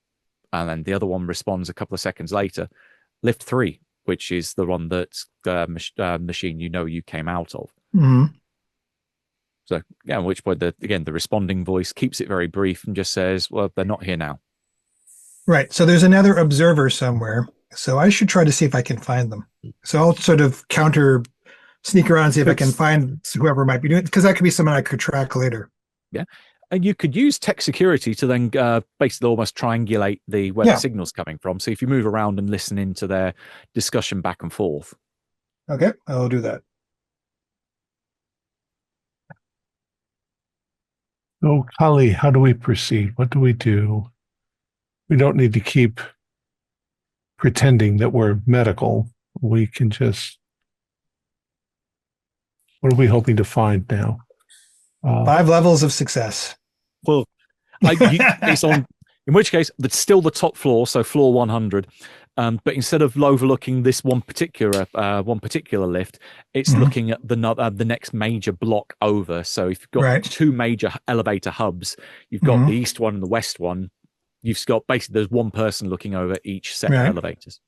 And then the other one responds a couple of seconds later, "Lift 3." Which is the one that Machine you came out of. Mm-hmm. So, yeah, at which point, the responding voice keeps it very brief and just says, well, they're not here now. Right. So there's another observer somewhere. So I should try to see if I can find them. So I'll sort of sneak around and see if I can find whoever might be doing it, because that could be someone I could track later. Yeah. And you could use tech security to then basically almost triangulate where the signal's coming from. So if you move around and listen into their discussion back and forth. Okay, I'll do that. So, Kali, how do we proceed? What do we do? We don't need to keep pretending that we're medical. We can just What are we hoping to find now? 5 levels of success. Well, it's on. In which case, that's still the top floor, so floor 100. But instead of overlooking this one particular lift, it's looking at the next major block over. So if you've got 2 major elevator hubs, you've got the east one and the west one. You've got basically there's one person looking over each set of elevators.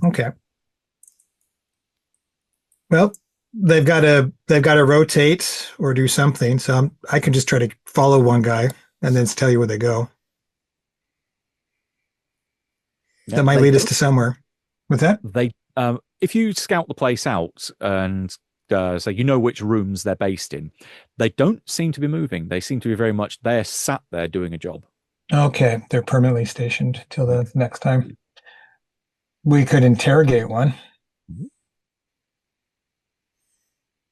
Okay. Well, they've got to rotate or do something. So I can just try to follow one guy and then tell you where they go. Yeah, that might lead us to somewhere. With that, if you scout the place out and so you know which rooms they're based in, they don't seem to be moving. They seem to be very much they're sat there doing a job. Okay, they're permanently stationed till the next time. We could interrogate one.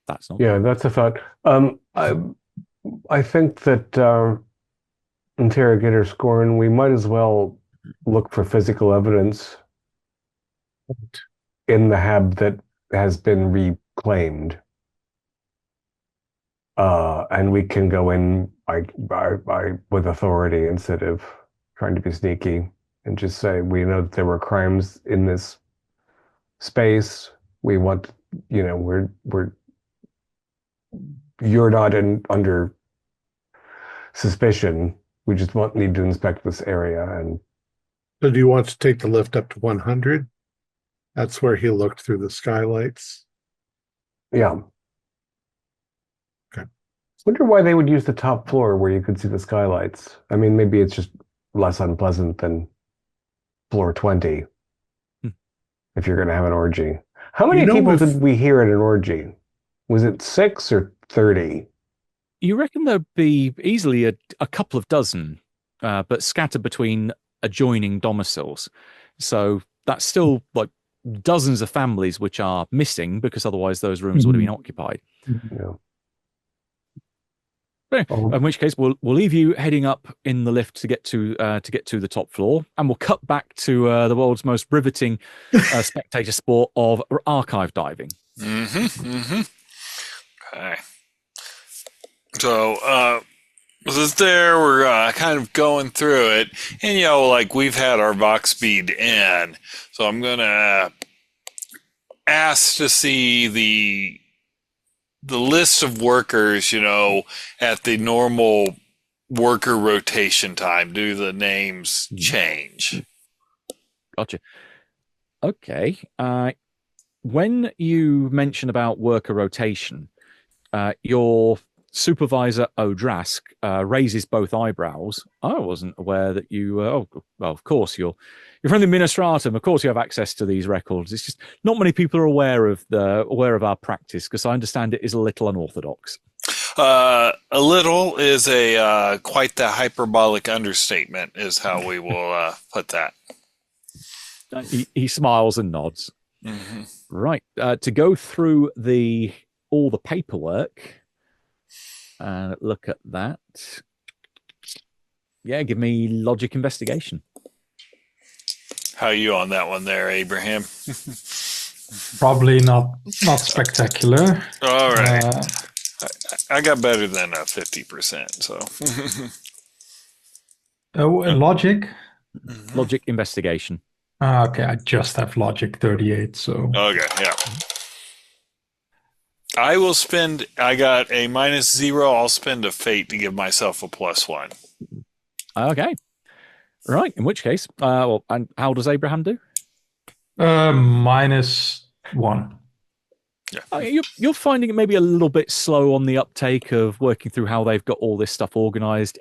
That's not. Yeah, that's a thought. I think that interrogator Scorn, we might as well look for physical evidence in the hab that has been reclaimed. And we can go in with authority instead of trying to be sneaky and just say, we know that there were crimes in this space. We want, you're not under suspicion. We just need to inspect this area. And so do you want to take the lift up to 100? That's where he looked through the skylights. Yeah. Okay. Wonder why they would use the top floor where you could see the skylights. I mean, maybe it's just less unpleasant than floor 20 if you're going to have an orgy. How many people did we hear at an orgy? Was it 6 or 30? You reckon there'd be easily a couple of dozen, but scattered between adjoining domiciles. So that's still like dozens of families which are missing because otherwise those rooms would have been occupied. Yeah. In which case, we'll leave you heading up in the lift to get to the top floor, and we'll cut back to the world's most riveting spectator sport of archive diving. Okay. So, we're kind of going through it, and we've had our Vox speed in, so I'm gonna ask to see the list of workers, at the normal worker rotation time. Do the names change? Gotcha. Okay. When you mention about worker rotation, your supervisor Odrask raises both eyebrows. I wasn't aware that you. Well, of course you're from the Administratum. Of course you have access to these records. It's just not many people are aware of our practice because I understand it is a little unorthodox. A little is a quite the hyperbolic understatement, is how we will put that. He smiles and nods. Right, to go through all the paperwork. Look at that. Yeah, give me logic investigation. How are you on that one there, Abraham? Probably not spectacular. All right. I got better than 50%. So. Logic? Logic investigation. Okay, I just have logic 38. So. Okay, yeah. I got a -0. I'll spend a fate to give myself a +1. Okay. Right. In which case, and how does Abraham do? -1. Yeah. You're finding it maybe a little bit slow on the uptake of working through how they've got all this stuff organized.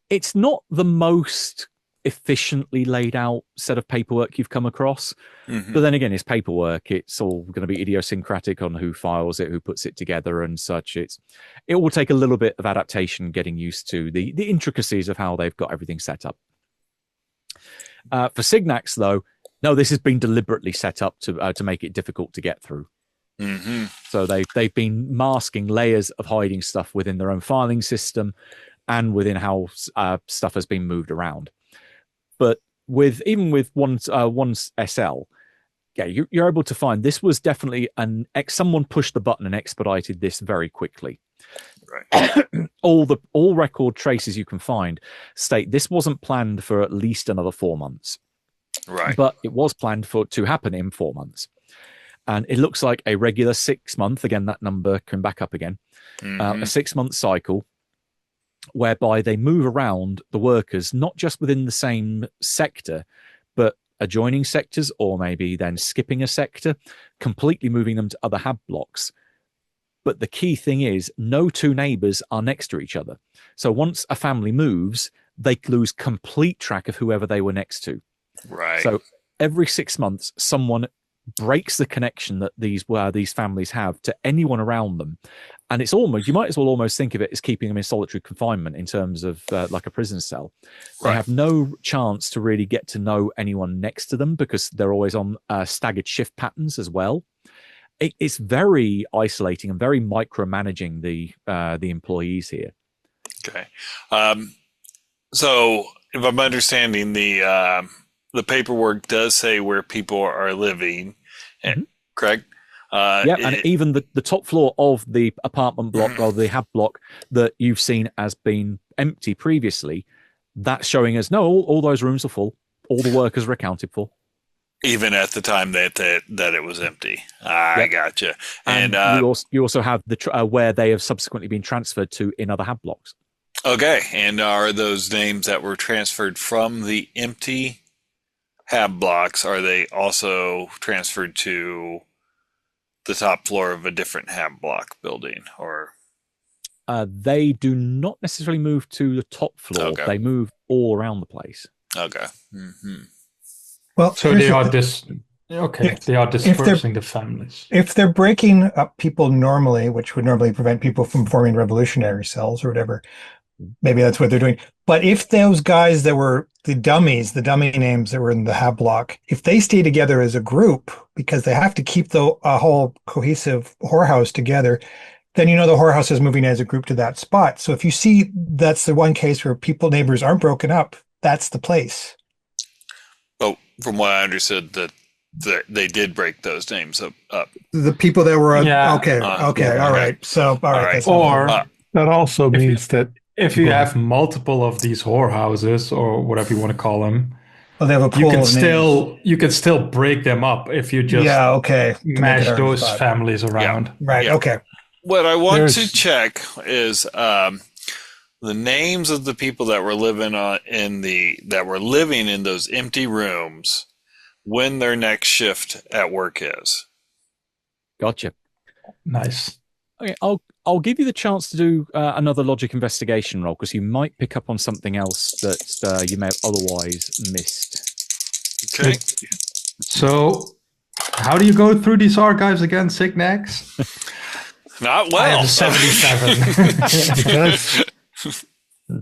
It's not the most efficiently laid out set of paperwork you've come across. But then again, it's paperwork. It's all going to be idiosyncratic on who files it, who puts it together and such. It will take a little bit of adaptation getting used to the intricacies of how they've got everything set up. For Signax, though, no, this has been deliberately set up to make it difficult to get through. So they've been masking layers of hiding stuff within their own filing system and within how stuff has been moved around. But even with one SL, yeah, you're able to find this was definitely someone pushed the button and expedited this very quickly. Right. all record traces you can find state this wasn't planned for at least another 4 months. Right. But it was planned to happen in 4 months. And it looks like a regular 6 month, again, that number can back up again, a 6 month cycle whereby they move around the workers, not just within the same sector, but adjoining sectors, or maybe then skipping a sector, completely moving them to other hab blocks. But the key thing is no two neighbors are next to each other. So once a family moves, they lose complete track of whoever they were next to. Right. So every 6 months, someone breaks the connection that these families have to anyone around them. And it's almost, you might as well almost think of it as keeping them in solitary confinement in terms of like a prison cell. They Right. have no chance to really get to know anyone next to them because they're always on staggered shift patterns as well. It's very isolating and very micromanaging the employees here. Okay. So if I'm understanding, the paperwork does say where people are living, correct? And even the top floor of the apartment block or the hab block that you've seen as being empty previously, that's showing us, no, all those rooms are full. All the workers are accounted for. Even at the time that it was empty. I gotcha. And you also have the where they have subsequently been transferred to in other hab blocks. Okay. And are those names that were transferred from the empty hab blocks, are they also transferred to the top floor of a different hab block building, or? They do not necessarily move to the top floor. Okay. They move all around the place. Okay. Well, So they are they are dispersing the families. If they're breaking up people normally, which would normally prevent people from forming revolutionary cells or whatever, maybe that's what they're doing. But if those guys that were the dummy names that were in the hab block, if they stay together as a group, because they have to keep a whole cohesive whorehouse together, then the whorehouse is moving as a group to that spot. So if you see that's the one case where neighbors aren't broken up, that's the place. Well, from what I understood, that they did break those names up. The people that were okay, all right. So all right. Or That also means that if you have multiple of these whorehouses or whatever you want to call them, they have a pool you can still break them up if you just mash those families around. Yeah. Right. Yeah. Okay. What I want to check is the names of the people that were living in those empty rooms when their next shift at work is. Gotcha. Nice. Okay, I'll give you the chance to do another logic investigation roll because you might pick up on something else that you may have otherwise missed. Okay. So, how do you go through these archives again, Signax? Not well. I have 77.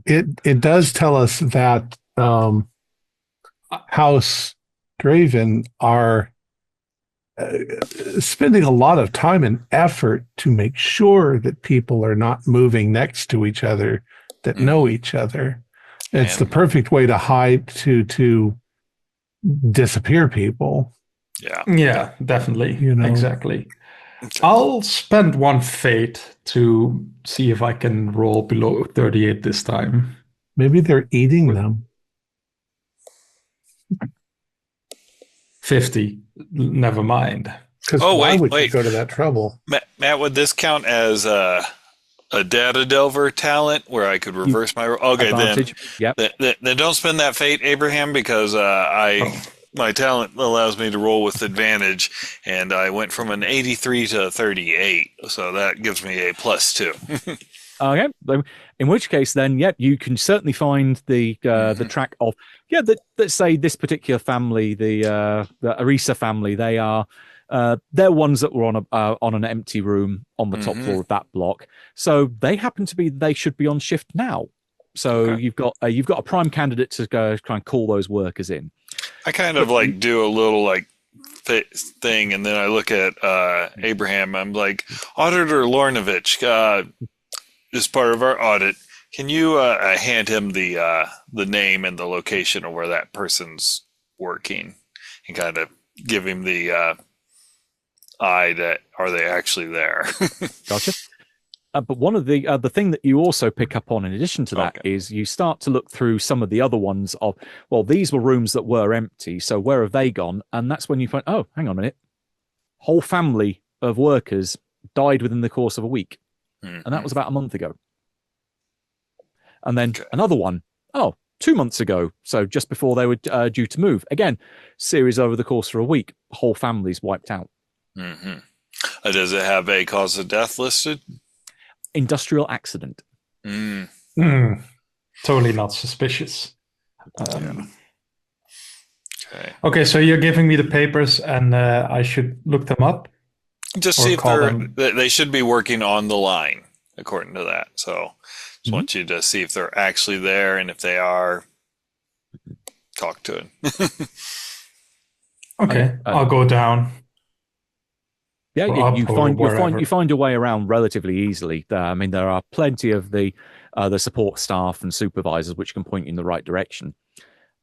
it does tell us that House Draven are spending a lot of time and effort to make sure that people are not moving next to each other that know each other. It's the perfect way to hide, to disappear people. Yeah, definitely. Exactly. Okay. I'll spend one fate to see if I can roll below 38 this time. Maybe they're eating them. 50. Never mind. Because why would you go to that trouble? Matt, would this count as a data delver talent where I could reverse my roll? Okay, advantage. Then don't spend that fate, Abraham, because my talent allows me to roll with advantage, and I went from an 83 to a 38, so that gives me a +2. Okay, in which case then, you can certainly find the track of let's say this particular family, the Arisa family. They're ones that were on an empty room on the top floor of that block. So they happen to be. They should be on shift now. So you've got a prime candidate to go try and call those workers in. I kind of do a little thing, and then I look at Abraham. I'm like, Auditor Lornovich, as part of our audit, can you hand him the name and the location of where that person's working, and kind of give him the eye that are they actually there? Gotcha. But one of the thing that you also pick up on in addition to that is you start to look through some of the other ones of, well, these were rooms that were empty, so where have they gone? And that's when you find, oh, hang on a minute, whole family of workers died within the course of a week. And that was about a month ago. And then another one, 2 months ago, so just before they were due to move. Again, series over the course of a week, whole families wiped out. Does it have a cause of death listed? Industrial accident. Totally not suspicious. Okay, so you're giving me the papers and I should look them up? Just see if they should be working on the line, according to that. So just want you to see if they're actually there, and if they are, talk to it. Okay, I'll go down. Yeah, you find your way around relatively easily. I mean, there are plenty of the support staff and supervisors which can point you in the right direction,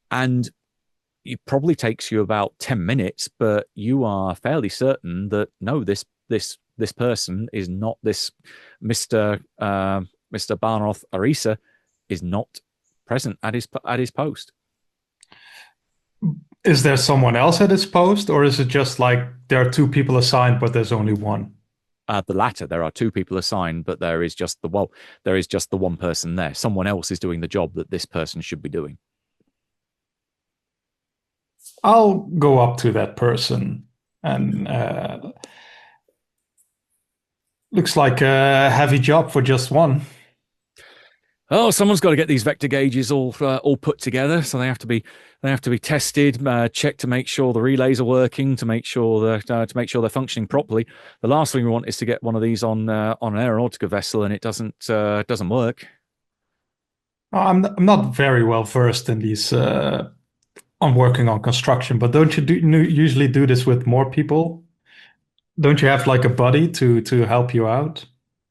and it probably takes you about 10 minutes, but you are fairly certain that no, this person is not this Mr. Barnoth Arisa is not present at his post. Is there someone else at his post, or is it just like there are two people assigned, but there's only one? The latter. There are two people assigned, but there is just the one person there. Someone else is doing the job that this person should be doing. I'll go up to that person, and looks like a heavy job for just one. Oh, someone's got to get these vector gauges all put together. So they have to be tested, checked to make sure the relays are working, to make sure they're functioning properly. The last thing we want is to get one of these on an aeronautica vessel and it doesn't work. I'm not very well versed in these on working on construction, but don't you usually do this with more people? Don't you have like a buddy to help you out?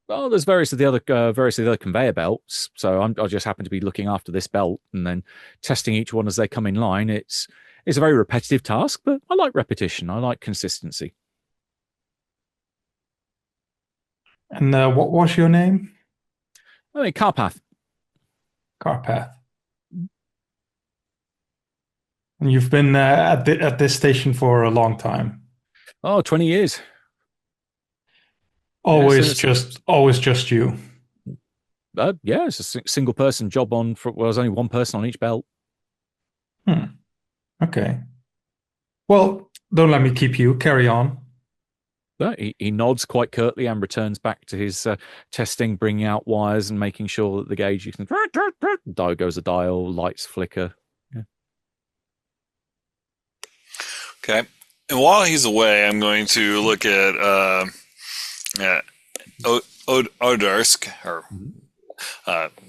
Well, there's various of the other conveyor belts. So I just happen to be looking after this belt and then testing each one as they come in line. It's a very repetitive task, but I like repetition. I like consistency. And what was your name? Carpath. Carpath. And you've been at this station for a long time. 20 years. Always just you. It's a single person job there's only one person on each belt. Okay. Well, don't let me keep you. Carry on. He nods quite curtly and returns back to his testing, bringing out wires and making sure that the gauge dial goes a dial, lights flicker. Yeah. Okay. And while he's away, I'm going to look at Odarsk, or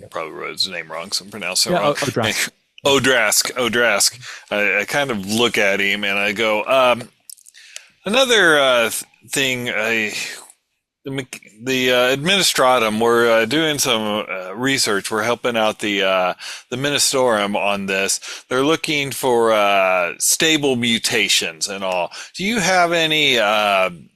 probably wrote his name wrong, so I'm pronouncing it wrong. Odrask. I kind of look at him and I go, another thing, the Administratum, we're doing some research. We're helping out the Ministorum on this. They're looking for stable mutations and all. Do you have any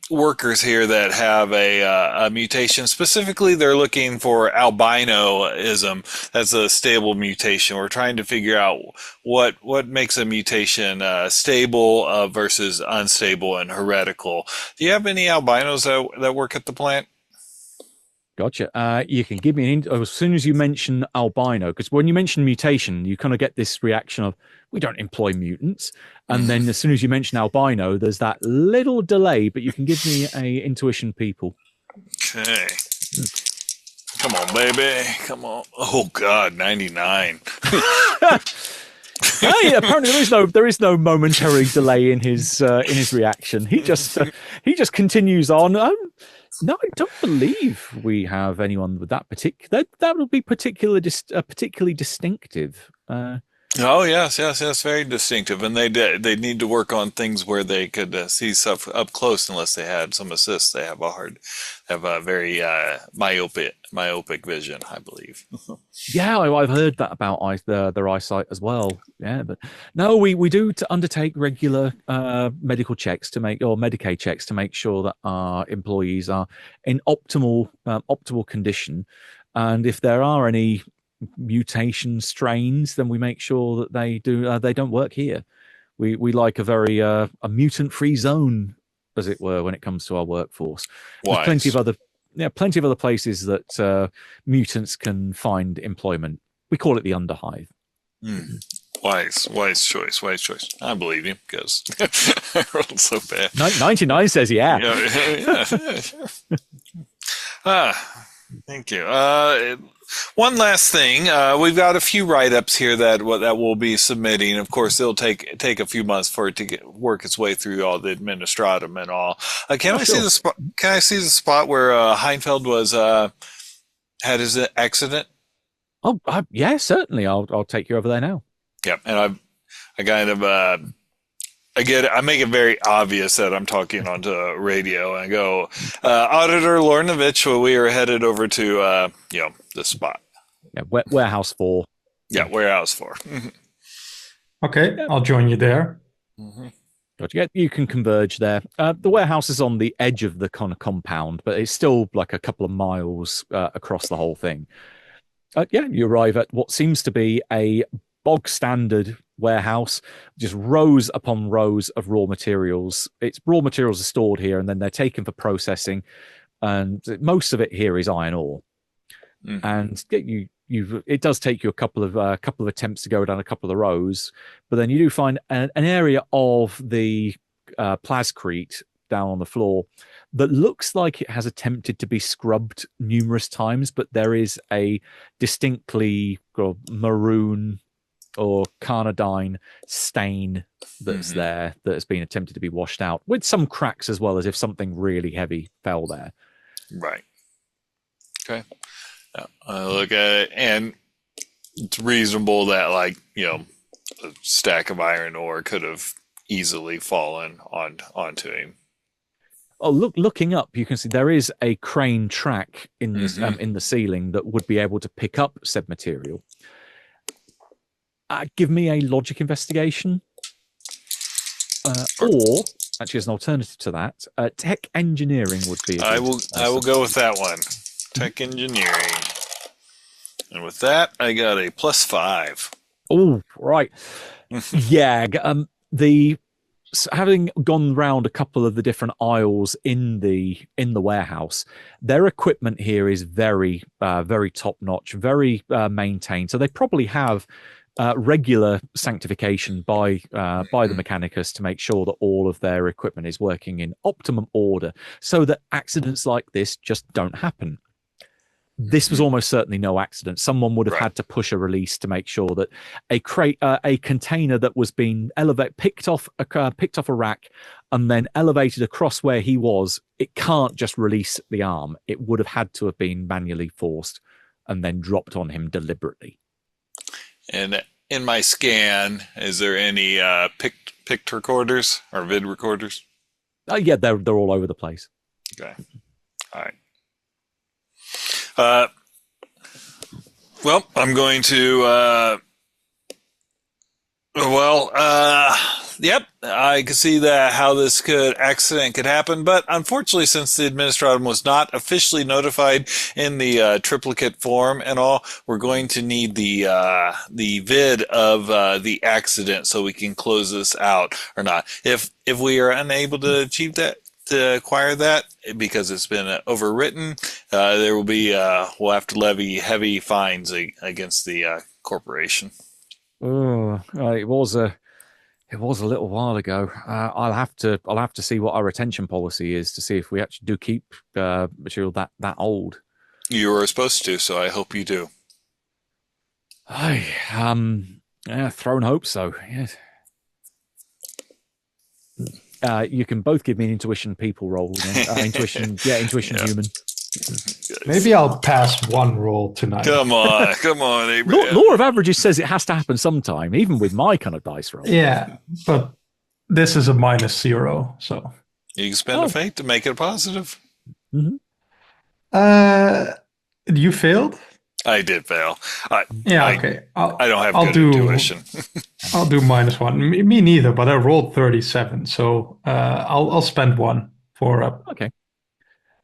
workers here that have a mutation? Specifically, they're looking for albinoism as a stable mutation. We're trying to figure out what makes a mutation stable versus unstable and heretical. Do you have any albinos that work at the plant? Gotcha. You can give me as soon as you mention albino, because when you mention mutation, you kind of get this reaction of, we don't employ mutants. And then as soon as you mention albino, there's that little delay, but you can give me a intuition, people. Okay. Come on, baby. Come on. Oh, God, 99. Hey, apparently there is no momentary delay in his reaction. He just continues on. No, I don't believe we have anyone with that particular. That would be particularly distinctive. Oh yes, very distinctive, and they need to work on things where they could see stuff up close. Unless they had some assists, they have a very myopic vision, I believe. Yeah, I've heard that about their eyesight as well. Yeah, but no, we do to undertake regular medical checks to make or Medicaid checks to make sure that our employees are in optimal condition, and if there are any mutation strains, then we make sure that they don't work here. We like a very a mutant free zone, as it were, when it comes to our workforce. There's plenty of other places that mutants can find employment. We call it the Underhive. Wise choice. I believe you because I rolled so bad. 99 says yeah. Thank you. One last thing, we've got a few write-ups here that we'll be submitting. Of course, it'll take a few months for it to work its way through all the administratum and all. Can I see the spot? Can I see the spot where Heinfeld was had his accident? Oh, yeah, certainly. I'll take you over there now. Yeah, and I kind of I make it very obvious that I'm talking onto radio. I go, Auditor Lornovich, we are headed over to the spot. Yeah, warehouse 4. Yeah, warehouse 4. Okay, I'll join you there. You can converge there. The warehouse is on the edge of the kind of compound, but it's still like a couple of miles across the whole thing. You arrive at what seems to be a bog standard warehouse, just rows upon rows of raw materials. Its raw materials are stored here, and then they're taken for processing. And most of it here is iron ore. And it does take you a couple of attempts to go down a couple of the rows, but then you do find an area of the plascrete down on the floor that looks like it has attempted to be scrubbed numerous times, but there is a distinctly maroon or carnadine stain that's there that has been attempted to be washed out, with some cracks as well, as if something really heavy fell there. Right. Okay. Look at it, and it's reasonable that, like, a stack of iron ore could have easily fallen onto him. Oh, looking up, you can see there is a crane track in the ceiling that would be able to pick up said material. Give me a logic investigation, or actually, as an alternative to that, tech engineering would be. I will go with that one. Tech engineering, and with that, I got a +5. Oh, right. Yeah. Having gone round a couple of the different aisles in the warehouse, their equipment here is very, very top notch, very maintained. So they probably have regular sanctification by the Mechanicus to make sure that all of their equipment is working in optimum order, so that accidents like this just don't happen. This was almost certainly no accident. Someone would have had to push a release to make sure that a container that was being picked off a rack and then elevated across where he was, it can't just release the arm. It would have had to have been manually forced and then dropped on him deliberately. And in my scan, is there any picked recorders or vid recorders? Yeah, they're all over the place. Okay. All right. Well, I'm going to, yep, I can see that how this accident could happen, but unfortunately, since the administratum was not officially notified in the triplicate form and all, we're going to need the vid of the accident so we can close this out or not. If we are unable to achieve that, to acquire that, because it's been overwritten, there will be we'll have to levy heavy fines against the corporation. Oh, it was a little while ago. I'll have to see what our retention policy is to see if we actually do keep material that old. You were supposed to, so I hope you do. Thrown hope so. Yes. You can both give me an intuition people roll. Intuition human. Maybe I'll pass one roll tonight. Come on, Abraham. Law of averages says it has to happen sometime, even with my kind of dice roll. Yeah, but this is a -0, so. You can spend a fate to make it a positive. Mm-hmm. You failed? I did fail. Okay. I don't have good intuition. I'll do -1. Me neither, but I rolled 37, so I'll spend 1 for Okay.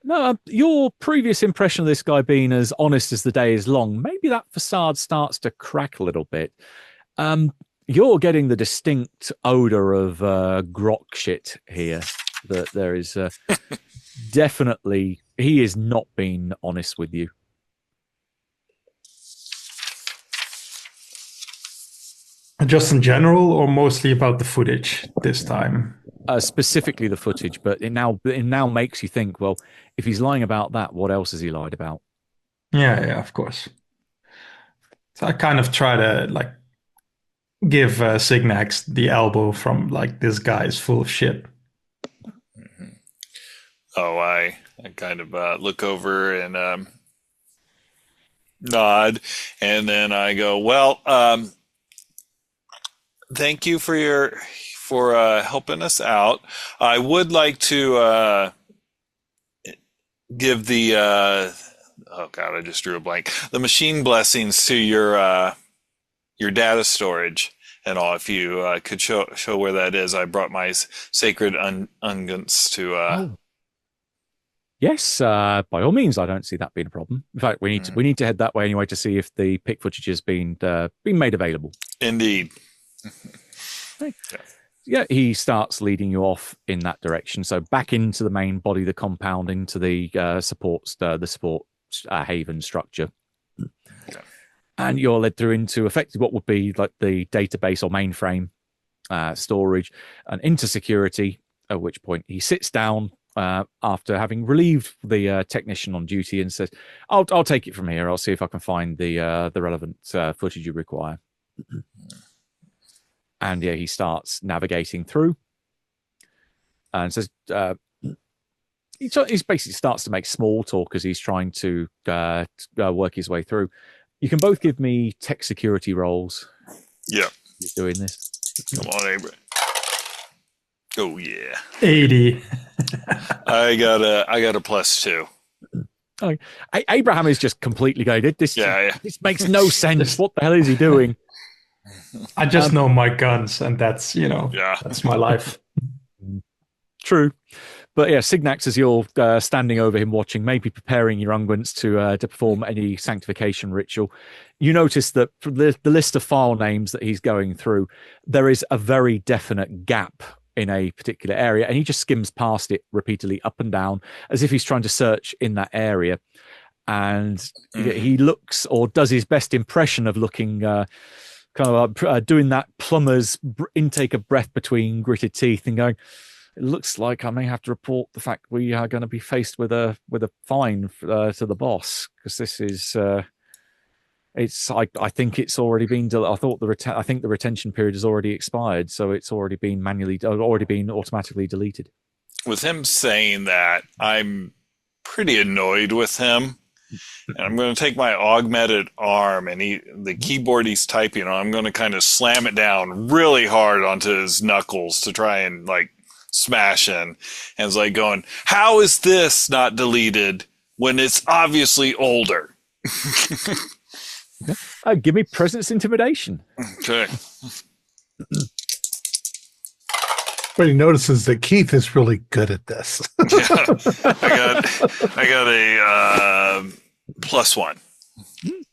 No, your previous impression of this guy being as honest as the day is long, maybe that facade starts to crack a little bit. You're getting the distinct odor of grok shit here. That there is definitely, he is not being honest with you. Just in general, or mostly about the footage this time? Specifically the footage, but it now makes you think, well, if he's lying about that, what else has he lied about? Yeah, of course. So I kind of try to give Signax the elbow from this guy is full of shit. Mm-hmm. Oh, I kind of look over and nod, and then I go, well, thank you for helping us out. I would like to give the oh god, I just drew a blank. The machine blessings to your data storage and all. If you could show where that is, I brought my sacred unguents to. Yes, by all means. I don't see that being a problem. In fact, we need to head that way anyway to see if the pick footage has been made available. Indeed. Yeah, he starts leading you off in that direction. So back into the main body of the compound, into the support haven structure. Okay. And you're led through into effectively what would be like the database or mainframe storage and into security, at which point he sits down after having relieved the technician on duty and says, I'll take it from here. I'll see if I can find the relevant footage you require. And yeah, he starts navigating through and says, he basically starts to make small talk as he's trying to work his way through. You can both give me tech security rolls. Yeah. He's doing this. Come on, Abraham. Oh, yeah. 80. I got a +2. Oh, Abraham is just completely going, this makes no sense. What the hell is he doing? I just know my guns, and that's, that's my life. True. But yeah, Signax, as you're standing over him watching, maybe preparing your unguents to perform any sanctification ritual, you notice that from the list of file names that he's going through, there is a very definite gap in a particular area, and he just skims past it repeatedly up and down as if he's trying to search in that area. And he looks, or does his best impression of looking kind of doing that plumber's intake of breath between gritted teeth and going, it looks like I may have to report the fact we are going to be faced with a fine to the boss, because this is I think it's already been I think the retention period has already expired, so it's already been automatically deleted. With him saying that, I'm pretty annoyed with him. And I'm going to take my augmented arm and the keyboard he's typing on, I'm going to kind of slam it down really hard onto his knuckles to try and smash in. And it's going, how is this not deleted when it's obviously older? Give me presence intimidation. Okay. But he notices that Keith is really good at this. Yeah. I got a +1.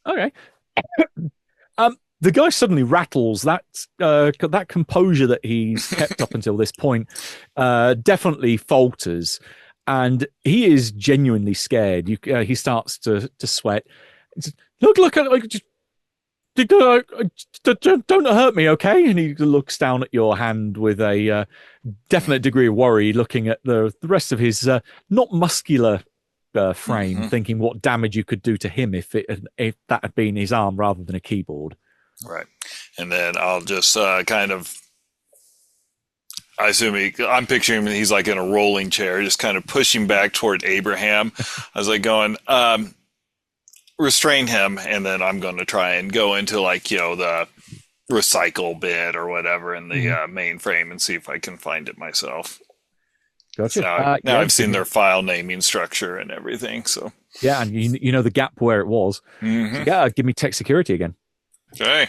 Okay. The guy suddenly rattles. That composure that he's kept up until this point definitely falters, and he is genuinely scared. He starts to sweat. Look at it. Don't hurt me, okay? And he looks down at your hand with a definite degree of worry, looking at the rest of his not muscular frame, thinking what damage you could do to him if that had been his arm rather than a keyboard. Right. And then I'll just kind of I assume I'm picturing him, he's like in a rolling chair, just kind of pushing back toward Abraham. I was like going, restrain him, and then I'm going to try and go into like, the recycle bin or whatever in the mainframe and see if I can find it myself. Gotcha. So now I've seen their file naming structure and everything. So yeah, and you know the gap where it was. Mm-hmm. So, yeah, give me tech security again. Okay.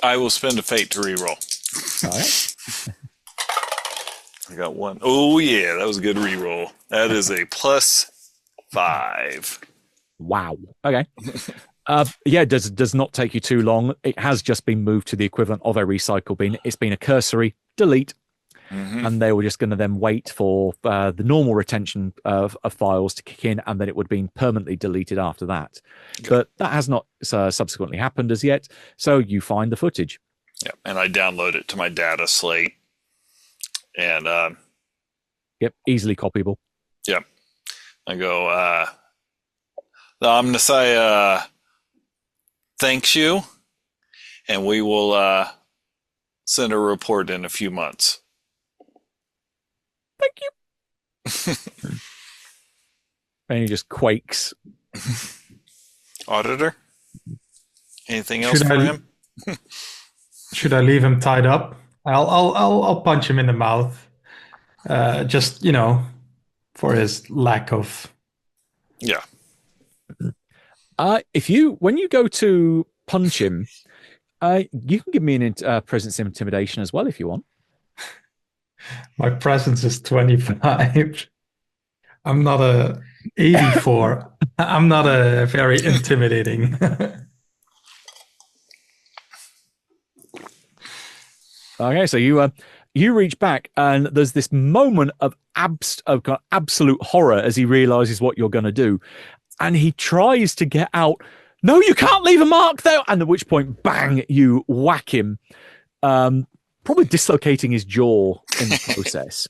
I will spend a fate to reroll. All right. I got one. Oh yeah, that was a good reroll. That is a +5. Wow. Okay. Yeah, does not take you too long. It has just been moved to the equivalent of a recycle bin. It's been a cursory delete, and they were just going to then wait for the normal retention of files to kick in, and then it would have been permanently deleted after that. Okay. But that has not subsequently happened as yet. So you find the footage. Yeah, and I download it to my data slate, and yep, easily copyable. Yep, I go. The Omnissiah thanks you, and we will send a report in a few months. Thank you. And he just quakes. Auditor, anything else for him? Should I leave him tied up? I'll punch him in the mouth. Just for his lack of. Yeah. When you go to punch him, you can give me an presence intimidation as well if you want. My presence is 25. I'm not a 84. I'm not a very intimidating. Okay, so you reach back, and there's this moment of absolute horror as he realizes what you're going to do, and he tries to get out. No, you can't leave a mark there. And at which point, bang, you whack him, probably dislocating his jaw in the process.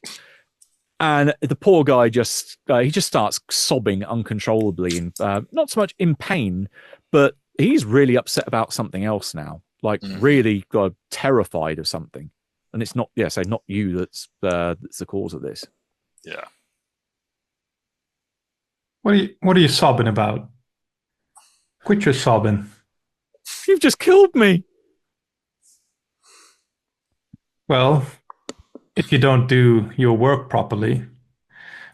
And the poor guy just starts sobbing uncontrollably, and not so much in pain, but he's really upset about something else now. Like really terrified of something, and it's not not you that's the cause of this. Yeah. What are you sobbing about? Quit your sobbing. You've just killed me. Well, if you don't do your work properly,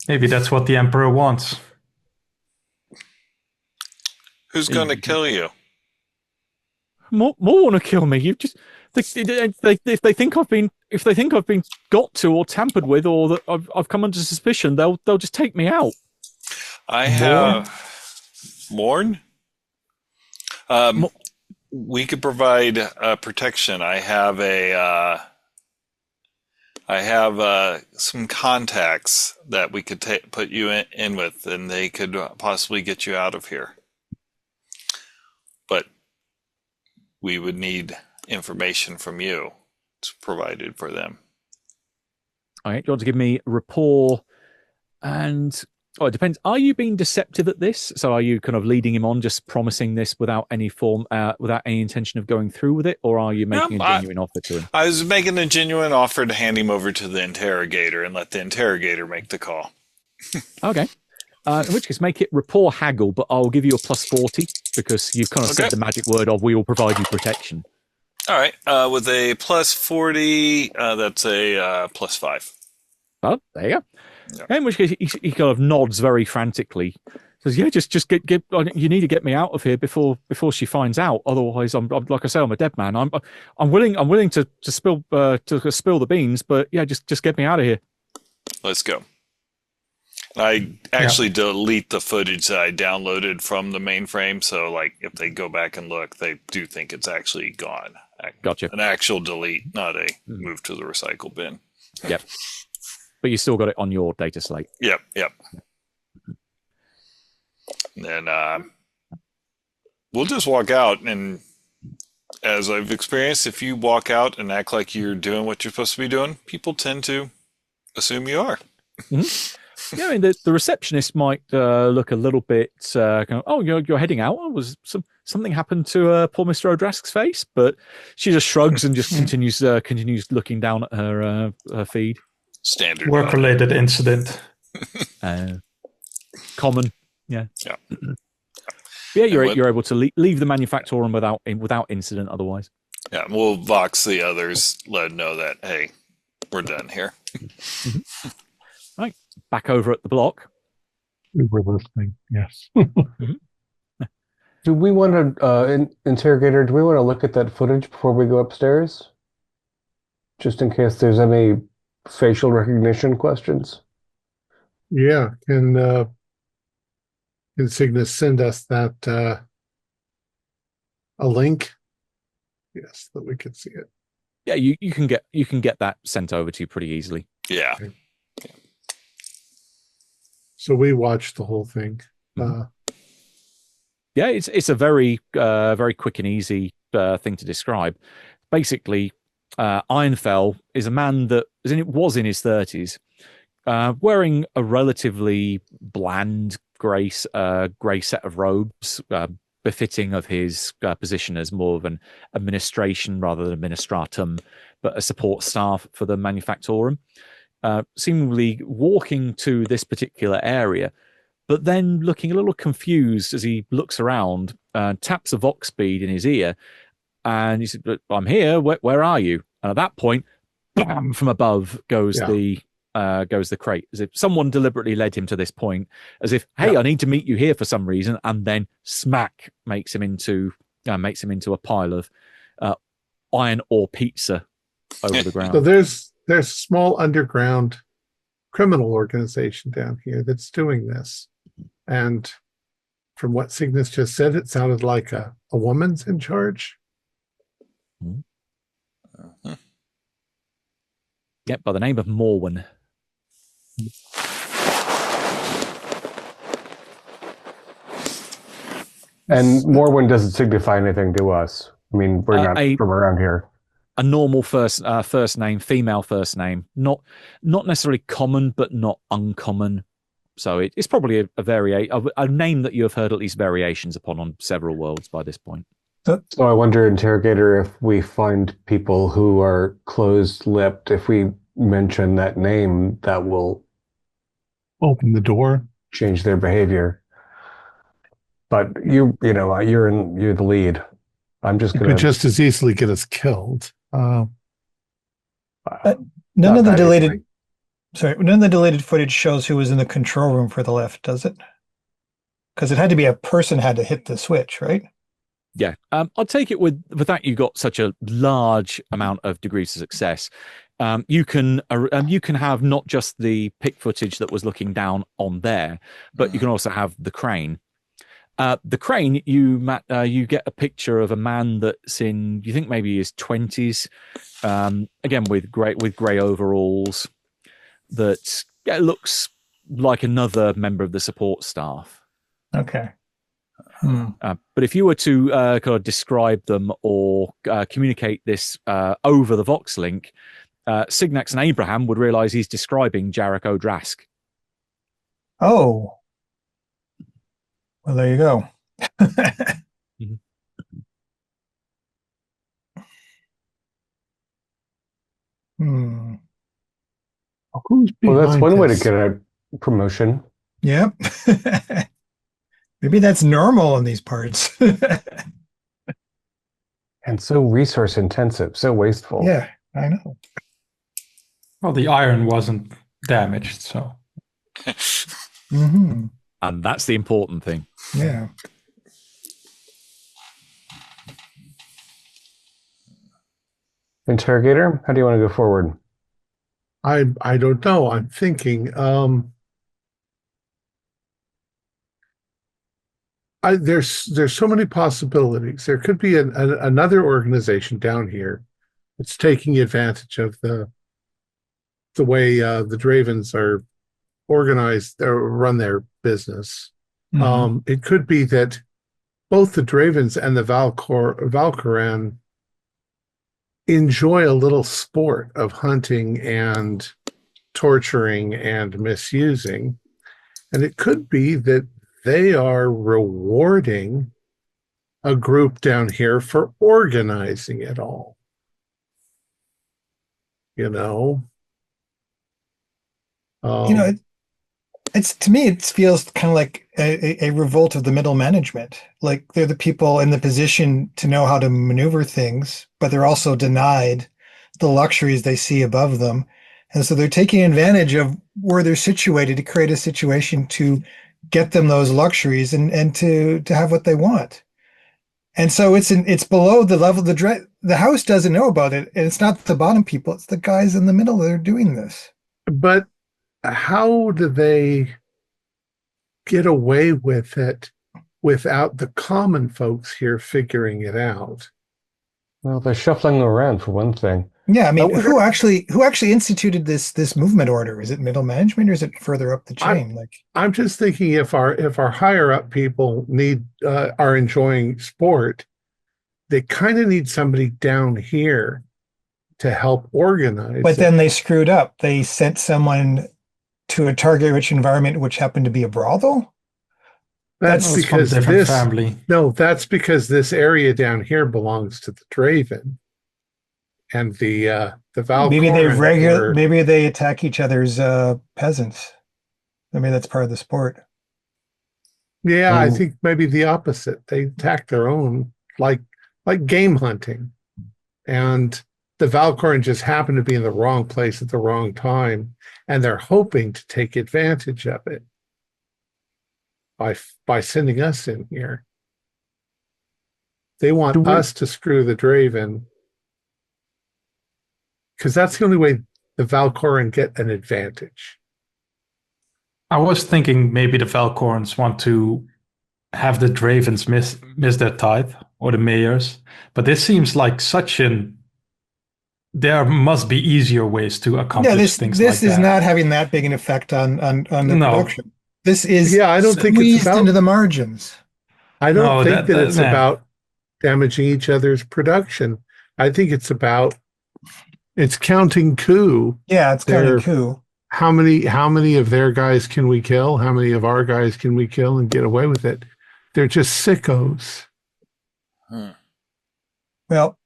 maybe that's what the Emperor wants. Who's going to kill you? More want to kill me. You just if they think I've been got to or tampered with, or that I've come under suspicion, they'll just take me out. I have Morn. We could provide protection. I have some contacts that we could put you in with, and they could possibly get you out of here. But we would need information from you provided for them. All right, you want to give me rapport, and it depends. Are you being deceptive at this? So are you kind of leading him on, just promising this without any intention of going through with it, or are you making a genuine offer to him? I was making a genuine offer to hand him over to the interrogator and let the interrogator make the call. Okay. In which case, make it rapport haggle, but I'll give you a +40 because you've kind of said the magic word of "we will provide you protection." All right. With a +40, that's a +5. Oh, there you go. Yeah. In which case, he kind of nods very frantically. Says, "Yeah, just get. You need to get me out of here before she finds out. Otherwise, I'm like I say, I'm a dead man. I'm willing to spill the beans, but yeah, just get me out of here." Let's go. I actually delete the footage that I downloaded from the mainframe, so like if they go back and look, they do think it's actually gone. Gotcha. An actual delete, not a move to the recycle bin. Yep. But you still got it on your data slate. Yep. And then we'll just walk out, and as I've experienced, if you walk out and act like you're doing what you're supposed to be doing, people tend to assume you are. Yeah, I mean, the receptionist might look a little bit. Kind of, oh, you're heading out. Oh, was something happened to poor Mr. O'Drask's face? But she just shrugs and just continues looking down at her feed. Standard Work-related incident. Common, yeah. Yeah. Yeah, you're able to leave the manufactorum without incident. Otherwise, Yeah, we'll vox the others, let them know that hey, we're done here. Right, back over at the block. We were listening. Yes. Do we want to, interrogator, do we want to look at that footage before we go upstairs? Just in case there's any facial recognition questions? Yeah. Can Cygnus send us that a link? Yes, that we can see it. Yeah, you can get that sent over to you pretty easily. Yeah. Okay. So we watched the whole thing. Yeah, it's a very very quick and easy thing to describe. Basically, Ironfell is a man that was in his 30s, wearing a relatively bland grey set of robes, befitting of his position as more of an administration rather than administratum, but a support staff for the manufactorum. Seemingly walking to this particular area, but then looking a little confused as he looks around, taps a vox bead in his ear, and he said, "I'm here. Where are you?" And at that point, bam, from above goes the crate, as if someone deliberately led him to this point, as if, "Hey, I need to meet you here for some reason," and then smack makes him into a pile of iron ore pizza over the ground. So there's a small underground criminal organization down here that's doing this. And from what Cygnus just said, it sounded like a woman's in charge. Yep, by the name of Morwen. And Morwen doesn't signify anything to us. I mean, we're not from around here. A normal first name, female first name, not necessarily common, but not uncommon. So it's probably a name that you have heard at least variations upon on several worlds by this point. So I wonder, interrogator, if we find people who are closed-lipped, if we mention that name, that will open the door, change their behavior. But you're the lead. I'm just going to could just as easily get us killed. None of the deleted footage shows who was in the control room for the lift, does it? Because it had to be a person had to hit the switch, right? Yeah, I'll take it with that. You got such a large amount of degrees of success. You can have not just the pick footage that was looking down on there, but you can also have the crane. The crane, you get a picture of a man that's in, you think maybe his 20s, again with grey overalls. That looks like another member of the support staff. Okay. But if you were to kind of describe them or communicate this over the Vox link, Signax and Abraham would realize he's describing Jarek O'Drask. Oh. Well, there you go. Who's well, that's one way to this? get a promotion. Yep. Maybe that's normal in these parts. And so resource intensive, so wasteful. Yeah, I know. Well, the iron wasn't damaged, so. Mm-hmm. And that's the important thing. Yeah. Interrogator, how do you want to go forward? I don't know. I'm thinking. There's so many possibilities. There could be another organization down here that's taking advantage of the way the Dravens are organized or run their business. Mm-hmm. It could be that both the Dravens and the Valkyran enjoy a little sport of hunting and torturing and misusing. And it could be that they are rewarding a group down here for organizing it all. You know? It's to me, it feels kind of like a revolt of the middle management. Like they're the people in the position to know how to maneuver things, but they're also denied the luxuries they see above them. And so they're taking advantage of where they're situated to create a situation to get them those luxuries and to have what they want. And so it's below the level. The house doesn't know about it, and it's not the bottom people; it's the guys in the middle that are doing this. But how do they get away with it without the common folks here figuring it out? Well, they're shuffling around for one thing. Yeah, I mean, who actually instituted this movement order? Is it middle management or is it further up the chain? I'm just thinking if our higher up people are enjoying sport, they kind of need somebody down here to help organize. But then they screwed up. They sent someone to a target-rich environment, which happened to be a brothel. That's because different family. No, that's because this area down here belongs to the Draven. And the Valkyrie. Maybe they attack each other's peasants. Maybe that's part of the sport. Yeah, I think maybe the opposite. They attack their own, like game hunting, and the Valkyrie just happen to be in the wrong place at the wrong time, and they're hoping to take advantage of it by sending us in here. They want us to screw the Draven. Because that's the only way the Valkorn get an advantage. I was thinking maybe the Valkorns want to have the Dravens miss their tithe, or the mayors. But this seems like there must be easier ways to accomplish things like that. This is not having that big an effect on the production. This is I don't think it's about, into the margins. I don't think that it's about damaging each other's production. I think it's about it's counting coup. Yeah, it's counting coup. How many of their guys can we kill? How many of our guys can we kill and get away with it? They're just sickos. Well,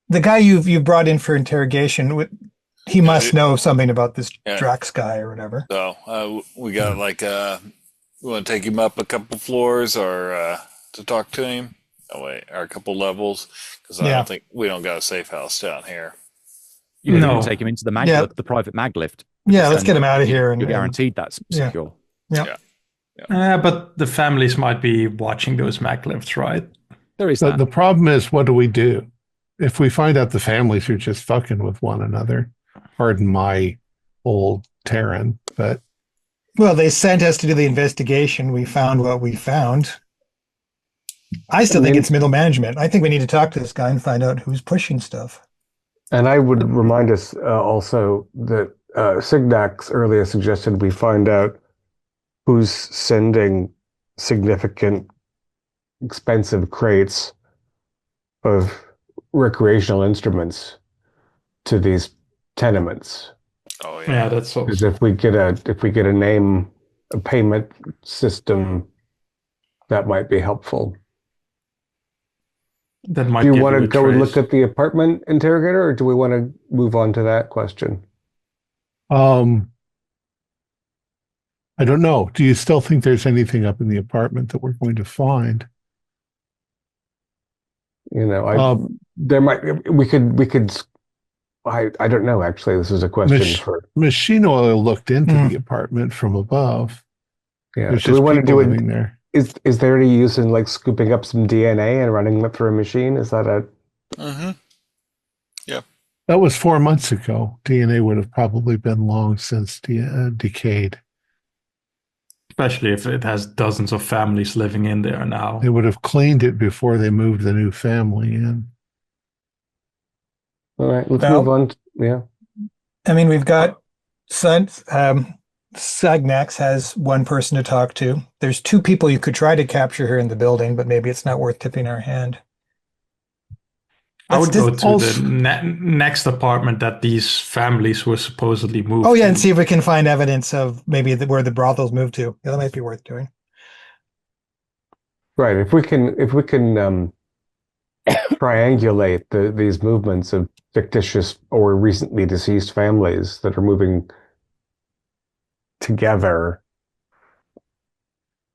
the guy you've brought in for interrogation, he must know something about this Drax guy or whatever. So we got we want to take him up a couple floors or to talk to him. Oh wait, or a couple levels, because I don't think we don't got a safe house down here. You can take him into the private mag lift. Yeah, let's get him out of here. You're guaranteed that's secure. Yeah. But the families might be watching those mag lifts, right? There is that. The problem is, what do we do if we find out the families are just fucking with one another? Pardon my old Terran, but well, they sent us to do the investigation. We found what we found. I still think it's middle management. I think we need to talk to this guy and find out who's pushing stuff. And I would remind us also that Signax earlier suggested we find out who's sending significant, expensive crates of recreational instruments to these tenements. Oh yeah, that's so. Because if we get a payment system, that might be helpful. That might. Do you want to go and look at the apartment interrogator, or do we want to move on to that question? I don't know. Do you still think there's anything up in the apartment that we're going to find? You know, there might. We could. I don't know. Actually, this is a question for Machine Oil looked into the apartment from above. Yeah, there's do we want to do it there? Is there any use in like scooping up some DNA and running it through a machine? Is that a? Yeah. That was 4 months ago. DNA would have probably been long since decayed. Especially if it has dozens of families living in there now. They would have cleaned it before they moved the new family in. All right, let's move on. I mean, we've got Sagnax has one person to talk to. There's two people you could try to capture here in the building, but maybe it's not worth tipping our hand. I would go to also- the next apartment that these families were supposedly moved. Oh yeah, to. and see if we can find evidence of maybe where the brothels moved to. Yeah, that might be worth doing. Right. If we can triangulate these movements of fictitious or recently deceased families that are moving together,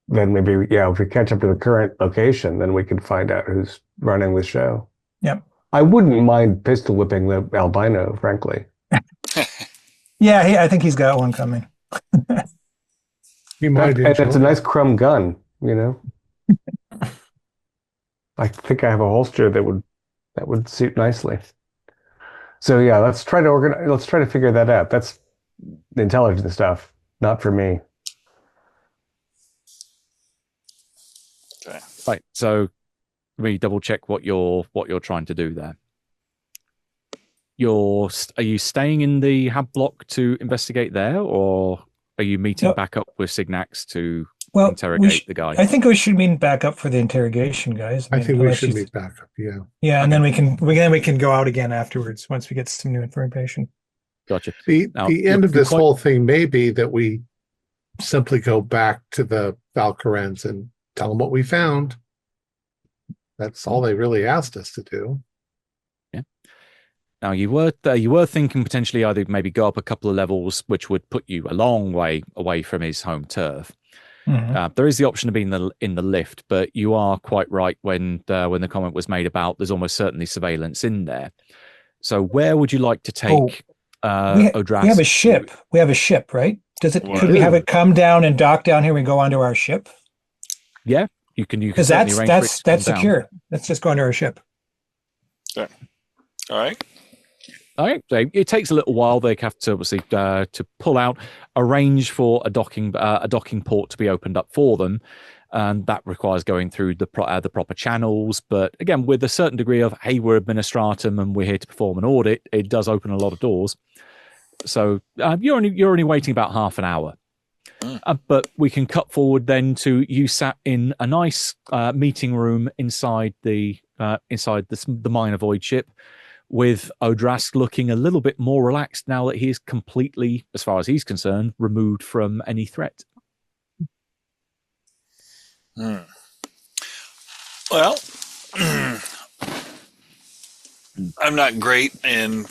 then maybe, yeah, if we catch up to the current location, then we can find out who's running the show. Yep. I wouldn't mind pistol whipping the albino, frankly. Yeah, I think he's got one coming. You might And it's a enjoy. nice crumb gun, you know. I think I have a holster that would suit nicely. So yeah, let's try to figure that out. That's the intelligence stuff, not for me. Okay. Right. So let me double check what you're trying to do there. Are you staying in the hab block to investigate there, or are you meeting No. back up with Signax to Well, interrogate the guy? I think we should meet back up for the interrogation, guys. I think we unless should you- meet back up. Yeah. Yeah, and then we can go out again afterwards once we get some new information. Gotcha. The Now, the end you're of this quite- whole thing may be that we simply go back to the Valkyrens and tell them what we found. That's all they really asked us to do. Now you were thinking potentially either maybe go up a couple of levels, which would put you a long way away from his home turf. Mhm. There is the option of being in the lift, but you are quite right when the comment was made about there's almost certainly surveillance in there. So where would you like to take Odras? We have a ship. We have a ship, right? Wow. Could we have it come down and dock down here and go onto our ship? Yeah, you can Because certainly arrange for it to come down. secure. Let's just go onto our ship. All right. All right, so it takes a little while. They have to obviously to pull out, arrange for a docking port to be opened up for them, and that requires going through the proper channels. But again, with a certain degree of hey, we're administratum and we're here to perform an audit, it does open a lot of doors. So you're only waiting about half an hour. But we can cut forward then to you sat in a nice meeting room inside the minor void ship, with Odras looking a little bit more relaxed now that he is completely, as far as he's concerned, removed from any threat. Well, I'm not great in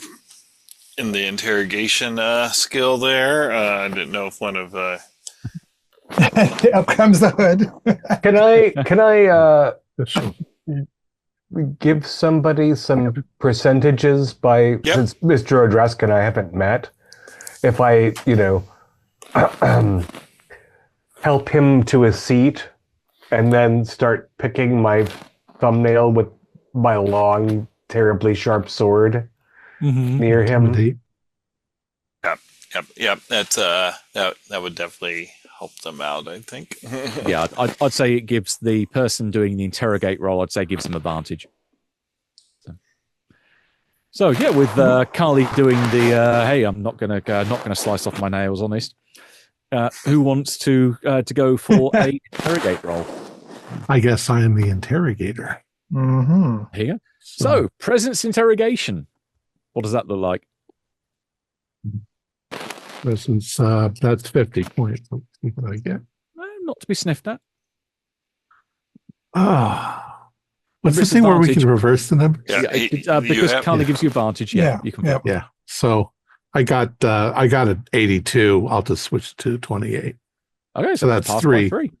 the interrogation skill there. I didn't know if one of Up comes the hood. Can I give somebody some percentages by since Mr. Odras and I haven't met? If I, help him to a seat and then start picking my thumbnail with my long, terribly sharp sword near him. Yep. That's that would definitely help them out, I think. Yeah, I'd say it gives the person doing the interrogate role, I'd say gives them advantage. So yeah, with Carly doing the hey, I'm not gonna slice off my nails, honest. Who wants to go for a interrogate role? I guess I am the interrogator. Mm-hmm. Here. So presence interrogation. What does that look like? Presence, that's 50 points. Let's see what I get. Not to be sniffed at. What's the thing where we Advantage. can reverse the number? Because Carly gives you advantage. Yeah, you can. Yeah. Yeah. So I got an 82. I'll just switch to 28. Okay, So that's pass by 3.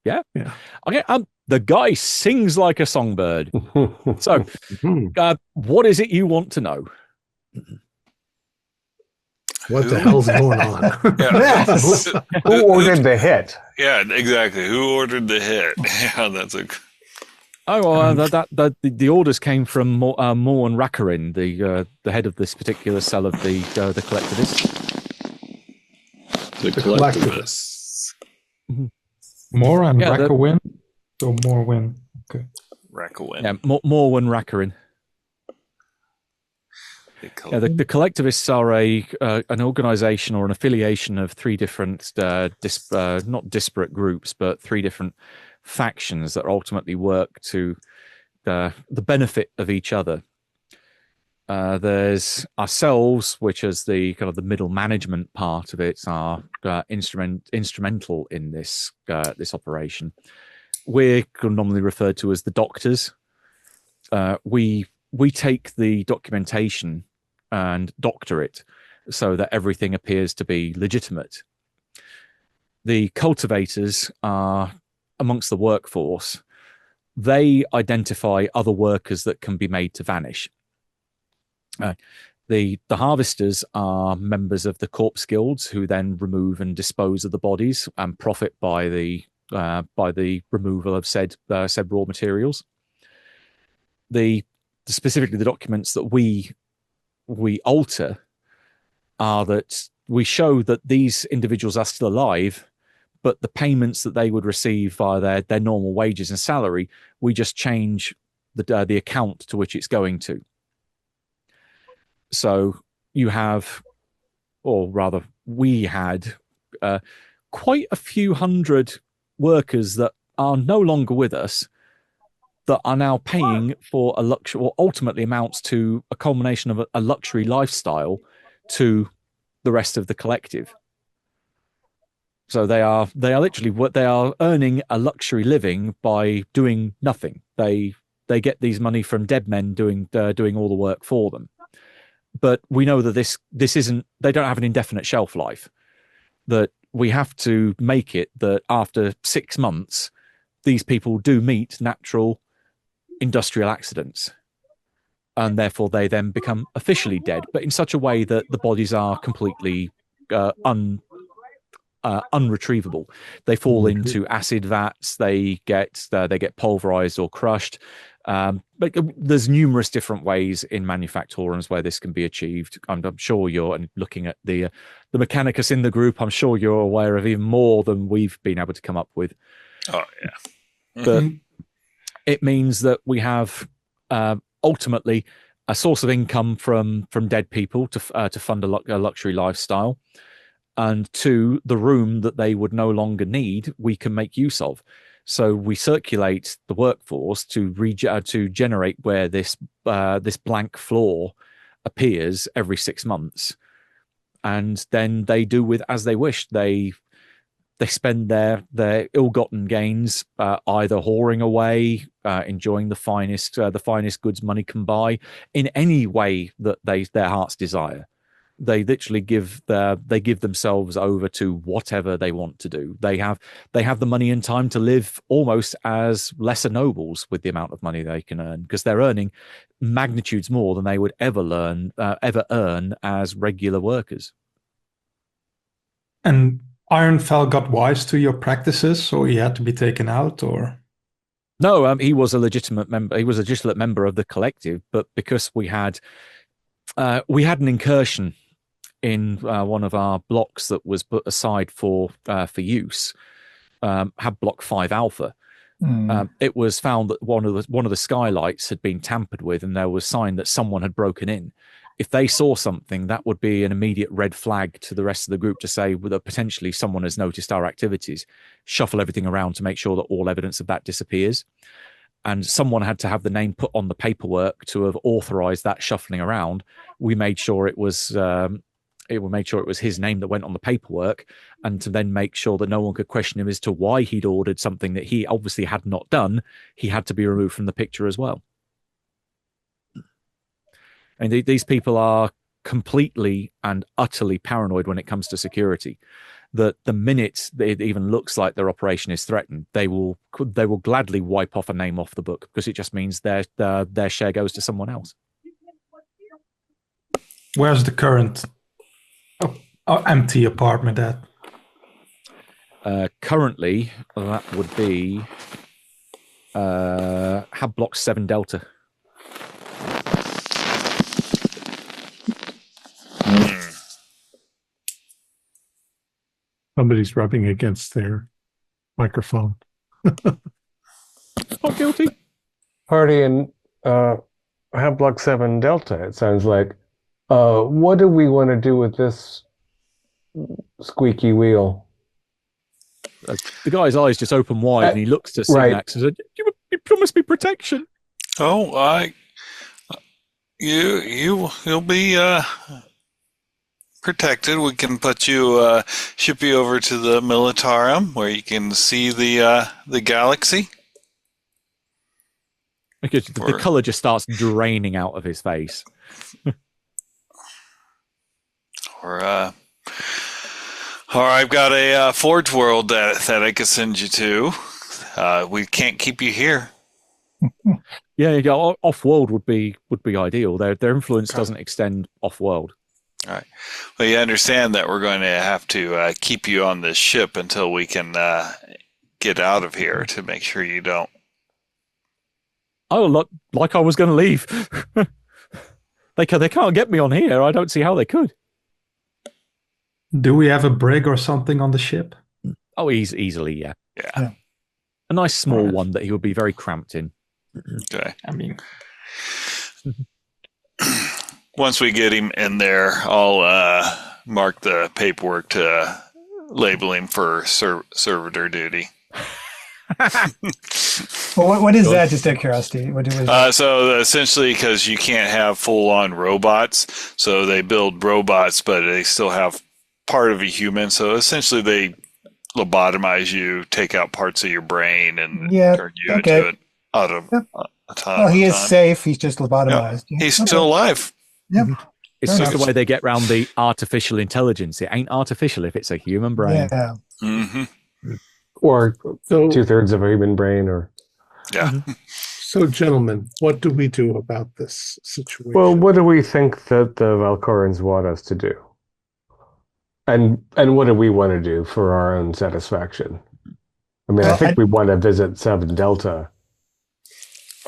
Yeah. Yeah. Okay. The guy sings like a songbird. So, Mhm. what is it you want to know? What the hell's going on? Yes. Who ordered the hit? Yeah, exactly. Who ordered the hit? Yeah, that's a. Oh, well, the orders came from Morn Rakarin, the head of this particular cell of the collectivists. The collectivists. More and Yeah, Wreck a win. So more win. Okay. Rackawin. Yeah, Morn Rakarin. Yeah, the collectivists are an organization or an affiliation of 3 different, not disparate groups, but 3 different factions that ultimately work to the benefit of each other. There's ourselves, which is the kind of the middle management part of it, are instrumental in this operation. We're normally referred to as the doctors. We take the documentation and doctor it so that everything appears to be legitimate. The cultivators are amongst the workforce. They identify other workers that can be made to vanish. The harvesters are members of the corpse guilds who then remove and dispose of the bodies and profit by the removal of said raw materials. Specifically the documents that we alter are that we show that these individuals are still alive, but the payments that they would receive via their normal wages and salary, we just change the account to which it's going to. So you have, or rather we had, quite a few hundred workers that are no longer with us that are now paying for a luxury, or ultimately amounts to a culmination of a luxury lifestyle to the rest of the collective. So they are literally what they are earning a luxury living by doing nothing. They get these money from dead men doing all the work for them. But we know that this isn't. They don't have an indefinite shelf life. That we have to make it that after 6 months, these people do meet natural industrial accidents, and therefore they then become officially dead, but in such a way that the bodies are completely unretrievable. They fall into acid vats. They get pulverized or crushed. But there's numerous different ways in manufactorums where this can be achieved. I'm sure you're looking at the mechanicus in the group. I'm sure you're aware of even more than we've been able to come up with. Oh yeah, but it means that we have ultimately a source of income from dead people to fund a luxury lifestyle, and two, the room that they would no longer need, we can make use of. So we circulate the workforce to generate where this blank floor appears every 6 months, and then they do with as they wish. They spend their ill-gotten gains either whoring away, enjoying the finest goods money can buy, in any way that their hearts desire. They literally give themselves over to whatever they want to do. They have the money and time to live almost as lesser nobles with the amount of money they can earn, because they're earning magnitudes more than they would ever earn as regular workers. And Ironfell got wise to your practices, so he had to be taken out, or? No, he was a legitimate member. He was a legitimate member of the collective, but because we had an incursion in one of our blocks that was put aside for use, had block 5 Alpha. It was found that one of the skylights had been tampered with, and there was sign that someone had broken in. If they saw something, that would be an immediate red flag to the rest of the group to say that potentially someone has noticed our activities. Shuffle everything around to make sure that all evidence of that disappears. And someone had to have the name put on the paperwork to have authorized that shuffling around. We made sure it was his name that went on the paperwork, and to then make sure that no one could question him as to why he'd ordered something that he obviously had not done. He had to be removed from the picture as well. And these people are completely and utterly paranoid when it comes to security. That the minute it even looks like their operation is threatened, they will gladly wipe off a name off the book, because it just means their share goes to someone else. Where's the current empty apartment at? Currently, that would be Hab Block 7 Delta. Somebody's rubbing against their microphone. Not guilty. Party in Hab Block 7 Delta, it sounds like. What do we want to do with this squeaky wheel? The guy's eyes just open wide, and he looks to Signax and said, "You promised me protection." Oh, You'll be protected. We can ship you over to the Militarum where you can see the galaxy. Because the color just starts draining out of his face. Or I've got a Forge World that I could send you to. We can't keep you here. Yeah, you go off world would be ideal. Their influence doesn't extend off world. All right. Well, you understand that we're going to have to keep you on this ship until we can get out of here to make sure you don't. Oh, like I was going to leave. They can't get me on here. I don't see how they could. Do we have a brig or something on the ship? Oh, easily, yeah. Yeah. A nice small one that he would be very cramped in. Okay. I mean, once we get him in there, I'll mark the paperwork to label him for servitor duty. Well, what is that? Just out of curiosity. What is that? So essentially, because you can't have full-on robots, so they build robots, but they still have part of a human. So essentially, they lobotomize you, take out parts of your brain, and turn you into an automaton. Well, he is safe. He's just lobotomized. Yep. He's still alive. Yep. It's just the way they get around the artificial intelligence. It ain't artificial if it's a human brain. Yeah. Mm-hmm. Or 2/3 of a human brain, or yeah. So, gentlemen, what do we do about this situation? Well, what do we think that the Valkorans want us to do? And what do we want to do for our own satisfaction? I mean, I think we want to visit 7 Delta.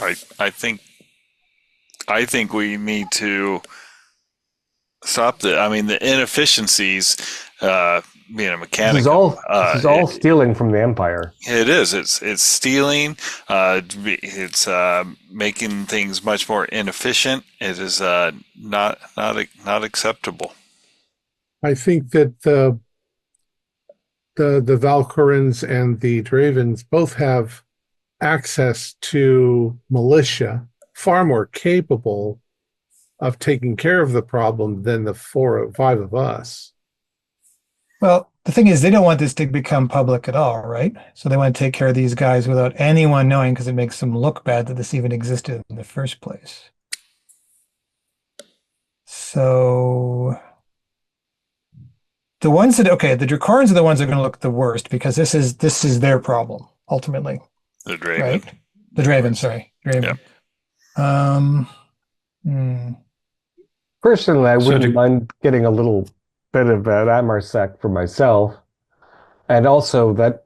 I think we need to stop the inefficiencies. Being a mechanic, this is all stealing from the Empire. It is. It's stealing. It's making things much more inefficient. It is not acceptable. I think that the Valkorans and the Dravens both have access to militia far more capable of taking care of the problem than the 4 or 5 of us. Well, the thing is, they don't want this to become public at all, right? So they want to take care of these guys without anyone knowing, because it makes them look bad that this even existed in the first place. So the ones that, the Dracarans are the ones that are going to look the worst, because this is their problem ultimately. The Draven, right? The Draven, sorry, Draven. Yep. Personally, I wouldn't mind getting a little bit of that Amarsec for myself, and also that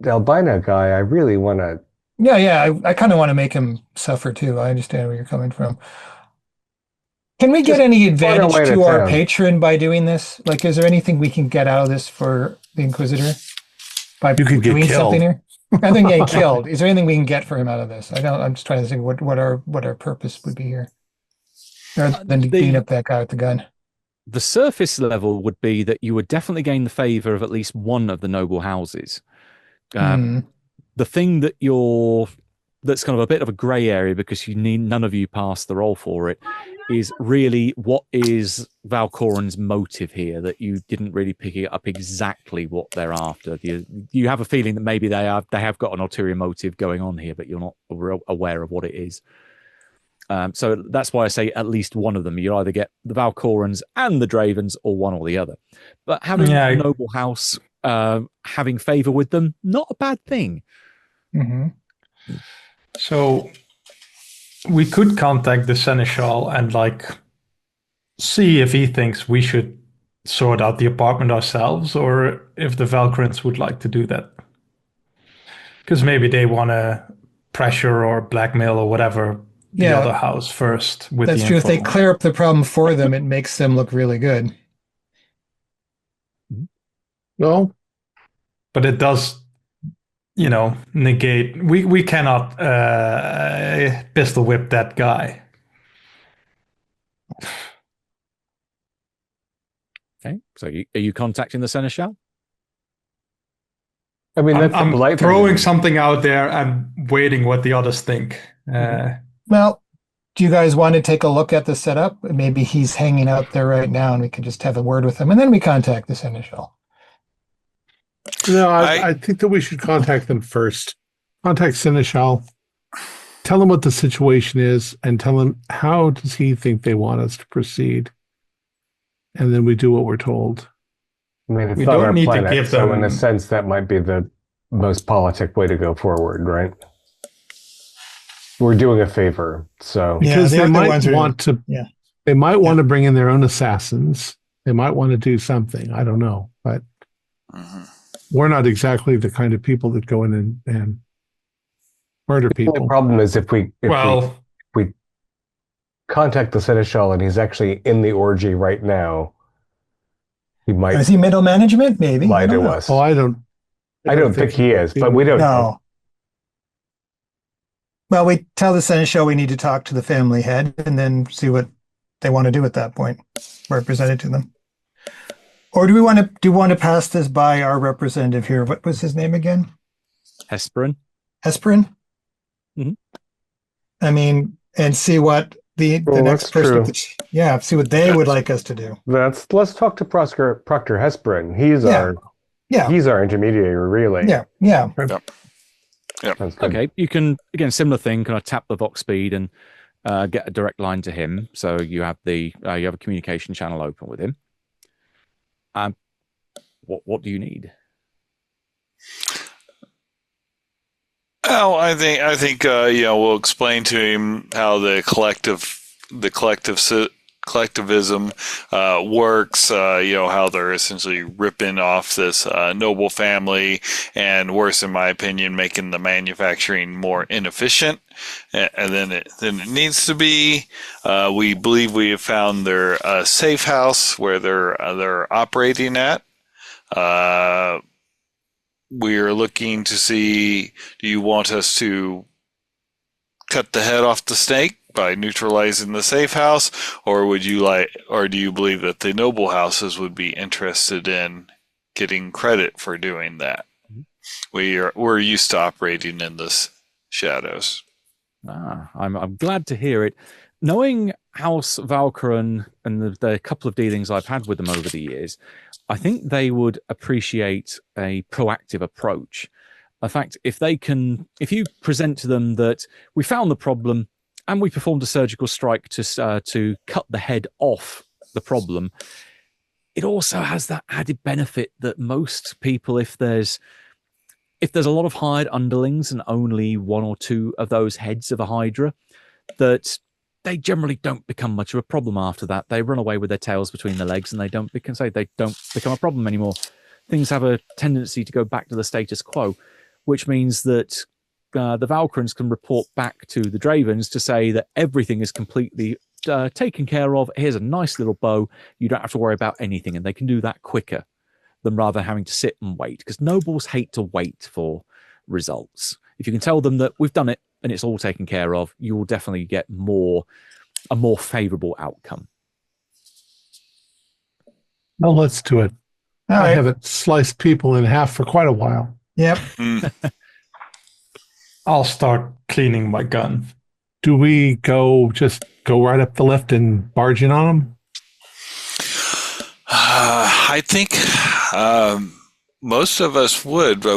albino guy. I really want to. Yeah. I kind of want to make him suffer too. I understand where you're coming from. Can we get any advantage to our patron by doing this? Like, is there anything we can get out of this for the Inquisitor by doing something here? Rather than getting killed, is there anything we can get for him out of this? I'm just trying to think what our purpose would be here, rather than beating up that guy with the gun. The surface level would be that you would definitely gain the favor of at least one of the noble houses. The thing that's kind of a bit of a gray area, because none of you passed the roll for it, is really what is Valkoran's motive here, that you didn't really pick it up exactly what they're after. You have a feeling that maybe they have got an ulterior motive going on here, but you're not aware of what it is. So that's why I say at least one of them. You either get the Valkorans and the Dravens, or one or the other. But having a noble house, having favor with them, not a bad thing. Mm-hmm. So we could contact the Seneschal and see if he thinks we should sort out the apartment ourselves, or if the Valkorans would like to do that. Because maybe they want to pressure or blackmail or whatever the other house first. That's true. If they clear up the problem for them, it makes them look really good. No, but it does, negate. We cannot pistol whip that guy. Okay, so are you contacting the Seneschal? I mean, I'm throwing something out there and waiting what the others think. Well, do you guys want to take a look at the setup? Maybe he's hanging out there right now, and we can just have a word with him, and then we contact the Seneschal. No, I think that we should contact them first. Contact Seneschal. Tell him what the situation is, and tell him how does he think they want us to proceed. And then we do what we're told. I mean, it's We not don't our need to planet, give so them- in a sense, that might be the most politic way to go forward, right? We're doing a favor, so Yeah, Because they're they the might ones who- want to. yeah. They might want to bring in their own assassins. They might want to do something. I don't know, but we're not exactly the kind of people that go in and murder the people. problem is if we Well, contact the Seneschal and he's actually in the orgy right now, he might Is he middle management? Maybe. lie I don't to know. us. Oh, I don't think he is, but we don't know. No. Well, we tell the Seneschal we need to talk to the family head and then see what they want to do at that point. Represent it to them. Or do you want to pass this by our representative here? What was his name again? Hesperin. Hesperin? Mhm. I mean, and see what the Well, next that's person, true. see what they would like us to do. Let's talk to Proctor Hesperin. He's our intermediary, really. Yeah. Sounds good. Okay, you can, again, similar thing, kind of tap the Vox speed and get a direct line to him. So you have you have a communication channel open with him. What do you need? Oh, I think we'll explain to him how the collectivism works. How they're essentially ripping off this noble family, and worse, in my opinion, making the manufacturing more inefficient. And then it needs to be. We believe we have found their safe house where they're operating at. We are looking to see, do you want us to cut the head off the snake by neutralizing the safe house, or do you believe that the noble houses would be interested in getting credit for doing that? We're used to operating in the shadows. I'm glad to hear it. Knowing House Valkyran and the couple of dealings I've had with them over the years, I think they would appreciate a proactive approach. In fact, if you present to them that we found the problem and we performed a surgical strike to cut the head off the problem, it also has that added benefit that most people, if there's a lot of hired underlings and only one or two of those heads of a Hydra, that they generally don't become much of a problem after that. They run away with their tails between their legs and they don't become a problem anymore. Things have a tendency to go back to the status quo, which means that the Valkyrians can report back to the Dravens to say that everything is completely taken care of. Here's a nice little bow. You don't have to worry about anything. And they can do that quicker than rather having to sit and wait, because nobles hate to wait for results. If you can tell them that we've done it and it's all taken care of, you will definitely get a more favorable outcome. Well, let's do it. All I right. haven't sliced people in half for quite a while. Yep. I'll start cleaning my gun. Do we just go right up the left and barge in on them? I think most of us would, but I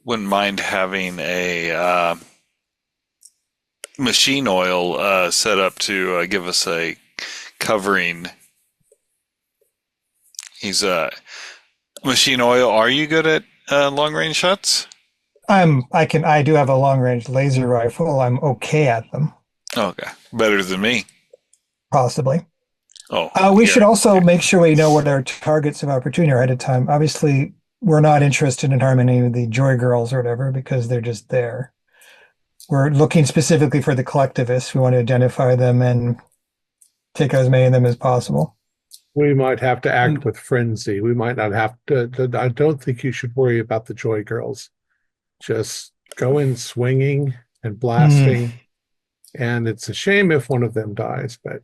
wouldn't mind having a machine oil set up to give us a covering. He's machine oil. Are you good at long range shots? I do have a long range laser rifle. I'm okay at them. Okay, better than me. Possibly. Oh, We should also make sure we know what our targets of opportunity are ahead of time. Obviously, we're not interested in harming any of the Joy Girls or whatever because they're just there. We're looking specifically for the collectivists. We want to identify them and take as many of them as possible. We might have to act with frenzy. We might not have to. I don't think you should worry about the Joy Girls. Just go in swinging and blasting. And it's a shame if one of them dies, but.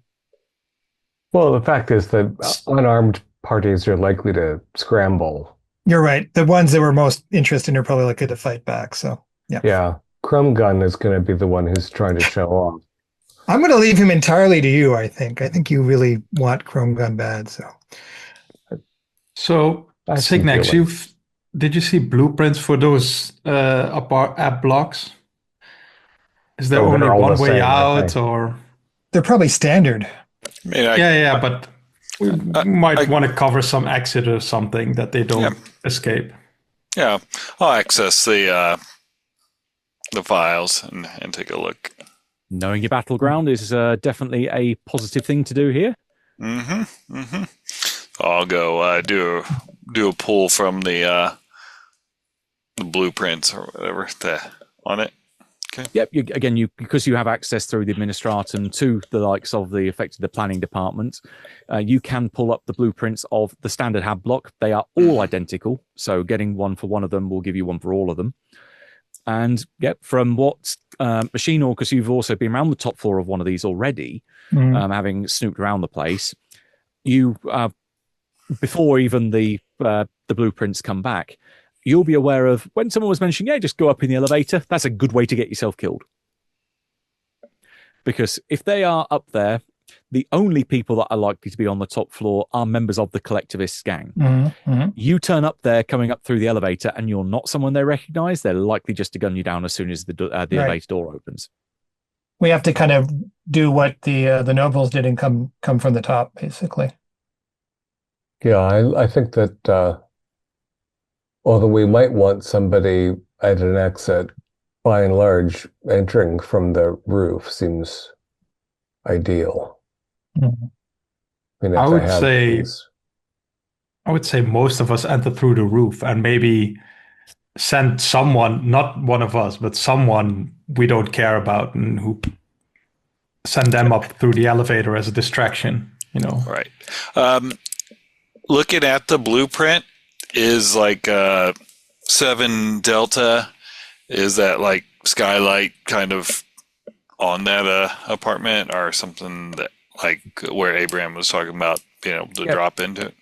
Well, the fact is that unarmed parties are likely to scramble. You're right. The ones that we're most interested in are probably likely to fight back. So, yeah. Yeah. Crumb Gun is going to be the one who's trying to show off. I'm going to leave him entirely to you, I think. I think you really want Chrome Gun bad, so. So, I see Signax, feelings. did you see blueprints for those app blocks? Is there Oh, only they're all the one way same, aren't out, they? or They're probably standard. I mean, yeah, but we might I- want to cover some exit or something that they don't escape. yeah, I'll access the files and take a look. Knowing your battleground is definitely a positive thing to do here. I'll go do a pull from the blueprints or whatever on it. Okay. Yep. Because you have access through the administratum to the likes of the planning department, you can pull up the blueprints of the standard hab block. They are all identical, so getting one for one of them will give you one for all of them. And from what Machine because you've also been around the top floor of one of these already, having snooped around the place, you before even the blueprints come back, you'll be aware of when someone was mentioning, just go up in the elevator. That's a good way to get yourself killed. Because if they are up there, the only people that are likely to be on the top floor are members of the collectivist gang. You turn up there coming up through the elevator and you're not someone they recognize, they're likely just to gun you down as soon as the elevator door opens. We have to kind of do what the nobles did and come from the top, basically. Yeah, I think that although we might want somebody at an exit, by and large, entering from the roof seems ideal. I mean, I would say most of us enter through the roof and maybe send someone, not one of us, but someone we don't care about, and who send them up through the elevator as a distraction, Right. Looking at the blueprint is like 7 Delta. Is that like skylight kind of on that apartment or something that like where Abraham was talking about being able to drop into it?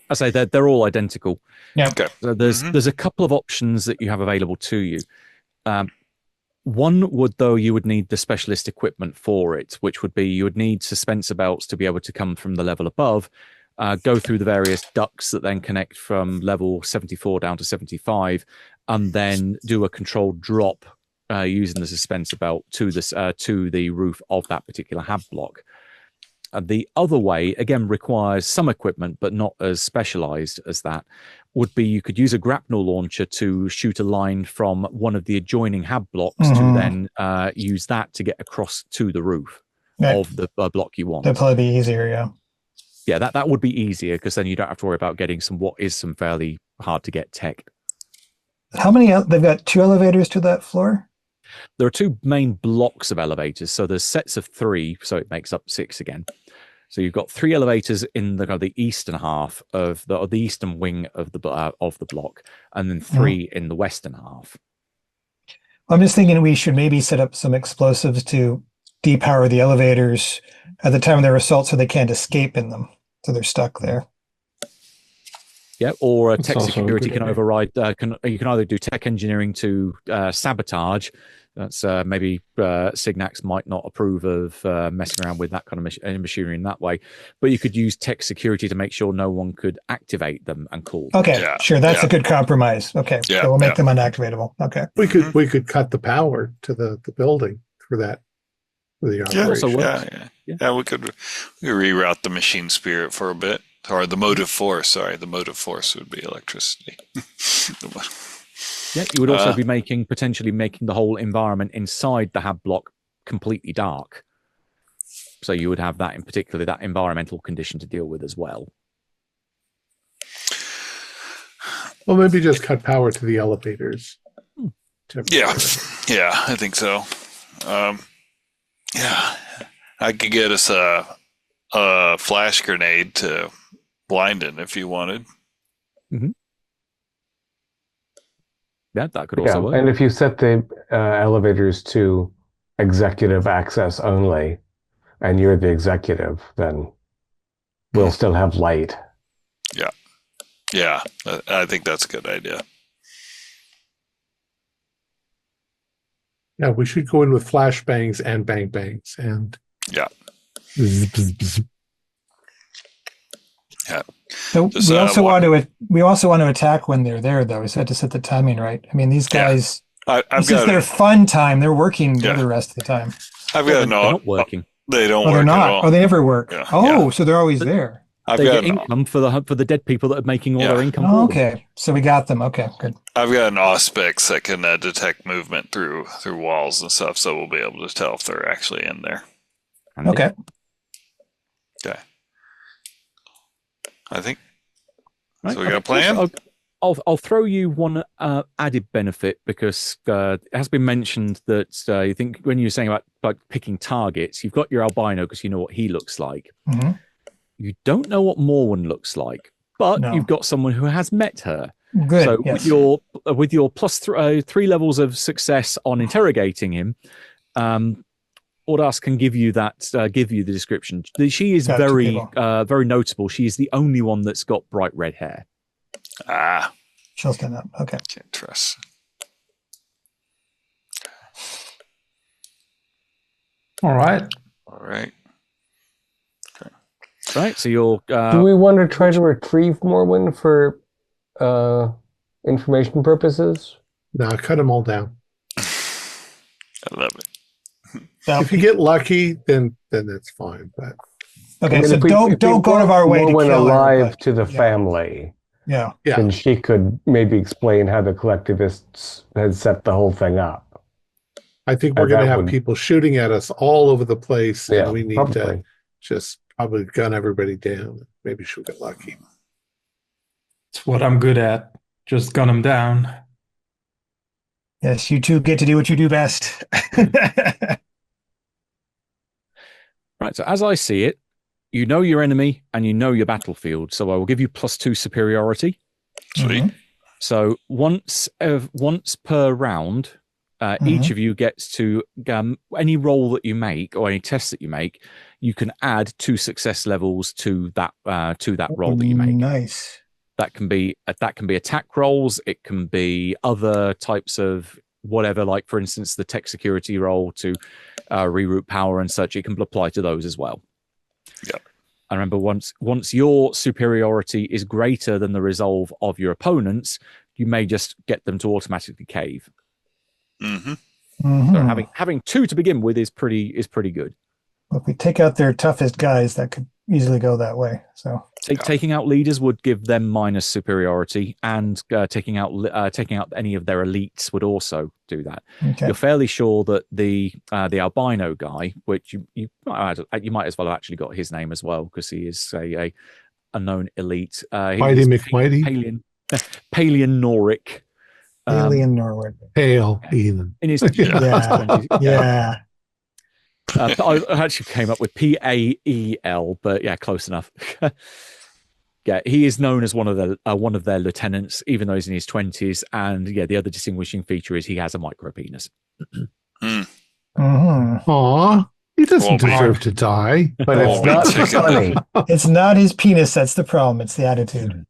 I say they're all identical. Yeah. Okay. So there's a couple of options that you have available to you. One would, though, you would need the specialist equipment for it, which would be you would need suspensor belts to be able to come from the level above, go through the various ducts that then connect from level 74 down to 75, and then do a controlled drop using the suspensor belt to the roof of that particular hab block. The other way, again, requires some equipment, but not as specialized as that, would be you could use a grapnel launcher to shoot a line from one of the adjoining hab blocks to then use that to get across to the roof of the block you want. That'd probably be easier, yeah. Yeah, that would be easier because then you don't have to worry about getting some fairly hard to get tech. How many? They've got 2 elevators to that floor? There are 2 main blocks of elevators, so there's sets of 3, so it makes up 6 again. So you've got 3 elevators in the eastern half of the eastern wing of the block, and then 3 in the western half. I'm just thinking we should maybe set up some explosives to depower the elevators at the time of their assault, so they can't escape in them, so they're stuck there. Yeah, or tech security can override. You can either do tech engineering to sabotage. That's maybe Signax might not approve of messing around with that kind of machinery in that way. But you could use tech security to make sure no one could activate them and call. Okay, sure. That's a good compromise. Okay, so we'll make them unactivatable. Okay. We could cut the power to the building for that. For the operation. We could reroute the machine spirit for a bit. Or the motive force, sorry. The motive force would be electricity. Yeah, you would also be potentially making the whole environment inside the hab block completely dark. So you would have that in particular, that environmental condition to deal with as well. Well, maybe just cut power to the elevators. Yeah, I think so. I could get us a flash grenade to blind it if you wanted. Yeah, that could also work. And if you set the elevators to executive access only, and you're the executive, then we'll still have light. Yeah, I think that's a good idea. Yeah, we should go in with flashbangs and bang bangs and Yeah. Bzz, bzz, bzz. Yeah. So Just, we also walk- want to attack when they're there, though. So I had to set the timing right. I mean, these Yeah. guys. I've This is got their fun time. They're working Yeah. the rest of the time. I've Yeah, got they're an not working. They don't Oh, work they're at not. all. Oh, they never work. Yeah, Oh, yeah. so they're always But- there. I've They got get income for the dead people that are making all Yeah. their income. Oh, for them. okay, so we got them. Okay, good. I've got an auspex that can detect movement through walls and stuff, so we'll be able to tell if they're actually in there. Handy. Okay. Okay. I think Right, so. We got a plan. I'll throw you one added benefit because it has been mentioned that you think when you were saying about picking targets, you've got your albino because you know what he looks like. Mhm. You don't know what Morwen looks like, but No. you've got someone who has met her. Good. So yes. with your plus 3 levels of success on interrogating him, Ordas can give you the description. She is Got two very people. very notable. She is the only one that's got bright red hair. She'll stand up. Okay. Can't trust. All right. All right. Right. So you're. Do we want to try to retrieve Morwen for information purposes? No, cut them all down. I love it. So, If you get lucky, then that's fine. But okay. I mean, So if we don't go out brought of our way to Morwen kill alive her. But, to the yeah. family, yeah. yeah, then she could maybe explain how the collectivists had set the whole thing up. I think we're going to that have would- people shooting at us all over the place, Yeah, and we need probably. to just probably gun everybody down. Maybe she'll get lucky. It's what I'm good at. Just gun them down. Yes, you two get to do what you do best. Right. So as I see it, you know your enemy and you know your battlefield. So I will give you +2 superiority. Sweet. Mhm. So once per round, each of you gets to any roll that you make or any test that you make, you can add 2 success levels to that roll that you make. Nice. That can be attack rolls. It can be other types of whatever, like for instance the tech security roll to reroute power and such. It can apply to those as well. Yep. And remember, once your superiority is greater than the resolve of your opponents, you may just get them to automatically cave. Mm-hmm. Mhm. So having 2 to begin with is pretty good. If we take out their toughest guys, that could easily go that way. So Taking out leaders would give them minus superiority, and taking out any of their elites would also do that. okay. You're fairly sure that the albino guy, which you might as well have actually got his name as well because he is a known elite. Mighty he's McMighty, Palian Noric. Alien Norwood. Pale Ethan. In his Yeah. Yeah. I actually came up with Pael, but yeah, close enough. Yeah, he is known as one of their lieutenants, even though he's in his 20s. And yeah, the other distinguishing feature is he has a micro penis. Mhm. Aw, he doesn't Won't be. deserve to die. But it's Oh, not we took it. funny. It's not his penis that's the problem. It's the attitude.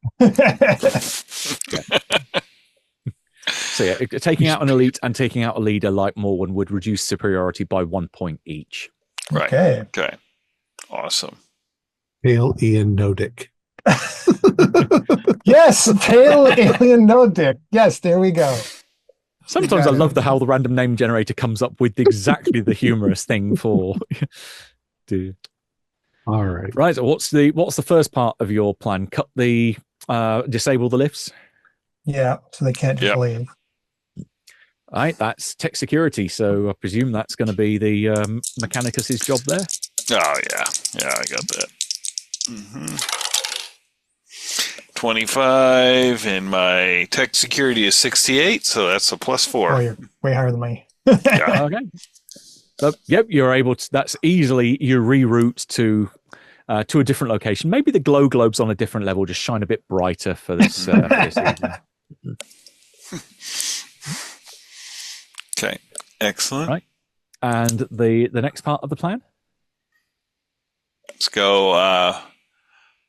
So yeah, taking out an elite and taking out a leader like Morwen would reduce superiority by 1 point each. Right. Okay. Okay. Awesome. Pale Ian Nodick. Yes, pale alien no dick. Yes, there we go. Sometimes I got it. love how the random name generator comes up with exactly the humorous thing for. All right. Right. So what's the first part of your plan? Disable the lifts. Yeah, so they can't just Yep. leave. All right, that's tech security. So I presume that's going to be the Mechanicus's job there. Oh yeah, yeah, I got that. Mm-hmm. 25, and my tech security is 68, so that's a +4. Oh, you're way higher than me. Yeah. Okay. So, yep, you're able to. That's easily you reroute to a different location. Maybe the glow globes on a different level just shine a bit brighter for this. This evening. Okay. Excellent. Right. And the next part of the plan. Let's go.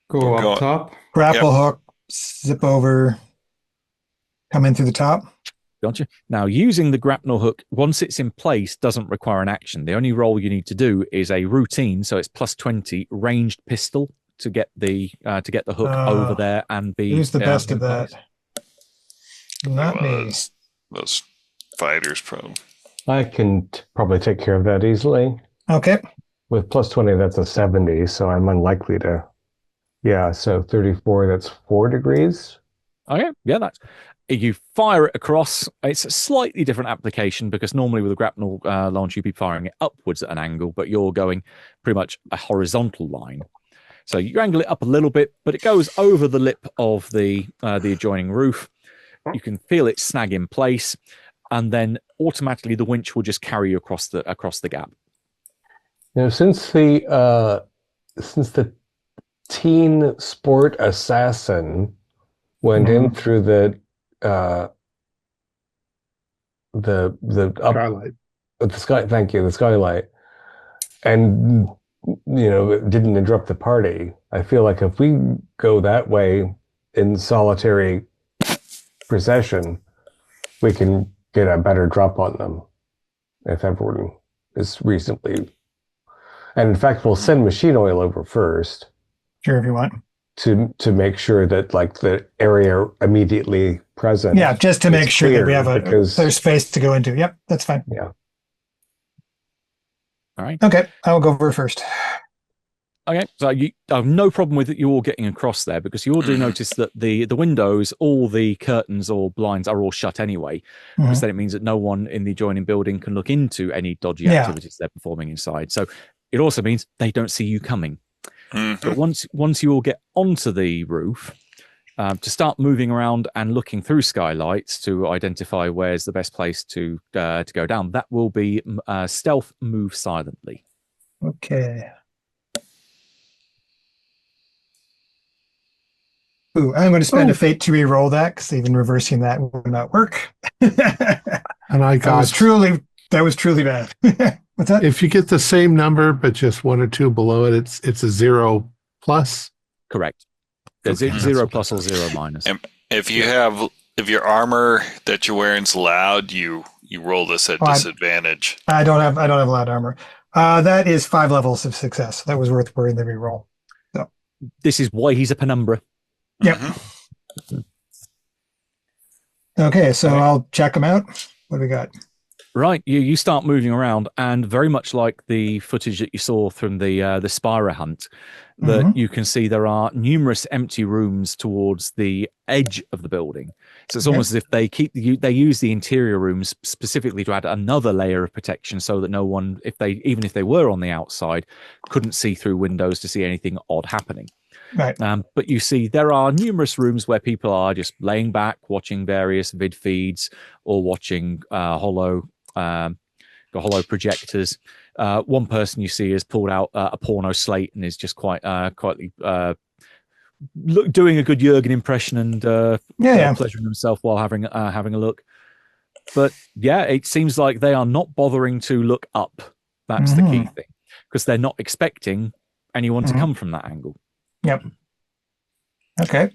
Go Go- up top. Grapple hook, zip over, come in through the top. Gotcha. Now, using the grapnel hook, once it's in place, doesn't require an action. The only roll you need to do is a routine, so it's plus 20 ranged pistol to get the hook over there and be. Who's the best of that? Not me. Those fighters, probably. I can probably take care of that easily. Okay. With plus 20, that's a 70, so I'm unlikely to. Yeah, so 34, that's 4 degrees. Okay, yeah, that's. You fire it across. It's a slightly different application because normally with a grapnel launch, you'd be firing it upwards at an angle, but you're going pretty much a horizontal line. So you angle it up a little bit, but it goes over the lip of the adjoining roof. You can feel it snag in place, and then automatically the winch will just carry you across the gap. Now, since the teen sport assassin went in through the Skylight. the sky, thank you, the skylight, and didn't interrupt the party. I feel like if we go that way in solitary procession, we can get a better drop on them if everyone is reasonably. And in fact, we'll send machine oil over first. Sure, if you want. To make sure that like the area immediately present. Yeah, just to make sure that we have because there's space to go into. Yep, that's fine. Yeah. All right. Okay, I will go over first. Okay, so you have no problem with you all getting across there because you all do notice that the windows, all the curtains or blinds are all shut anyway, because then it means that no one in the adjoining building can look into any dodgy activities they're performing inside. So it also means they don't see you coming. But once you all get onto the roof, to start moving around and looking through skylights to identify where's the best place to go down, that will be stealth move silently. Okay. Ooh, I'm going to spend a fate to re-roll that because even reversing that would not work. And I got that was truly bad. What's that? If you get the same number but just 1 or 2 below it, it's a 0 plus. Correct. There's 0 plus or 0 minus. And if your armor that you're wearing is loud, you roll this at disadvantage. I don't have loud armor. That is 5 levels of success. That was worth wearing the re-roll. So this is why he's a penumbra. Yep. Okay, so I'll check them out. What do we got? Right, you start moving around, and very much like the footage that you saw from the Spira hunt, that you can see there are numerous empty rooms towards the edge of the building. So it's almost as if they use the interior rooms specifically to add another layer of protection, so that no one, even if they were on the outside, couldn't see through windows to see anything odd happening. Right. But you see there are numerous rooms where people are just laying back, watching various vid feeds or watching hollow projectors. One person you see has pulled out a porno slate and is just quietly doing a good Jurgen impression and pleasuring himself while having a look. But yeah, it seems like they are not bothering to look up. That's the key thing, because they're not expecting anyone to come from that angle. Yep. Okay.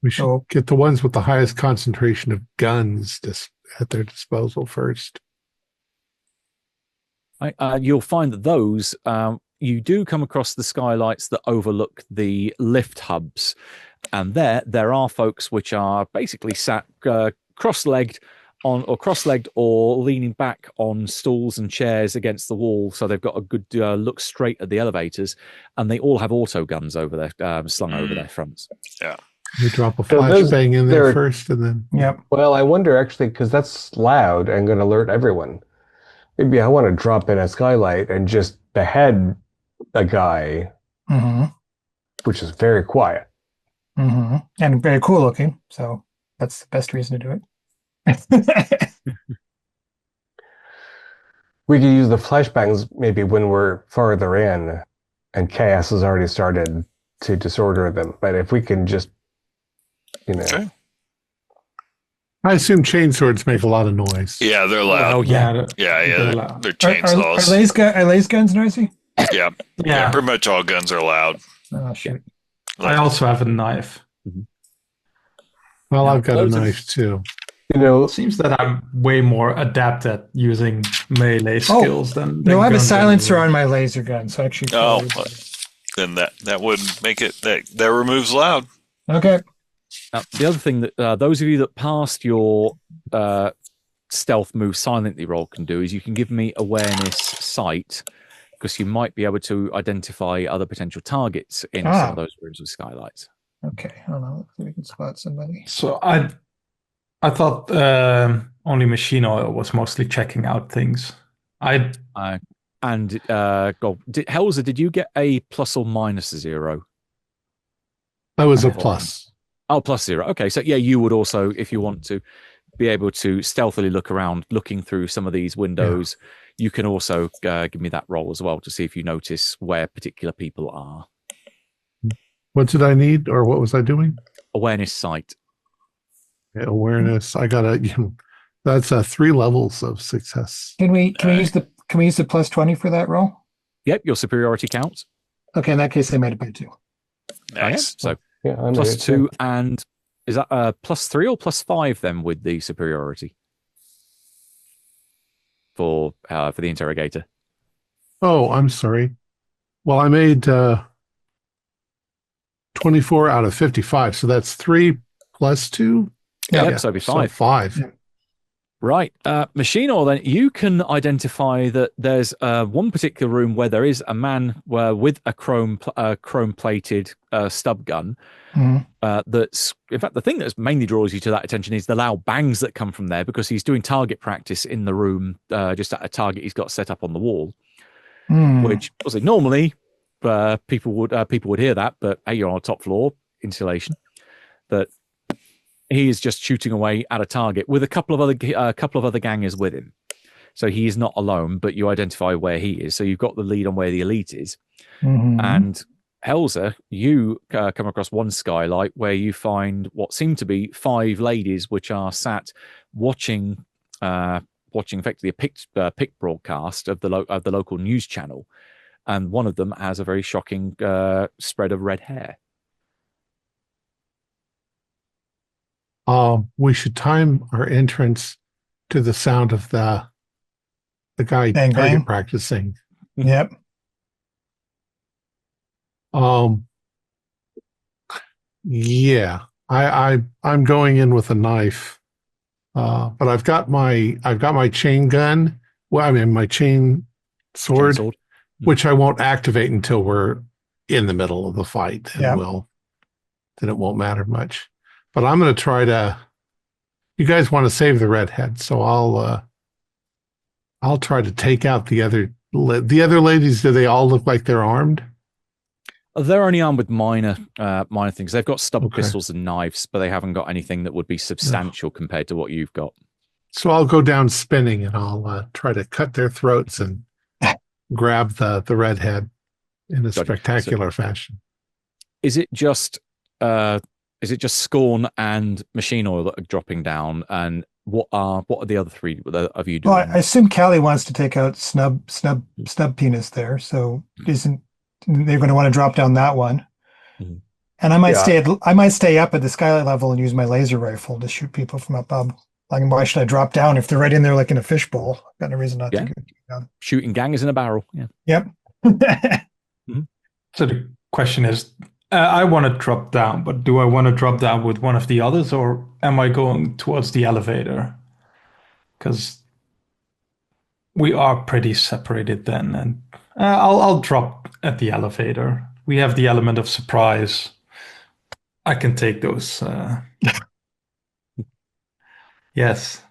We should get the ones with the highest concentration of guns at their disposal first. You'll find that those, you do come across the skylights that overlook the lift hubs. And there are folks which are basically sat cross-legged or leaning back on stools and chairs against the wall, so they've got a good look straight at the elevators, and they all have auto guns over their slung over their fronts. Yeah, you drop a flashbang in there first, and then. Yep. Well, I wonder actually, because that's loud and going to alert everyone. Maybe I want to drop in a skylight and just behead a guy, which is very quiet and very cool looking. So that's the best reason to do it. We could use the flashbangs maybe when we're farther in and chaos has already started to disorder them. But if we can just, Okay. I assume chainswords make a lot of noise. Yeah, they're loud. Oh, yeah. They're chainsaws. Are laser guns noisy? Yeah, pretty much all guns are loud. Oh, shit. I also have a knife. Well, I've got a knife too. You know, It seems that I'm way more adept at using melee skills than No, I have a guns silencer anyway. on my laser gun, so actually. Oh, well, then that would make it that removes loud. Okay. Now, the other thing that those of you that passed your stealth move silently roll can do is you can give me awareness sight, because you might be able to identify other potential targets in some of those rooms with skylights. Okay, I don't know if we can spot somebody. So I thought only machine oil was mostly checking out things. Helzer, did you get a plus or minus 0? That was a plus. Oh, plus 0. Okay, so yeah, you would also, if you want to, be able to stealthily look around, looking through some of these windows. Yeah. You can also give me that roll as well to see if you notice where particular people are. What did I need, or what was I doing? Awareness sight. Yeah, awareness. I got that's 3 levels of success. Can we use the plus 20 for that roll? Yep, your superiority counts. Okay, in that case, I made it by 2. Nice. Okay, so plus 2, and is that plus 3 or plus 5 then with the superiority for the interrogator? Oh, I'm sorry. Well, I made 24 out of 55, so that's 3 plus 2. Yeah, so it'd be 5. So 5. Yeah. Right. Machine oil, then, you can identify that there's one particular room where there is a man with a chrome-plated stub gun. That's, in fact, the thing that mainly draws you to that attention is the loud bangs that come from there, because he's doing target practice in the room, just at a target he's got set up on the wall. Which, obviously, normally people would hear that, but hey, you're on a top floor, insulation. But he is just shooting away at a target with a couple of other gangers with him. So he is not alone, but you identify where he is. So you've got the lead on where the elite is. And Helzer, you come across one skylight where you find what seem to be 5 ladies, which are sat watching effectively a pic broadcast of the local news channel, and one of them has a very shocking spread of red hair. We should time our entrance to the sound of the guy bang, target bang. practicing. Yep. Yeah, I'm going in with a knife, but I've got my chain gun. Well, I mean my chain sword, which I won't activate until we're in the middle of the fight, and then it won't matter much. But I'm going to try to. You guys want to save the redhead, so I'll try to take out the other ladies. Do they all look like they're armed? They're only armed with minor things. They've got stub pistols and knives, but they haven't got anything that would be substantial compared to what you've got. So I'll go down spinning, and I'll try to cut their throats and grab the redhead in a spectacular fashion. Is it just Scorn and Machine Oil that are dropping down, and what are the other 3 of you doing? Well, I assume Callie wants to take out Snub Penis there, so they're going to want to drop down that one. And I might stay up at the skylight level and use my laser rifle to shoot people from above. Like, why should I drop down if they're right in there like in a fishbowl? I've got no reason not to go down. Shooting gangers in a barrel. Yeah. Yep. So the question is, I want to drop down, but do I want to drop down with one of the others, or am I going towards the elevator? Because we are pretty separated then, and I'll drop at the elevator. We have the element of surprise. I can take those. Yes.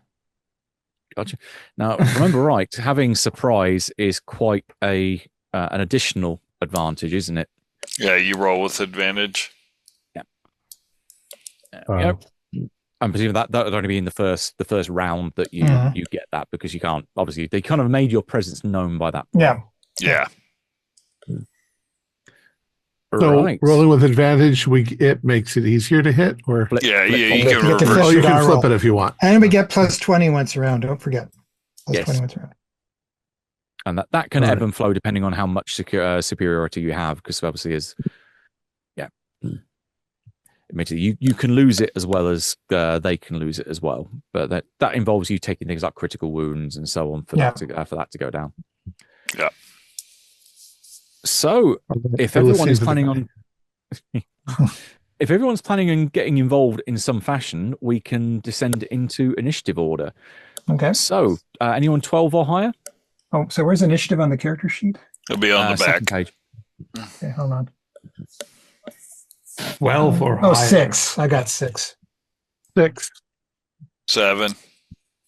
Gotcha. Now, remember, right, having surprise is quite an additional advantage, isn't it? Yeah, you roll with advantage. Yeah. I'm presuming that would only be in the first round that you get that, because you can't, obviously they kind of made your presence known by that point. Yeah. So rolling with advantage, it makes it easier to hit, or you can reverse. You can flip it if you want. And we get plus 20 once around. Don't forget. Plus 20 once around. And that can ebb and flow depending on how much superiority you have, because obviously admittedly, you can lose it as well as they can lose it as well. But that involves you taking things like critical wounds and so on for that to go down. Yeah. So if everyone is planning on if everyone's planning on getting involved in some fashion, we can descend into initiative order. Okay. So anyone 12 or higher? Oh, so where's initiative on the character sheet? It'll be on the back. Page. Okay, hold on. 12 or Oh, higher. 6. I got 6. 6. 7.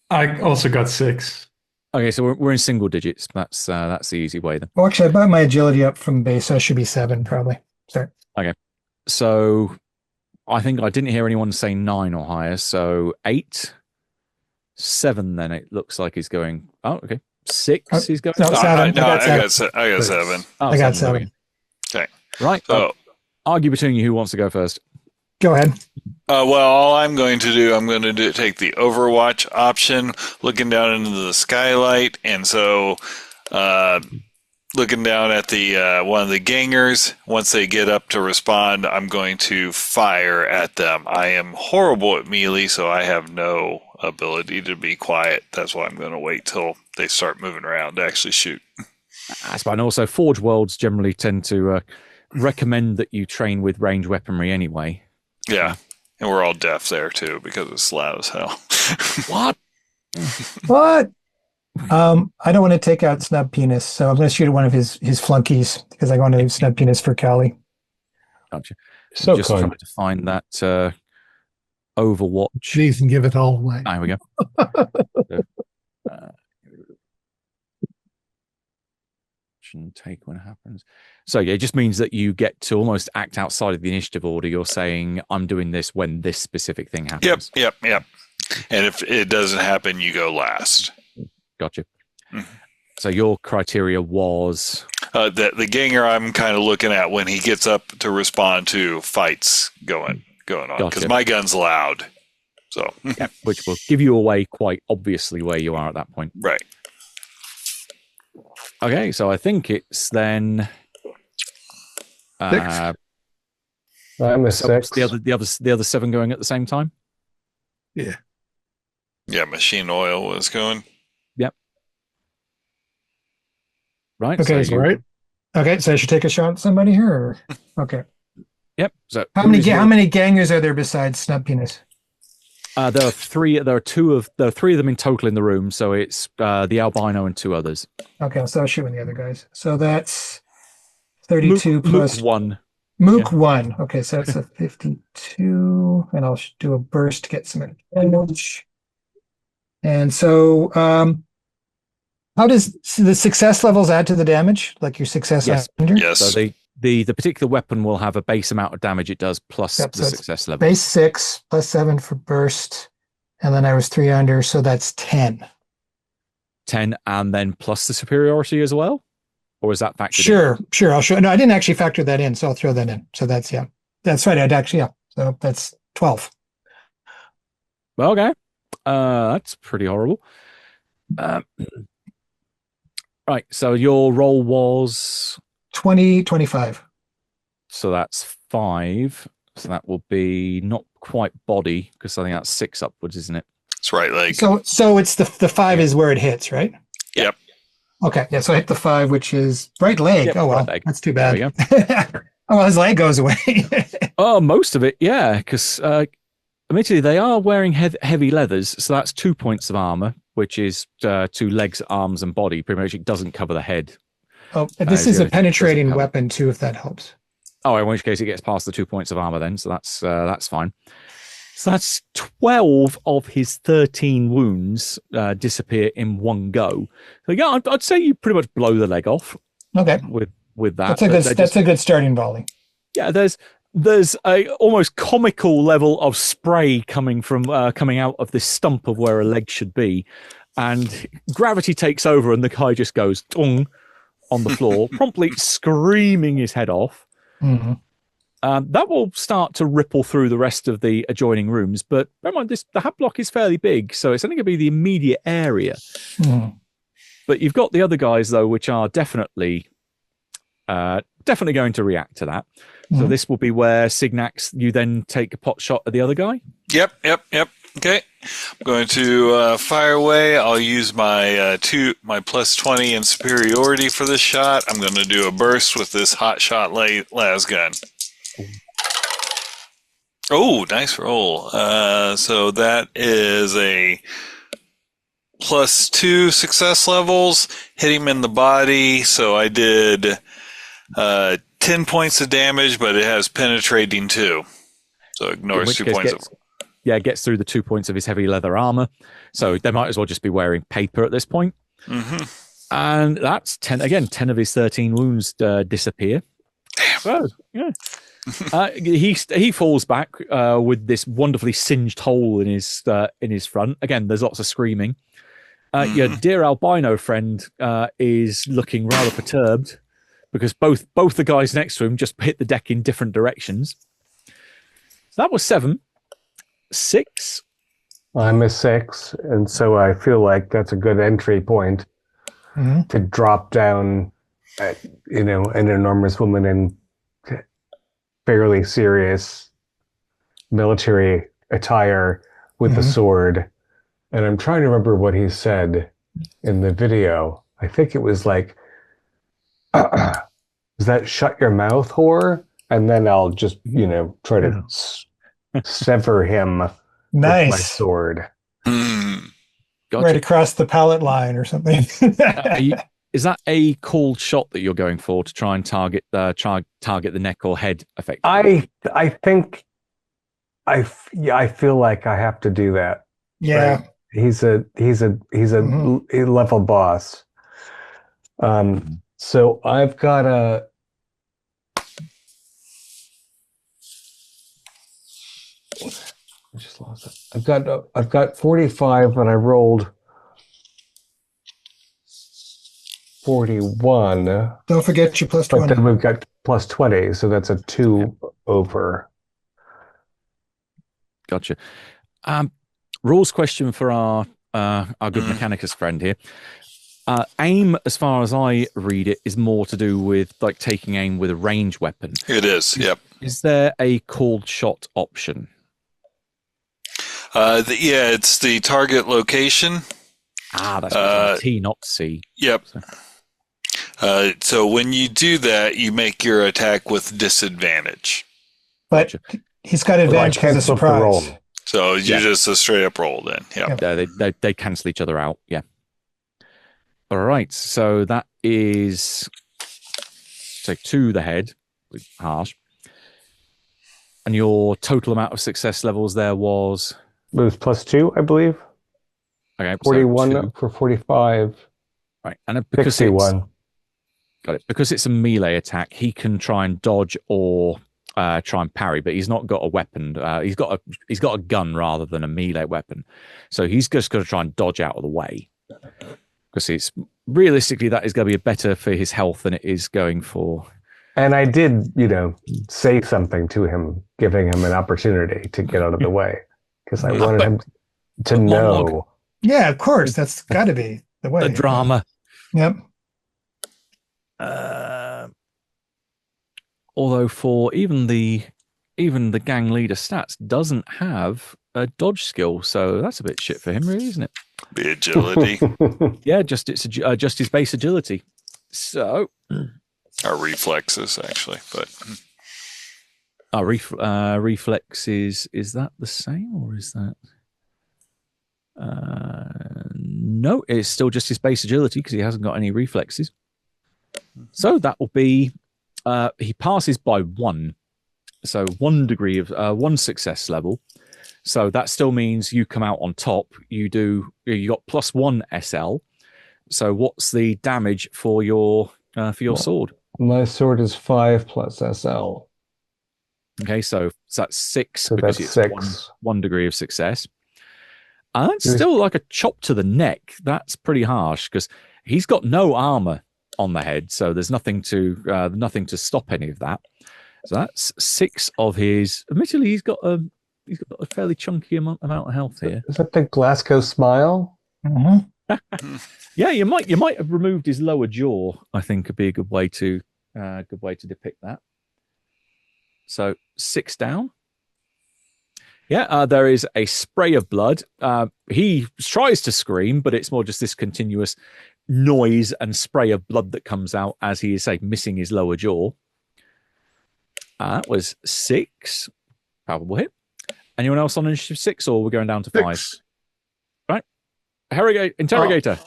I also got 6. Okay, so we're in single digits. That's the easy way then. Oh, actually, I brought my agility up from base, so it should be 7 probably. Sorry. Okay. So I think I didn't hear anyone say 9 or higher. So 8, 7. Then it looks like he's going. Oh, okay. 6. He's going. No, 7. I got 7. 7. Oh, I got 7. 7. Okay. Right. So, argue between you who wants to go first. Go ahead. well, all I'm going to do, take the Overwatch option, looking down into the skylight, and so looking down at the one of the gangers. Once they get up to respond, I'm going to fire at them. I am horrible at melee, so I have no ability to be quiet. That's why I'm going to wait till they start moving around to actually shoot. That's fine. Also, Forge Worlds generally tend to recommend that you train with range weaponry anyway. Yeah, and we're all deaf there too because it's loud as hell. What? What? I don't want to take out Snub Penis, so I'm going to shoot at one of his flunkies because I want to Snub Penis for Callie. Gotcha. So just kind. trying to find that Overwatch. Jeez, and give it all away. There we go. And take when it happens. So yeah, it just means that you get to almost act outside of the initiative order. You're saying, I'm doing this when this specific thing happens. Yep. And if it doesn't happen, you go last. Gotcha. Mm-hmm. So your criteria was the ganger I'm kind of looking at when he gets up to respond to fights going on because Gotcha. my gun's loud. So yeah, which will give you away quite obviously where you are at that point. right. Okay, so I think it's then 6. I'm a so 6. the other 7 going at the same time. Yeah. Yeah, machine oil was going. Yep. Right. Okay, so All right. Okay, so I should take a shot at somebody here? Or? Okay. Yep. So How many gangers are there besides Snub Penis? there are 3. There are 3 of them in total in the room. So it's the albino and 2 others. Okay, so I'll shoot one of the other guys. So that's 32 plus Mook 1. Mook 1. Okay, so that's a 52, and I'll do a burst to get some damage. And so, how does the success levels add to the damage? Like your success Yes. under? Yes. So the particular weapon will have a base amount of damage it does plus Yep, the so it's success level. Base 6 plus 7 for burst, and then I was 3 under, so that's 10. 10 and then plus the superiority as well? Or is that factored in? Sure. I'll show. No, I didn't actually factor that in, so I'll throw that in. So that's that's right. I'd actually So that's 12. Okay. That's pretty horrible. Right. So your roll was 20, 25. so that's 5. So that will be not quite body because I think that's 6 upwards, isn't it? It's right leg. So it's the 5 is where it hits, right? Yep. Okay. Yeah. So I hit the 5, which is right leg. Yep, oh well, right leg. that's too There bad. we go. Oh well, his leg goes away. Oh, most of it, yeah. Because admittedly, they are wearing heavy leathers, so that's 2 points of armor, which is 2 legs, arms, and body. Pretty much, it doesn't cover the head. Oh, and this is a penetrating weapon too, if that helps. Oh, in which case it gets past the 2 points of armor then, so that's fine. So that's 12 of his 13 wounds disappear in one go. So yeah, I'd say you pretty much blow the leg off. Okay, with that. That's a good starting volley. Yeah, there's a almost comical level of spray coming out of this stump of where a leg should be, and gravity takes over, and the guy just goes tung on the floor, promptly screaming his head off. Mm-hmm. That will start to ripple through the rest of the adjoining rooms, but bear in mind the hab block is fairly big, so it's only going to be the immediate area. Mm-hmm. But you've got the other guys though, which are definitely definitely going to react to that. So this will be where Signax, you then take a pot shot at the other guy. Yep. Okay. I'm going to fire away. I'll use my my plus 20 in superiority for this shot. I'm going to do a burst with this hot shot las gun. Oh, nice roll. So that is a +2 success levels. Hit him in the body. So I did 10 points of damage, but it has penetrating too. So ignores 2 points of... It gets through the 2 points of his heavy leather armor. So they might as well just be wearing paper at this point. And that's 10 again. 10 of his 13 wounds disappear. Damn. So yeah, he falls back with this wonderfully singed hole in his front. Again, there's lots of screaming. Your dear albino friend is looking rather perturbed because both the guys next to him just hit the deck in different directions. So that was 7. 6. I'm a 6, and so I feel like that's a good entry point to drop down at, an enormous woman in fairly serious military attire with a sword. And I'm trying to remember what he said in the video. I think it was like, is that shut your mouth, whore? And then I'll just, try to sever him with my sword. Gotcha. Right across the palate line or something. Is that a called shot that you're going for to try and target the neck or head effectively? I think I feel like I have to do that. Yeah. Right? He's a level boss. So I've got a I just lost it. I've got 45 and I rolled 41. Don't forget your plus 20. But then we've got plus 20, so that's a 2 over. Gotcha. Rules question for our good Mechanicus friend here. Aim, as far as I read it, is more to do with like taking aim with a range weapon. It is, yep. Is there a called shot option? It's the target location. That's T, not C. Yep. So when you do that, you make your attack with disadvantage. But he's got advantage because of surprise. So you just a straight up roll then. Yeah, they cancel each other out. Yeah. All right. So that is to the head, harsh. And your total amount of success levels there was? It was plus 2, I believe. Okay. 41 for 45. Right. And because 61. Got it. Because it's a melee attack, he can try and dodge or try and parry, but he's not got a weapon. He's got a gun rather than a melee weapon. So he's just got to try and dodge out of the way. Because it's realistically that is going to be better for his health than it is going for. And I did, say something to him, giving him an opportunity to get out of the way. Because I wanted him to know. Yeah, of course. That's got to be the way. The drama. Yep. Although for even the gang leader stats doesn't have a dodge skill, so that's a bit shit for him, really, isn't it? The agility. Yeah, just his base agility. So our reflexes, actually, but our reflexes, is that the same or is that? No, it's still just his base agility because he hasn't got any reflexes. So that will be he passes by 1, so 1 degree of 1 success level. So that still means you come out on top. You got plus 1 SL. So what's the damage for your sword? My sword is 5 plus SL. Okay, so that's 6 so because that's it's 6. 1 degree of success. And it's still like a chop to the neck. That's pretty harsh because he's got no armor on the head, so there's nothing to stop any of that. So that's 6 of his. Admittedly, he's got a fairly chunky amount of health here. Is that the Glasgow smile? Mm-hmm. Yeah, you might have removed his lower jaw. I think would be a good way to Good way to depict that. So 6 down. Yeah, there is a spray of blood. He tries to scream, but it's more just this continuous noise and spray of blood that comes out as he is, say, missing his lower jaw. That was 6. Palpable hit. Anyone else on initiative 6, or we're going down to 5? 6. Right. Interrogator.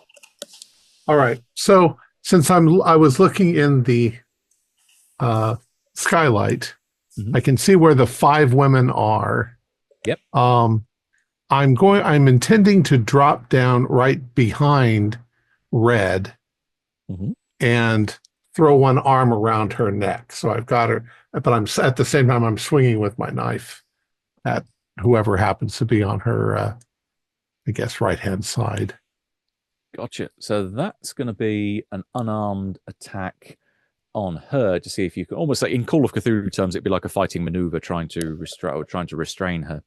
All right. So since I was looking in the skylight, I can see where the 5 women are. Yep. I'm intending to drop down right behind Red and throw one arm around her neck. So I've got her, but I'm at the same time I'm swinging with my knife at whoever happens to be on her, I guess, right-hand side. Gotcha. So that's going to be an unarmed attack on her to see if you can, almost like in Call of Cthulhu terms, it'd be like a fighting maneuver trying to restrain her.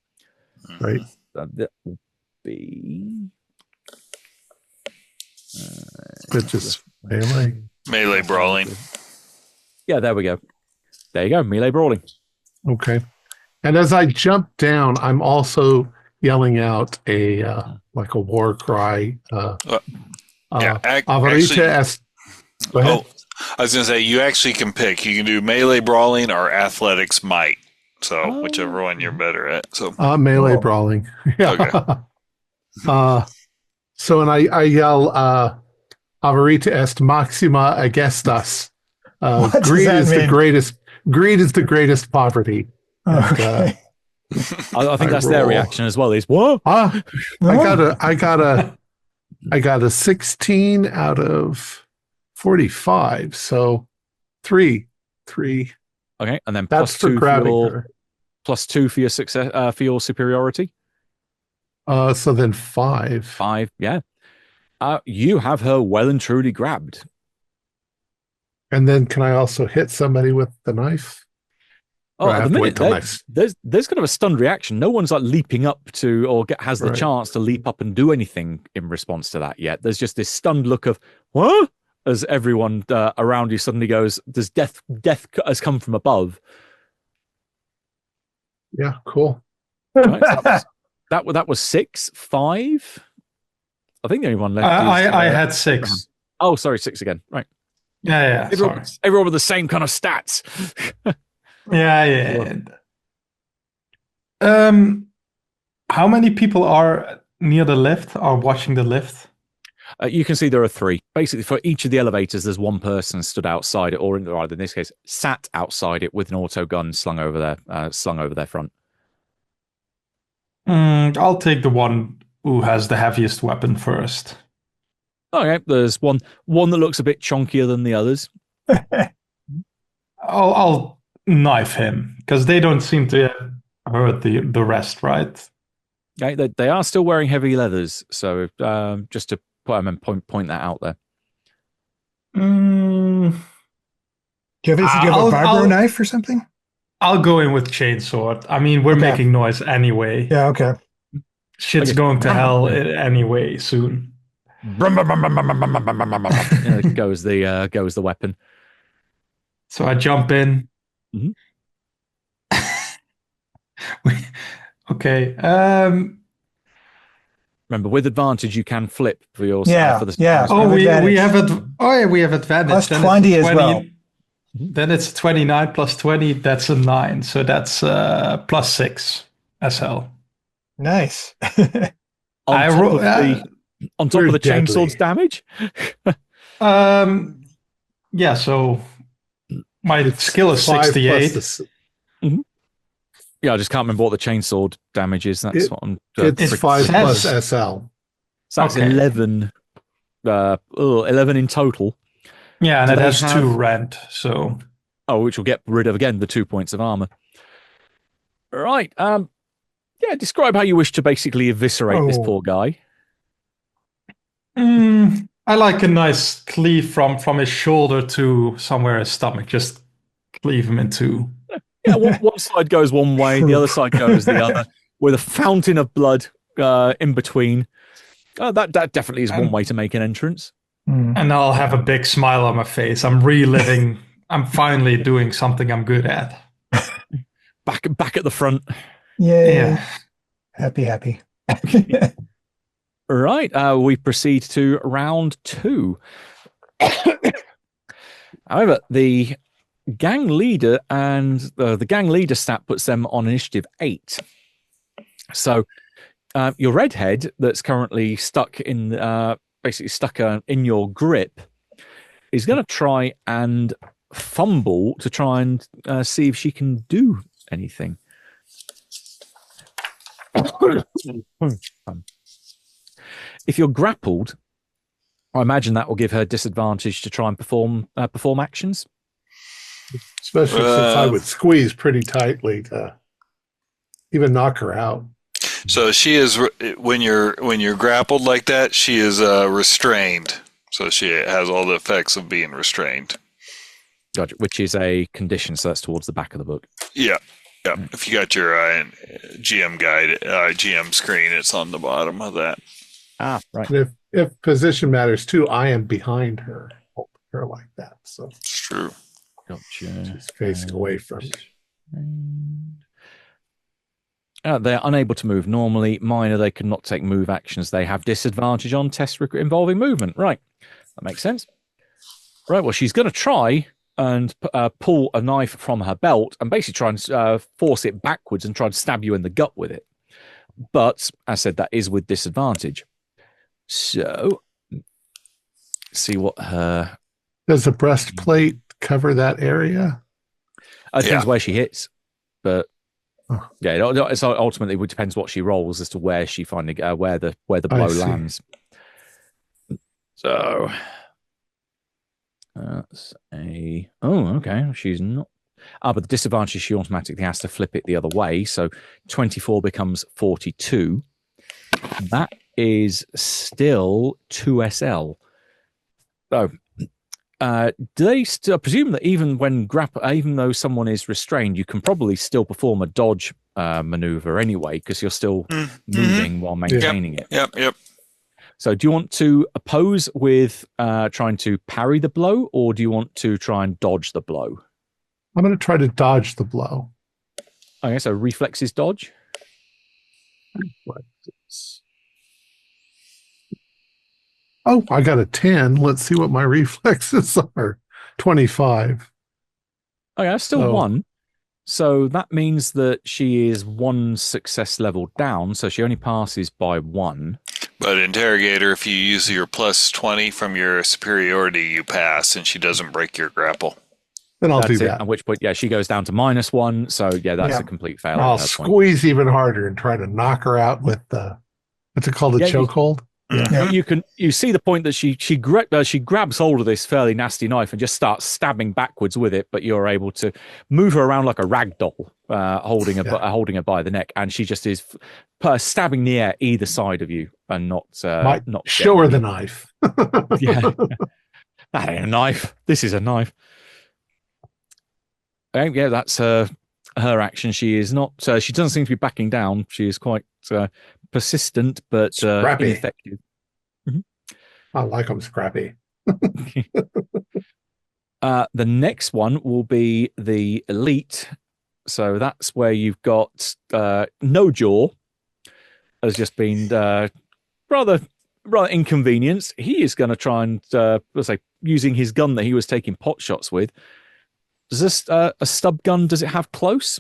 Right. So that will be It's just melee brawling. Yeah, there we go. There you go, melee brawling. Okay. And as I jump down, I'm also yelling out a like a war cry. Avaritia. Go ahead. I was going to say, you actually can pick. You can do melee brawling or athletics might. So whichever one you're better at. So melee brawling. Yeah. Okay. So and I yell Avarita est maxima agestas. Greed is the greatest. Greed is the greatest poverty. Okay. I think that's their reaction as well. Is what? I got a 16 out of 45. So 3. Okay, and then that's plus 2 for grabbing for her. Plus 2 for your success for your superiority. So then 5. 5, yeah. You have her well and truly grabbed. And then can I also hit somebody with the knife? Oh, at the minute, there's kind of a stunned reaction. No one's like leaping up to or has the chance to leap up and do anything in response to that yet. There's just this stunned look of, what? As everyone around you suddenly goes, "There's death has come from above." Yeah, cool. Right, so that was 6, 5. I think the only one left. I had 6. Oh, sorry, 6 again. Right. Yeah. Everyone with the same kind of stats. Yeah. How many people are near the lift? Are watching the lift? You can see there are 3. Basically, for each of the elevators, there's one person stood outside it, or in this case, sat outside it with an auto gun slung over their front. I'll take the one who has the heaviest weapon first. Okay, there's one that looks a bit chunkier than the others. I'll knife him because they don't seem to hurt the rest, right? Okay, they are still wearing heavy leathers, so just to point that out there. Do you have a vibro knife or something? I'll go in with chainsword. I mean, we're making noise anyway. Yeah, okay. Shit's going to hell anyway soon. goes the weapon. So I jump in. Mm-hmm. Okay. Remember, with advantage, you can flip for your we have advantage. Plus 20 as well. Then it's 29 plus 20. That's a 9. So that's plus 6 SL. Nice. On top of the chainsword's damage. Yeah. So my skill is 68. Yeah, I just can't remember what the chainsword damage is. That's what I'm. It's 5 plus SL. So that's 11. 11 in total. Yeah, and it has 2 rend. So, which will get rid of again the 2 points of armor. Right. Yeah. Describe how you wish to basically eviscerate this poor guy. I like a nice cleave from his shoulder to somewhere in his stomach. Just cleave him in 2. Yeah, one side goes one way, the other side goes the other, with a fountain of blood in between. That definitely is one way to make an entrance. And I'll have a big smile on my face. I'm reliving I'm finally doing something I'm good at. Back at the front. Yay. Yeah. Happy. Right. We proceed to round 2. However, the gang leader and the gang leader stat puts them on initiative 8. So your redhead that's currently stuck in in your grip is going to try and fumble to try and see if she can do anything. If you're grappled, I imagine that will give her disadvantage to try and perform actions. Especially since I would squeeze pretty tightly to even knock her out. So she is when you're grappled like that, she is restrained. So she has all the effects of being restrained. Gotcha, which is a condition, so that's towards the back of the book. Yeah. If you got your GM guide, GM screen, it's on the bottom of that. Ah, right. And if position matters too, I am behind her, holding her like that. So It's true. Gotcha. she's facing away from me. They're unable to move normally. Minor, they cannot take move actions. They have disadvantage on tests involving movement. Right. That makes sense. Right. Well, she's going to try and pull a knife from her belt and basically try and force it backwards and try and stab you in the gut with it. But, as I said, that is with disadvantage. So, see what her... Does the breastplate cover that area? It depends where she hits. But, yeah, it ultimately it depends what she rolls as to where she finally where the blow lands. So... that's a... Oh, okay. She's not... but the disadvantage, she automatically has to flip it the other way. So 24 becomes 42. That is still 2 SL. So, do they still presume that even when even though someone is restrained, you can probably still perform a dodge maneuver anyway, because you're still moving while maintaining it. Yep. So do you want to oppose with trying to parry the blow, or do you want to try and dodge the blow? I'm going to try to dodge the blow. Okay, so reflexes dodge. Reflexes. Oh, I got a 10. Let's see what my reflexes are. 25. Okay, that's still 1. So that means that she is 1 success level down, so she only passes by 1. But Interrogator, if you use your plus 20 from your superiority, you pass, and she doesn't break your grapple. Then I'll do that. At which point, she goes down to -1. So, that's a complete fail. I'll squeeze even harder and try to knock her out with the, what's it called, a chokehold? Yeah. You see the point that she grabs hold of this fairly nasty knife and just starts stabbing backwards with it, but you're able to move her around like a rag doll, holding her by the neck, and she just is stabbing the air either side of you and not show her the knife. Yeah, that ain't a knife. This is a knife. Yeah, that's her action. She is not. She doesn't seem to be backing down. She is quite persistent, but ineffective. I like them scrappy. The next one will be the elite. So that's where you've got No Jaw has just been rather inconvenienced. He is going to try and using his gun that he was taking pot shots with. Does this a stub gun? Does it have close?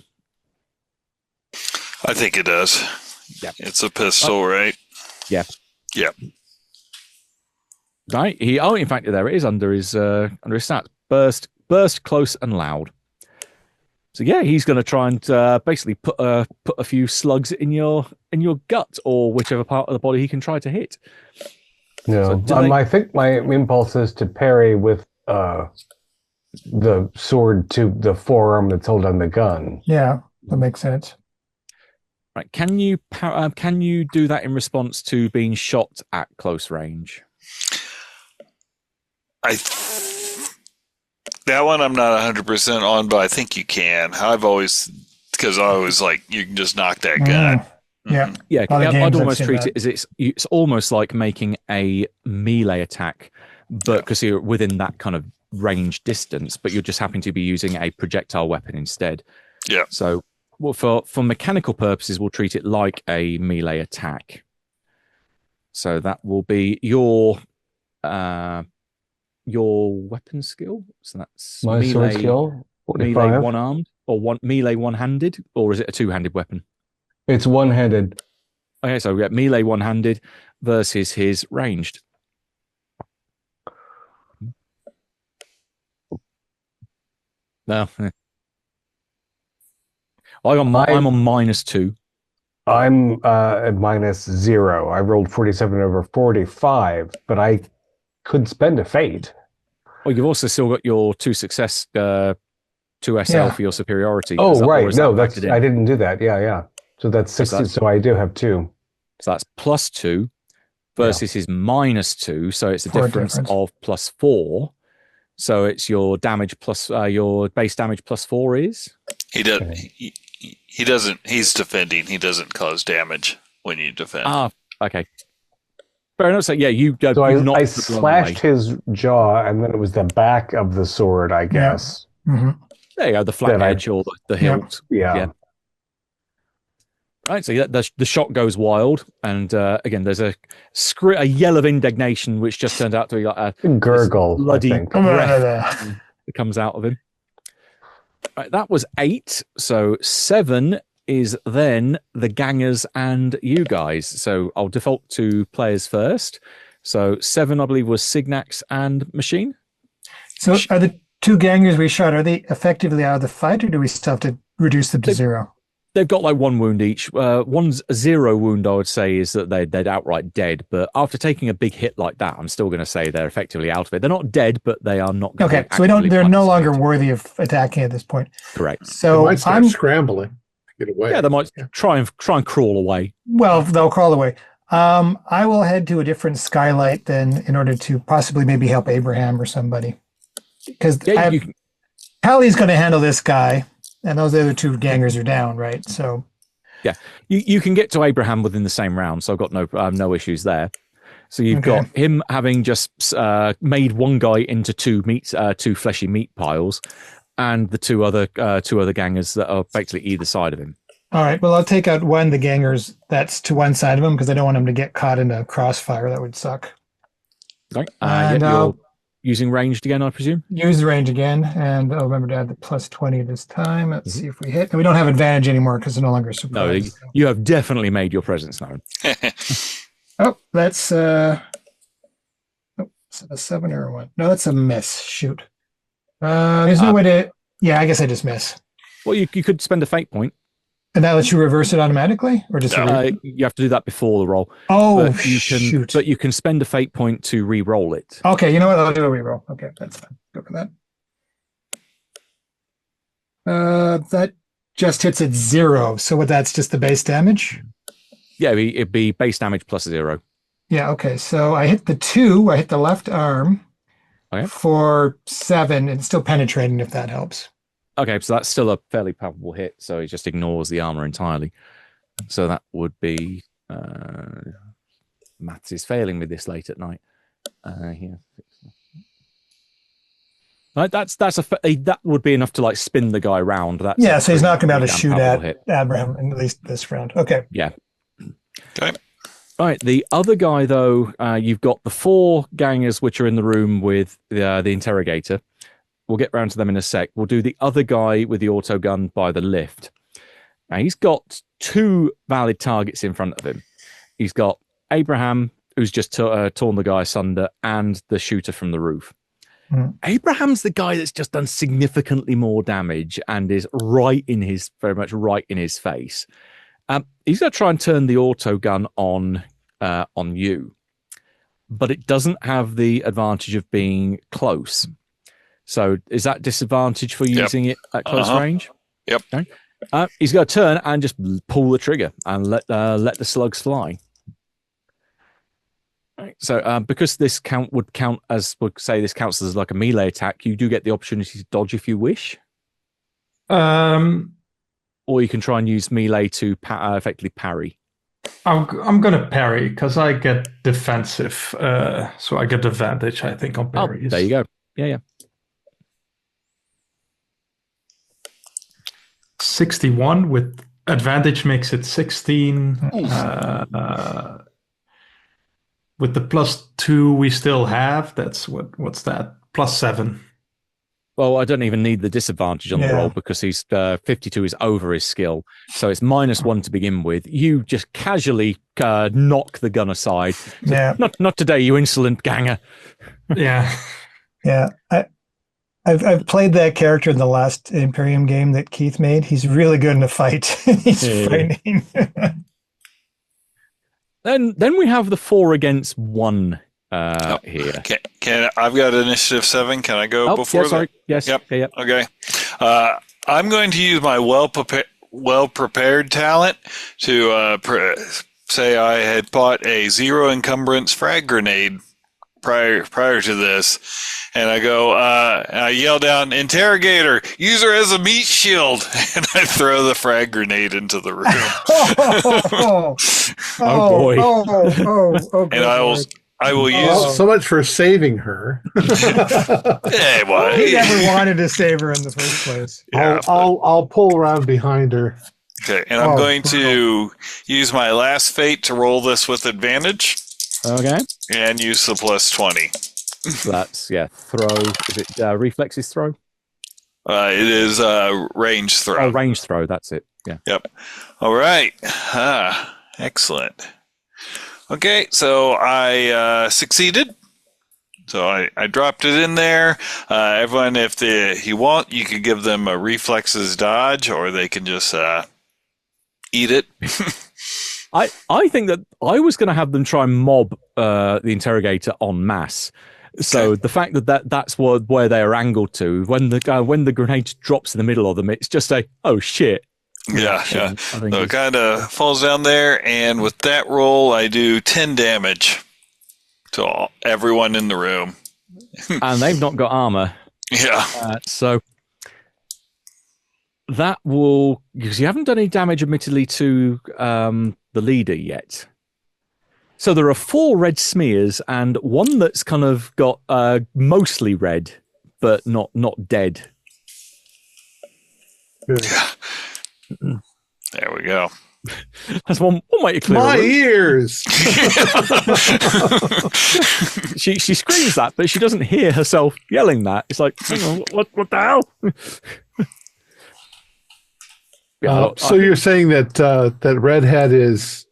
I think it does. Yeah, it's a pistol, right? Yeah. Right. In fact, there it is under his stats. Burst, close, and loud. So he's going to try and basically put a few slugs in your gut or whichever part of the body he can try to hit. No, I think my impulse is to parry with the sword to the forearm that's held on the gun. Yeah, that makes sense. Right. Can you do that in response to being shot at close range? That one I'm not 100% on, but I think you can. Because I always like, you can just knock that gun. Yeah. I'd almost treat it as it's almost like making a melee attack, but because you're within that kind of range distance, but you're just happen to be using a projectile weapon instead. Yeah. So well, for mechanical purposes, we'll treat it like a melee attack. So that will be your weapon skill. So that's My sword skill, 45. melee one-armed, or melee one-handed, or is it a two-handed weapon? It's one-handed. Okay, so we get melee one-handed versus his ranged. No. I'm on -2. I'm at -0. I rolled 47 over 45, but I could spend a fate. Well, you've also still got your 2 success, 2 SL for your superiority. Oh, right. No, I didn't do that. Yeah. So that's 60. So I do have 2. So that's +2 versus his -2. So it's a difference of +4. So it's your damage plus your base damage +4 is. He doesn't. He's defending. He doesn't cause damage when you defend. Ah, okay. Fair enough. So yeah, So I slashed his jaw, and then it was the back of the sword, I guess. Yeah. Mm-hmm. There you go, the flat edge or the hilt. Yeah. Right, so the shot goes wild, and again, there's a yell of indignation, which just turned out to be like a gurgle, bloody I think. breath that comes out of him. Right, that was 8, so 7 is then the gangers and you guys. So I'll default to players first. So 7, I believe, was Signax and Machine. So are the 2 gangers we shot, are they effectively out of the fight, or do we still have to reduce them to 0? They've got like 1 wound each. One's a 0 wound, I would say, is that they're outright dead. But after taking a big hit like that, I'm still going to say they're effectively out of it. They're not dead, but they are not. Okay, so they're no longer worthy of attacking at this point. Correct. They So might start scrambling to get away. Yeah, they might try and crawl away. Well, they'll crawl away. I will head to a different skylight then, in order to possibly maybe help Abraham or somebody, because Hallie's going to handle this guy. And those other 2 gangers are down, right? So, yeah, you can get to Abraham within the same round, so I've got no issues there. So you've got him having just made one guy into 2 fleshy meat piles, and the two other gangers that are effectively either side of him. All right. Well, I'll take out one of the gangers that's to one side of him, because I don't want him to get caught in a crossfire. That would suck. Okay. You're using ranged again, I presume? Use the range again, and I'll remember to add the +20 this time. Let's see if we hit. And we don't have advantage anymore because they're no longer surprised. No, you have definitely made your presence known. Oh, that's is it a 7 or a 1? No, that's a miss. Shoot. There's no way to. Yeah, I guess I just miss. Well, you could spend a fate point. And that lets you reverse it automatically, or just you have to do that before the roll. Oh, shoot! But you can spend a fate point to re-roll it. Okay, you know what? I'll do a re-roll. Okay, that's fine. Go for that. That just hits at 0. So that's just the base damage. Yeah, it'd be base damage +0. Yeah. Okay. So I hit the 2. I hit the left arm for 7, and still penetrating. If that helps. Okay, so that's still a fairly palpable hit, so it just ignores the armor entirely. So that would be maths is failing me this late at night. Here, right, that would be enough to like spin the guy round. That's so he's not going to be able to shoot at Abraham in at least this round. Okay. Yeah. Okay. Right, the other guy though, you've got the 4 gangers which are in the room with the interrogator. We'll get round to them in a sec. We'll do the other guy with the auto gun by the lift. Now, he's got 2 valid targets in front of him. He's got Abraham, who's just torn the guy asunder, and the shooter from the roof. Abraham's the guy that's just done significantly more damage and is very much right in his face. He's going to try and turn the auto gun on you, but it doesn't have the advantage of being close. So is that disadvantage for using it at close range? Yep. Okay. He's going to turn and just pull the trigger and let the slugs fly. Right. So because this counts as like a melee attack, you do get the opportunity to dodge if you wish. Or you can try and use melee to effectively parry. I'm going to parry because I get defensive, so I get advantage, I think, on parries. Oh, there you go. Yeah. 61 with advantage makes it 16. With the +2 we still have, that's what's that? +7. Well, I don't even need the disadvantage on the roll because he's 52 is over his skill. So it's -1 to begin with. You just casually knock the gun aside. Yeah. Not today, you insolent ganger. Yeah. Yeah. I've played that character in the last Imperium game that Keith made. He's really good in a fight. He's frightening. Then we have the 4 against 1 here. Can I've got initiative 7. Can I go before that? Sorry. Yes. Yep. Okay. Okay. I'm going to use my well prepared talent to say I had bought a 0 encumbrance frag grenade prior to this, and I go, I yell down, "Interrogator, use her as a meat shield," and I throw the frag grenade into the room. Oh boy! And I will use. So much for saving her. Hey, well, He never wanted to save her in the first place. Yeah, I'll pull around behind her. Okay, and I'm going to use my last fate to roll this with advantage. Okay. And use the +20. So that's throw. Is it reflexes throw? It is range throw. Oh, range throw. That's it. Yeah. Yep. All right. Excellent. Okay, so I succeeded. So I dropped it in there. Everyone, if you want, you could give them a reflexes dodge, or they can just eat it. I think that I was going to have them try and mob the interrogator en masse. So the fact that's where they are angled to, when the grenade drops in the middle of them, it's just oh shit. Yeah. So it kind of falls down there, and with that roll, I do 10 damage to everyone in the room. And they've not got armor. Yeah. So that will, because you haven't done any damage, admittedly, to the leader yet. So there are 4 red smears and 1 that's kind of got mostly red, but not dead. Yeah. There we go. That's one way to clear my ears. She screams that, but she doesn't hear herself yelling that. It's like, hang on, what the hell? So you're saying that Redhead is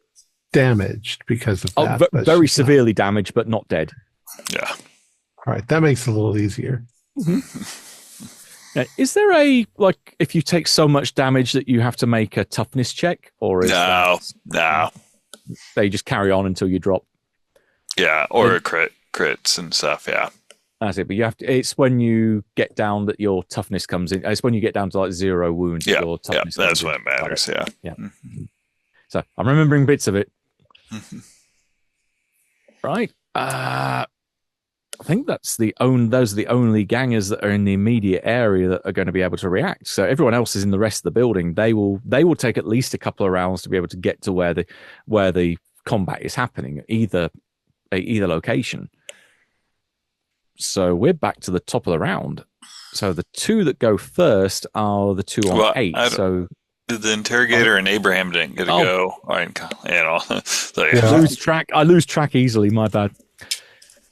damaged because of that? Very severely damaged, but not dead. Yeah. All right, that makes it a little easier. Mm-hmm. Now, is there if you take so much damage that you have to make a toughness check, or is no? They just carry on until you drop? Yeah, or crits and stuff. Yeah, that's it. But you have to. It's when you get down that your toughness comes in. It's when you get down to 0 wounds. Yeah, your toughness that's when it matters. Yeah. Mm-hmm. So I'm remembering bits of it. Right. I think those are the only gangers that are in the immediate area that are going to be able to react. So everyone else is in the rest of the building. They will take at least a couple of rounds to be able to get to where the combat is happening, either location. So we're back to the top of the round. So the 2 that go first are the 2 on 8. So the interrogator and Abraham didn't get to go. So, yeah. I lose track easily. My bad.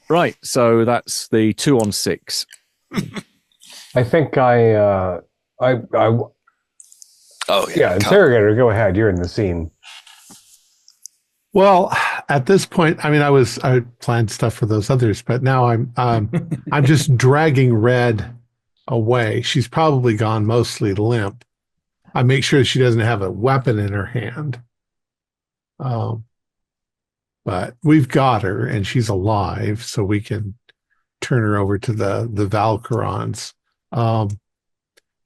Right, so that's the 2 on 6. I think oh yeah, interrogator, go ahead. You're in the scene. Well, at this point, I mean, I planned stuff for those others, but now I'm just dragging Red away. She's probably gone mostly limp. I make sure she doesn't have a weapon in her hand. But we've got her, and she's alive, so we can turn her over to the Valkyrons.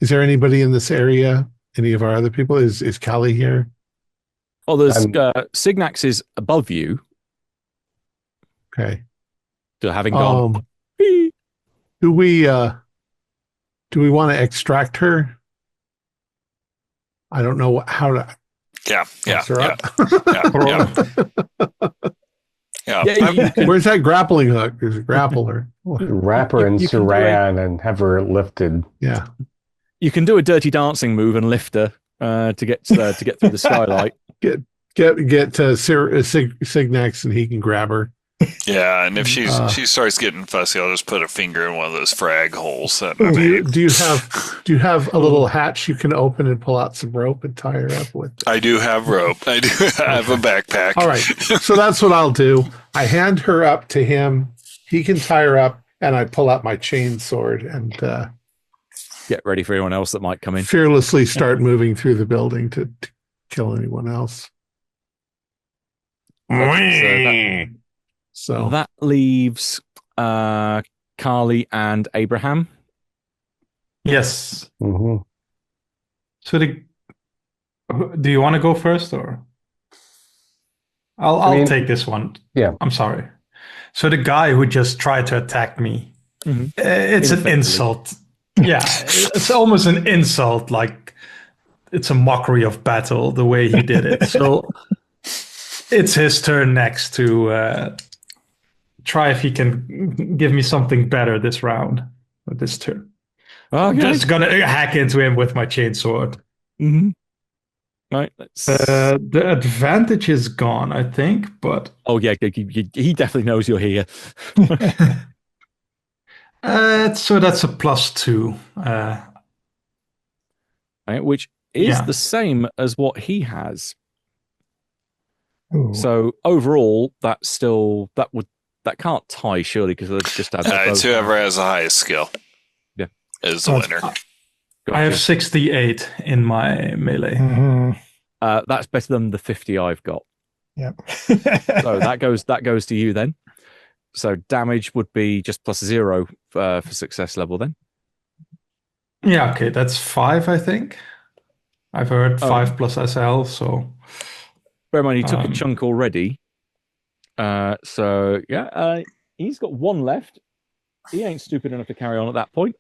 Is there anybody in this area? Any of our other people? Is Callie here? Oh, there's Signax is above you. Okay. So having gone. Do we want to extract her? I don't know how to. Yeah. Where's that grappling hook? There's a grappler. Wrap her in saran and have her lifted. Yeah. You can do a dirty dancing move and lift her. to get through the skylight. Get Signax and he can grab her. Yeah, and if she starts getting fussy, I'll just put a finger in one of those frag holes. That Do you have a little hatch you can open and pull out some rope and tie her up with? I do have rope. I do have a backpack. All right, so that's what I'll do. I hand her up to him. He can tie her up, and I pull out my chain sword and get ready for anyone else that might come in. Fearlessly start moving through the building to kill anyone else. So that leaves Carly and Abraham. Yes. Mm-hmm. So do you want to go first, or I'll take this one? Yeah. I'm sorry. So the guy who just tried to attack me, it's an insult. Yeah, it's almost an insult. Like it's a mockery of battle the way he did it. So it's his turn next to try if he can give me something better this round with this turn. I'm just gonna hack into him with my chainsword. Mm-hmm. Right. The advantage is gone, I think, but he definitely knows you're here. So that's a +2, right, which is the same as what he has. Ooh. So overall, that can't tie surely because they just have it's whoever has the highest skill. Yeah, is the winner. I have 68 in my melee. Mm-hmm. That's better than the 50 I've got. Yep. So that goes to you then. So damage would be just +0 for success level then. Yeah, okay, that's 5, I think. I've heard 5 plus SL, so. Bear in mind, he took a chunk already. So yeah, he's got 1 left. He ain't stupid enough to carry on at that point.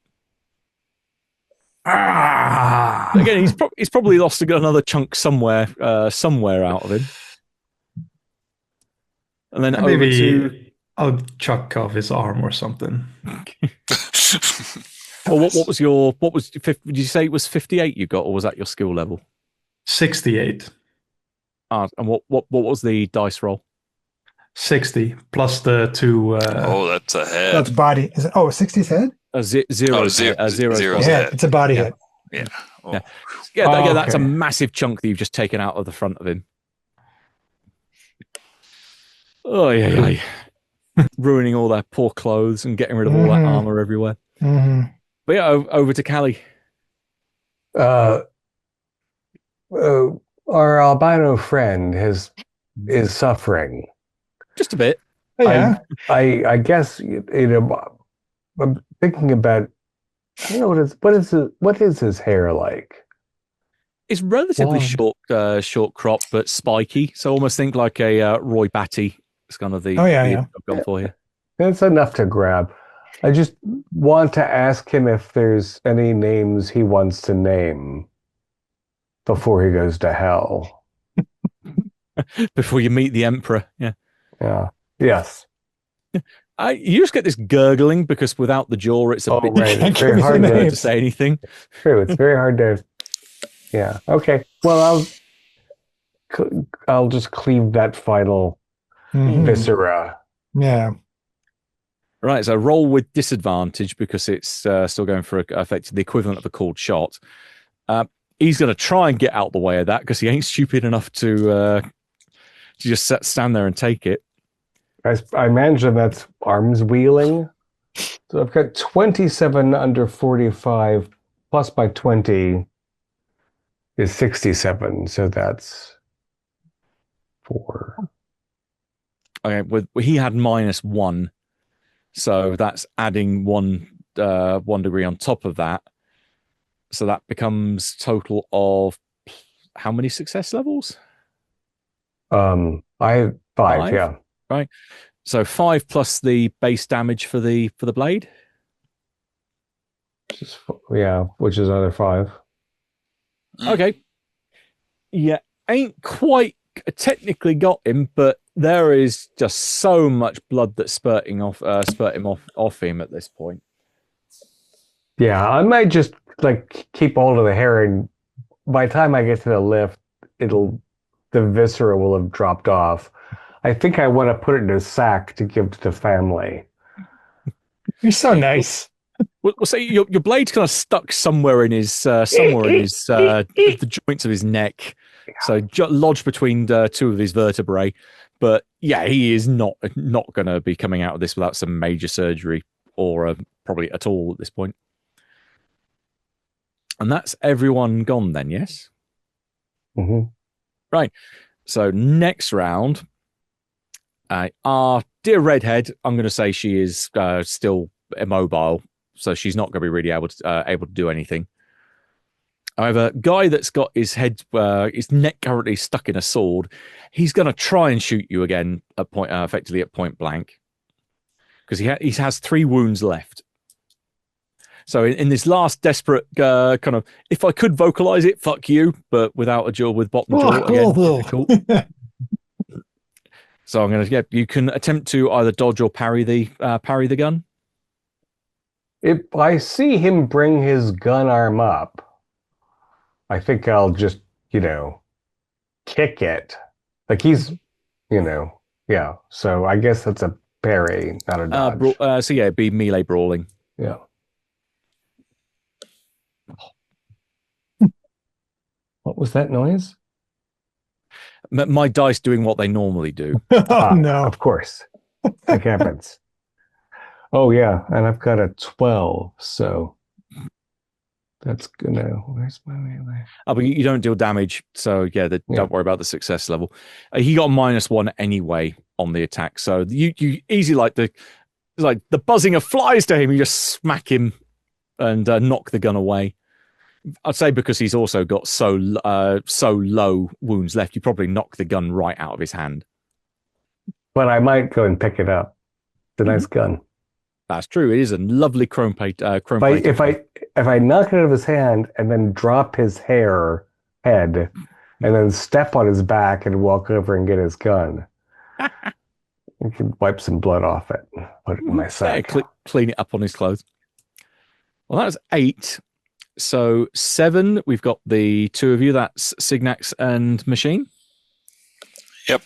Again, he's probably lost another chunk somewhere out of him. And then maybe I'll chuck off his arm or something. Well, did you say it was 58 you got, or was that your skill level? 68. And what was the dice roll? 60 plus the 2. That's a head. That's body. Is it? 60's head? Zero. Zero's Yeah, head. it's a body hit. Yeah. Oh. Yeah, that's a massive chunk that you've just taken out of the front of him. Oh yeah. Ruining all their poor clothes and getting rid of all that armor everywhere. Mm-hmm. But yeah, over to Callie. Our albino friend is suffering. Just a bit. Yeah. I guess I'm thinking about. I don't know what is his hair like? It's relatively short crop, but spiky. So almost think like a Roy Batty. It's kind of the I've gone for here. That's enough to grab. I just want to ask him if there's any names he wants to name before he goes to hell. Before you meet the Emperor. Yeah. Yeah. Yes. You just get this gurgling because without the jaw, it's a bit It's very hard to say anything. True. It's very hard to. Yeah. Okay. Well, I'll just cleave that final viscera. Yeah. Right. So roll with disadvantage because it's still going for effectively the equivalent of a called shot. He's going to try and get out the way of that because he ain't stupid enough to just stand there and take it. I imagine that's arms wheeling. So I've got 27 under 45 plus my 20 is 67. So that's 4. Okay, he had -1, so that's adding one degree on top of that. So that becomes total of how many success levels? I have 5, yeah. Right. So 5 plus the base damage for the blade. Which is another 5. Okay. Yeah, ain't quite technically got him, but there is just so much blood that's spurt him off him at this point. Yeah, I might just keep all of the hair and by the time I get to the lift, the viscera will have dropped off. I think I want to put it in a sack to give to the family. You're so nice. We'll say your blade's kind of stuck somewhere in his the joints of his neck, so lodged between two of his vertebrae. But yeah, he is not going to be coming out of this without some major surgery, or probably at all at this point. And that's everyone gone then, yes? Mm-hmm. Right. So next round, our dear redhead, I'm going to say she is still immobile, so she's not going to be really able to do anything. However, guy that's got his neck currently stuck in a sword, he's going to try and shoot you again at effectively at point blank, because he has 3 wounds left. So in this last desperate kind of, if I could vocalize it, fuck you, but without a jaw with bottom jaw again. Cool. So I'm going to you can attempt to either dodge or parry the gun. If I see him bring his gun arm up, I think I'll just, kick it. Like he's, yeah. So I guess that's a parry, not a dodge. So yeah, it'd be melee brawling. Yeah. What was that noise? My dice doing what they normally do. No. Of course. That happens. Oh, yeah. And I've got a 12, so that's gonna. Where's my melee? Oh, but you don't deal damage, so yeah, don't worry about the success level. He got a -1 anyway on the attack, so you easily like the buzzing of flies to him. You just smack him and knock the gun away. I'd say because he's also got so low wounds left, you probably knock the gun right out of his hand. But I might go and pick it up. It's a nice gun. That's true. It is a lovely chrome plate. If I knock it out of his hand and then drop his head and then step on his back and walk over and get his gun, you can wipe some blood off it and put it in my sack. Clean it up on his clothes. Well, that was 8. So 7, we've got the 2 of you. That's Signax and Machine. Yep.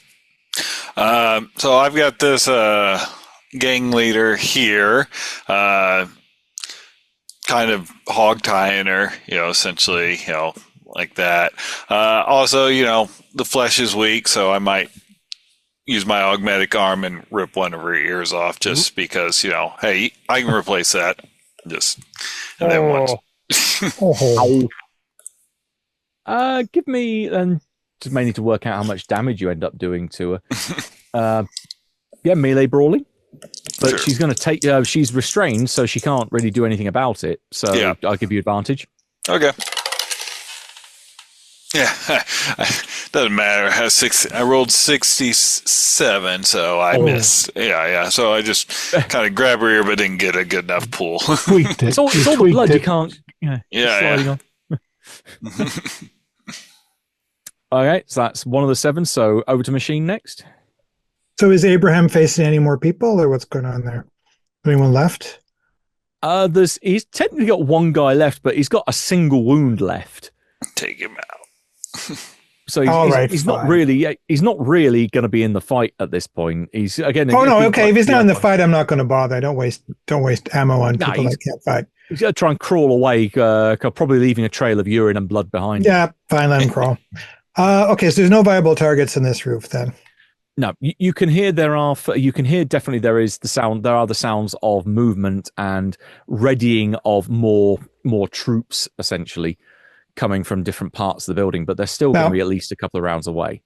So I've got this gang leader here, kind of hog tying her, essentially, like that. Also, the flesh is weak, so I might use my augmetic arm and rip one of her ears off just because, hey, I can replace that. And then once. Give me, and just may need to work out how much damage you end up doing to her. Melee brawling. But sure. She's going to take. She's restrained, so she can't really do anything about it. So yeah. I'll give you advantage. Okay. Yeah, doesn't matter. I rolled 67, so I missed. Yeah. So I just kind of grab her ear, but didn't get a good enough pull. It's all the blood. You can't. Yeah. Okay, so that's one of the 7. So over to Machine next. So is Abraham facing any more people, or what's going on there? Anyone left? He's technically got 1 guy left, but he's got a single wound left. Take him out. So he's not really going to be in the fight at this point. He's again. Oh no, okay. If he's not in the fight, I'm not going to bother. Don't waste ammo on people that can't fight. He's going to try and crawl away, probably leaving a trail of urine and blood behind him. Yeah, fine, let him crawl. Okay, so there's no viable targets in this roof then. No, you can hear definitely there is the sound. There are the sounds of movement and readying of more troops essentially coming from different parts of the building, but they're still going to be at least a couple of rounds away.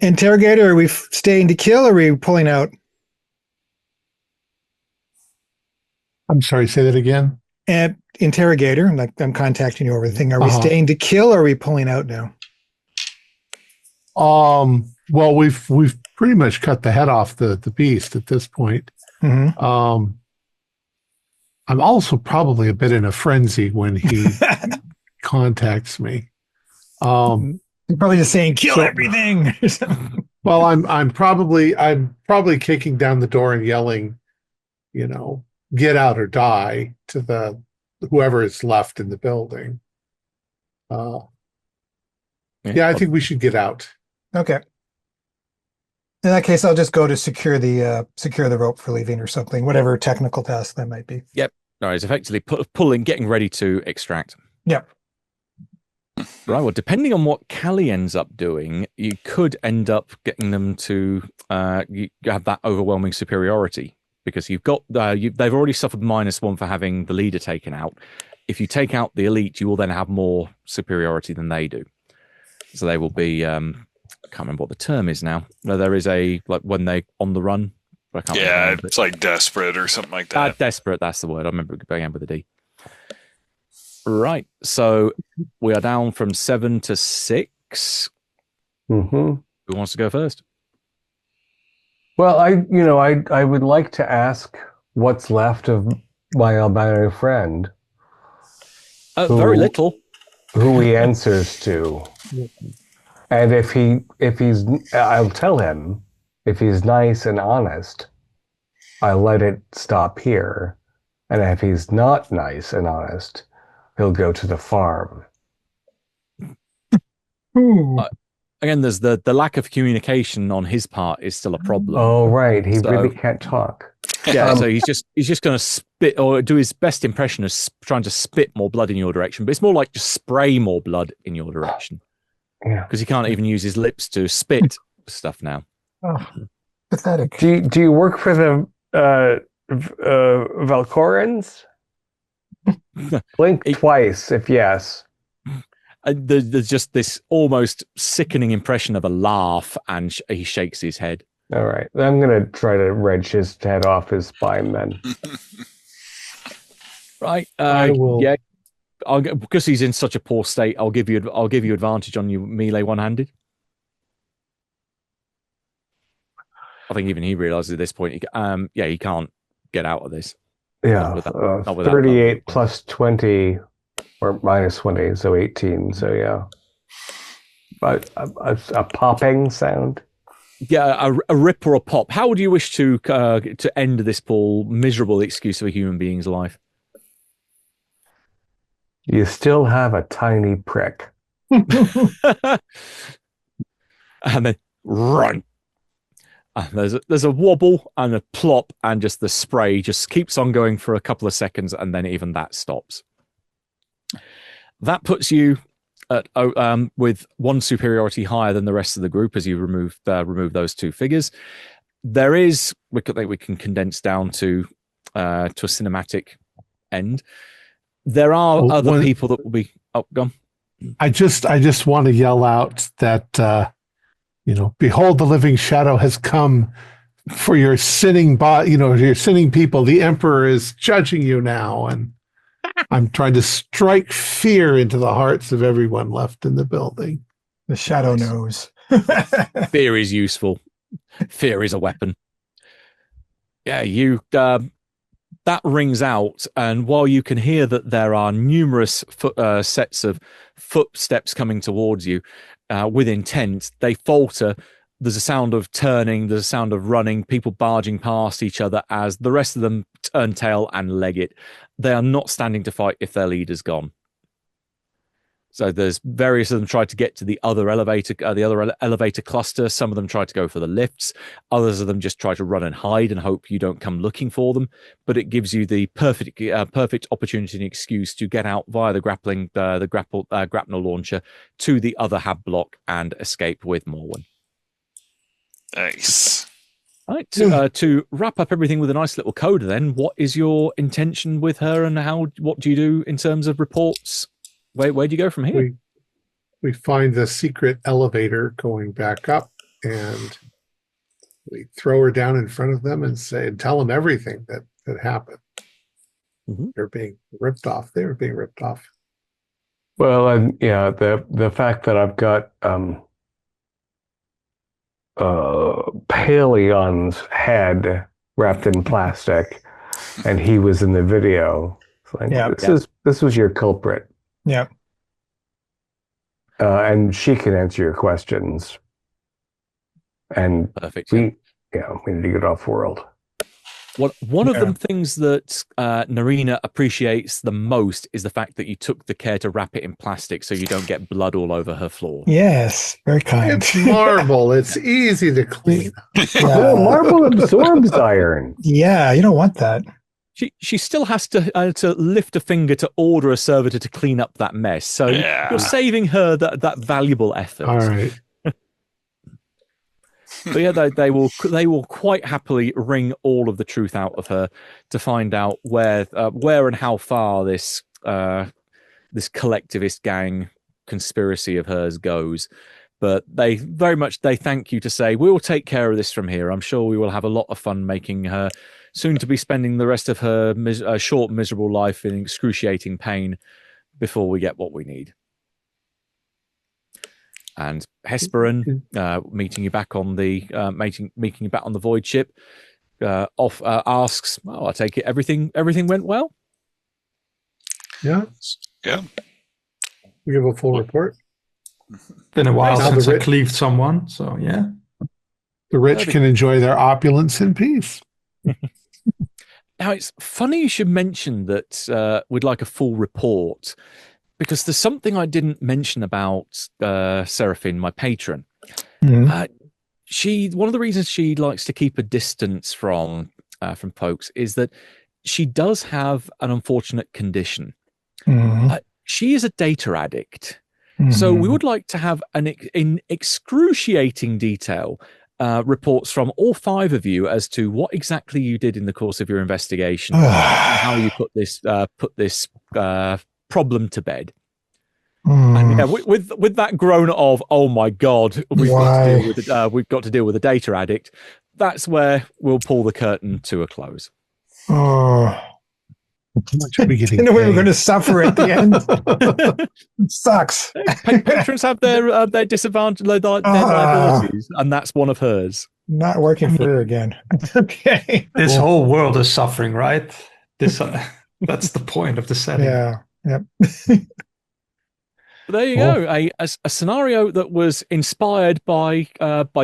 Interrogator, are we staying to kill or are we pulling out? I'm sorry, say that again. Interrogator, like I'm contacting you over the thing. Are we staying to kill or are we pulling out now? Well, we've pretty much cut the head off the beast at this point. Mm-hmm. I'm also probably a bit in a frenzy when he contacts me. You're probably just saying kill everything. Well, I'm probably kicking down the door and yelling, get out or die to whoever is left in the building. Yeah, I think we should get out. Okay. In that case, I'll just go to secure the rope for leaving or something, whatever technical task that might be. Yep. No, it's effectively pulling, getting ready to extract. Yep. Right. Well, depending on what Callie ends up doing, you could end up getting them to you have that overwhelming superiority because you've got they've already suffered -1 for having the leader taken out. If you take out the elite, you will then have more superiority than they do. So they will be. I can't remember what the term is now. No, there is a like when they on the run. I can't remember it's like desperate or something like that. Desperate. That's the word. I remember it began with a D. Right. So we are down from 7 to 6. Mm-hmm. Who wants to go first? Well, I would like to ask what's left of my albino friend. Very little. Who he answers to. And if he's, I'll tell him, if he's nice and honest, I'll let it stop here. And if he's not nice and honest, he'll go to the farm. Again, there's the lack of communication on his part is still a problem. Oh, right. He really can't talk. Yeah, so he's just going to spit or do his best impression of trying to spit more blood in your direction, but it's more like just spray more blood in your direction. Yeah, because he can't even use his lips to spit stuff now. Oh, pathetic. Do you work for the Valkorans? Blink twice if yes. There's just this almost sickening impression of a laugh, and he shakes his head. All right, I'm gonna try to wrench his head off his spine then. Right. I will. Yeah. Because he's in such a poor state, I'll give you advantage on your melee one-handed. I think even he realizes at this point, he can't get out of this. Yeah, not with 38 plus 20 or minus 20, so 18. So yeah, but a popping sound. Yeah, a rip or a pop. How would you wish to end this miserable excuse of a human being's life? You still have a tiny prick. And then run. And there's a wobble and a plop, and just the spray just keeps on going for a couple of seconds, and then even that stops. That puts you at with 1 superiority higher than the rest of the group as you remove those 2 figures. There is we can condense down to a cinematic end. There are other people that will be gone. I just want to yell out that behold, the living shadow has come for your sinning your sinning people. The emperor is judging you now, and I'm trying to strike fear into the hearts of everyone left in the building. The shadow knows. Fear is useful. Fear is a weapon. Yeah, that rings out, and while you can hear that there are numerous sets of footsteps coming towards you with intent, they falter. There's a sound of turning, there's a sound of running, people barging past each other as the rest of them turn tail and leg it. They are not standing to fight if their leader's gone. So there's various of them try to get to the other elevator cluster. Some of them try to go for the lifts. Others of them just try to run and hide and hope you don't come looking for them. But it gives you the perfect opportunity and excuse to get out via the grapnel launcher to the other hab block and escape with Morwen. Nice. Right, to wrap up everything with a nice little coda then, what is your intention with her, and what do you do in terms of reports? Where do you go from here? We find the secret elevator going back up, and we throw her down in front of them and tell them everything that happened. Mm-hmm. They're being ripped off. They were being ripped off. Well, the fact that I've got Paleon's head wrapped in plastic, and he was in the video. This was your culprit. Yeah. And she can answer your questions. And perfect. We need to get off world. One of the things that Narina appreciates the most is the fact that you took the care to wrap it in plastic so you don't get blood all over her floor. Yes, very kind. It's marble. It's easy to clean. Well, marble absorbs iron. Yeah, you don't want that. She still has to lift a finger to order a servitor to clean up that mess. So you're saving her that valuable effort. All right. But yeah, they will quite happily wring all of the truth out of her to find out where and how far this collectivist gang conspiracy of hers goes. But they thank you to say, we will take care of this from here. I'm sure we will have a lot of fun making her soon to be spending the rest of her short, miserable life in excruciating pain before we get what we need. And Hesperin, meeting you back on the void ship, asks, "Oh, I take it everything went well." Yeah. We give a full report. Been a while Now since the I rich- cleaved someone, so yeah. The rich can enjoy their opulence in peace. Now, it's funny you should mention that we'd like a full report, because there's something I didn't mention about Seraphine, my patron. Mhm. One of the reasons she likes to keep a distance from folks is that she does have an unfortunate condition. Mhm. She is a data addict. So we would like to have in excruciating detail reports from all five of you as to what exactly you did in the course of your investigation, and how you put this problem to bed. And yeah, with that groan of, oh my God, we've got to deal with a data addict. That's where we'll pull the curtain to a close. Oh, Much are we getting I know we were paid? going to suffer at the end. It sucks. Patrons have their disadvantage, their liabilities, and that's one of hers. Not working for her again. Okay. This whole world is suffering, right? This that's the point of the setting. Yeah. Yep. There you go. A scenario that was inspired by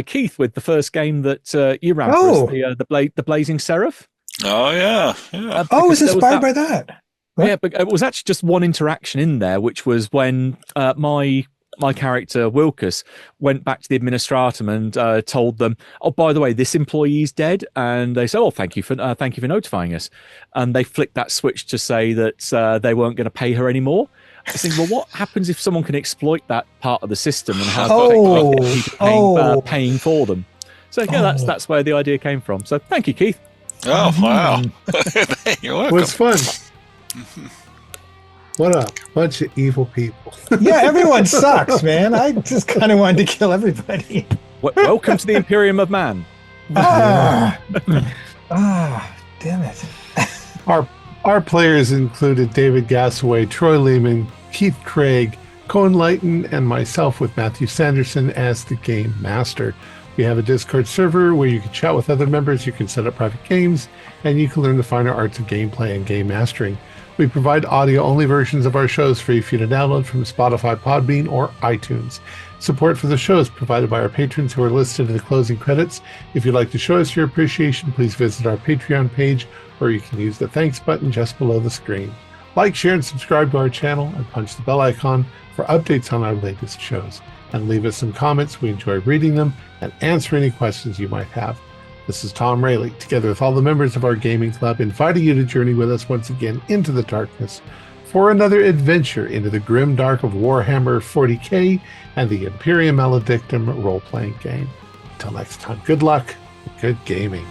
Keith with the first game that you ran for us, the Blazing Seraph. Oh yeah. It was inspired by that. What? Yeah, but it was actually just one interaction in there, which was when my character Wilkus went back to the administratum and told them, "Oh, by the way, this employee's dead," and they said, "Oh, thank you for notifying us." And they flicked that switch to say that they weren't going to pay her anymore. I was thinking, well, what happens if someone can exploit that part of the system and have people paying for them? So yeah, that's where the idea came from. So thank you, Keith. Oh wow. You're welcome. It was fun. What a bunch of evil people. Yeah, everyone sucks, man. I just kind of wanted to kill everybody. Welcome to the Imperium of Man. Damn it. Our players included David Gassaway, Troy Lehman, Keith Craig, Cohen Lighton, and myself with Matthew Sanderson as the Game Master. We have a Discord server where you can chat with other members, you can set up private games, and you can learn the finer arts of gameplay and game mastering. We provide audio-only versions of our shows free for you to download from Spotify, Podbean, or iTunes. Support for the show is provided by our patrons who are listed in the closing credits. If you'd like to show us your appreciation, please visit our Patreon page, or you can use the thanks button just below the screen. Like, share, and subscribe to our channel, and punch the bell icon for updates on our latest shows. And leave us some comments. We enjoy reading them and answer any questions you might have. This is Thom Raley, together with all the members of our gaming club, inviting you to journey with us once again into the darkness for another adventure into the grim dark of Warhammer 40k and the Imperium Maledictum role-playing game. Until next time, good luck and good gaming.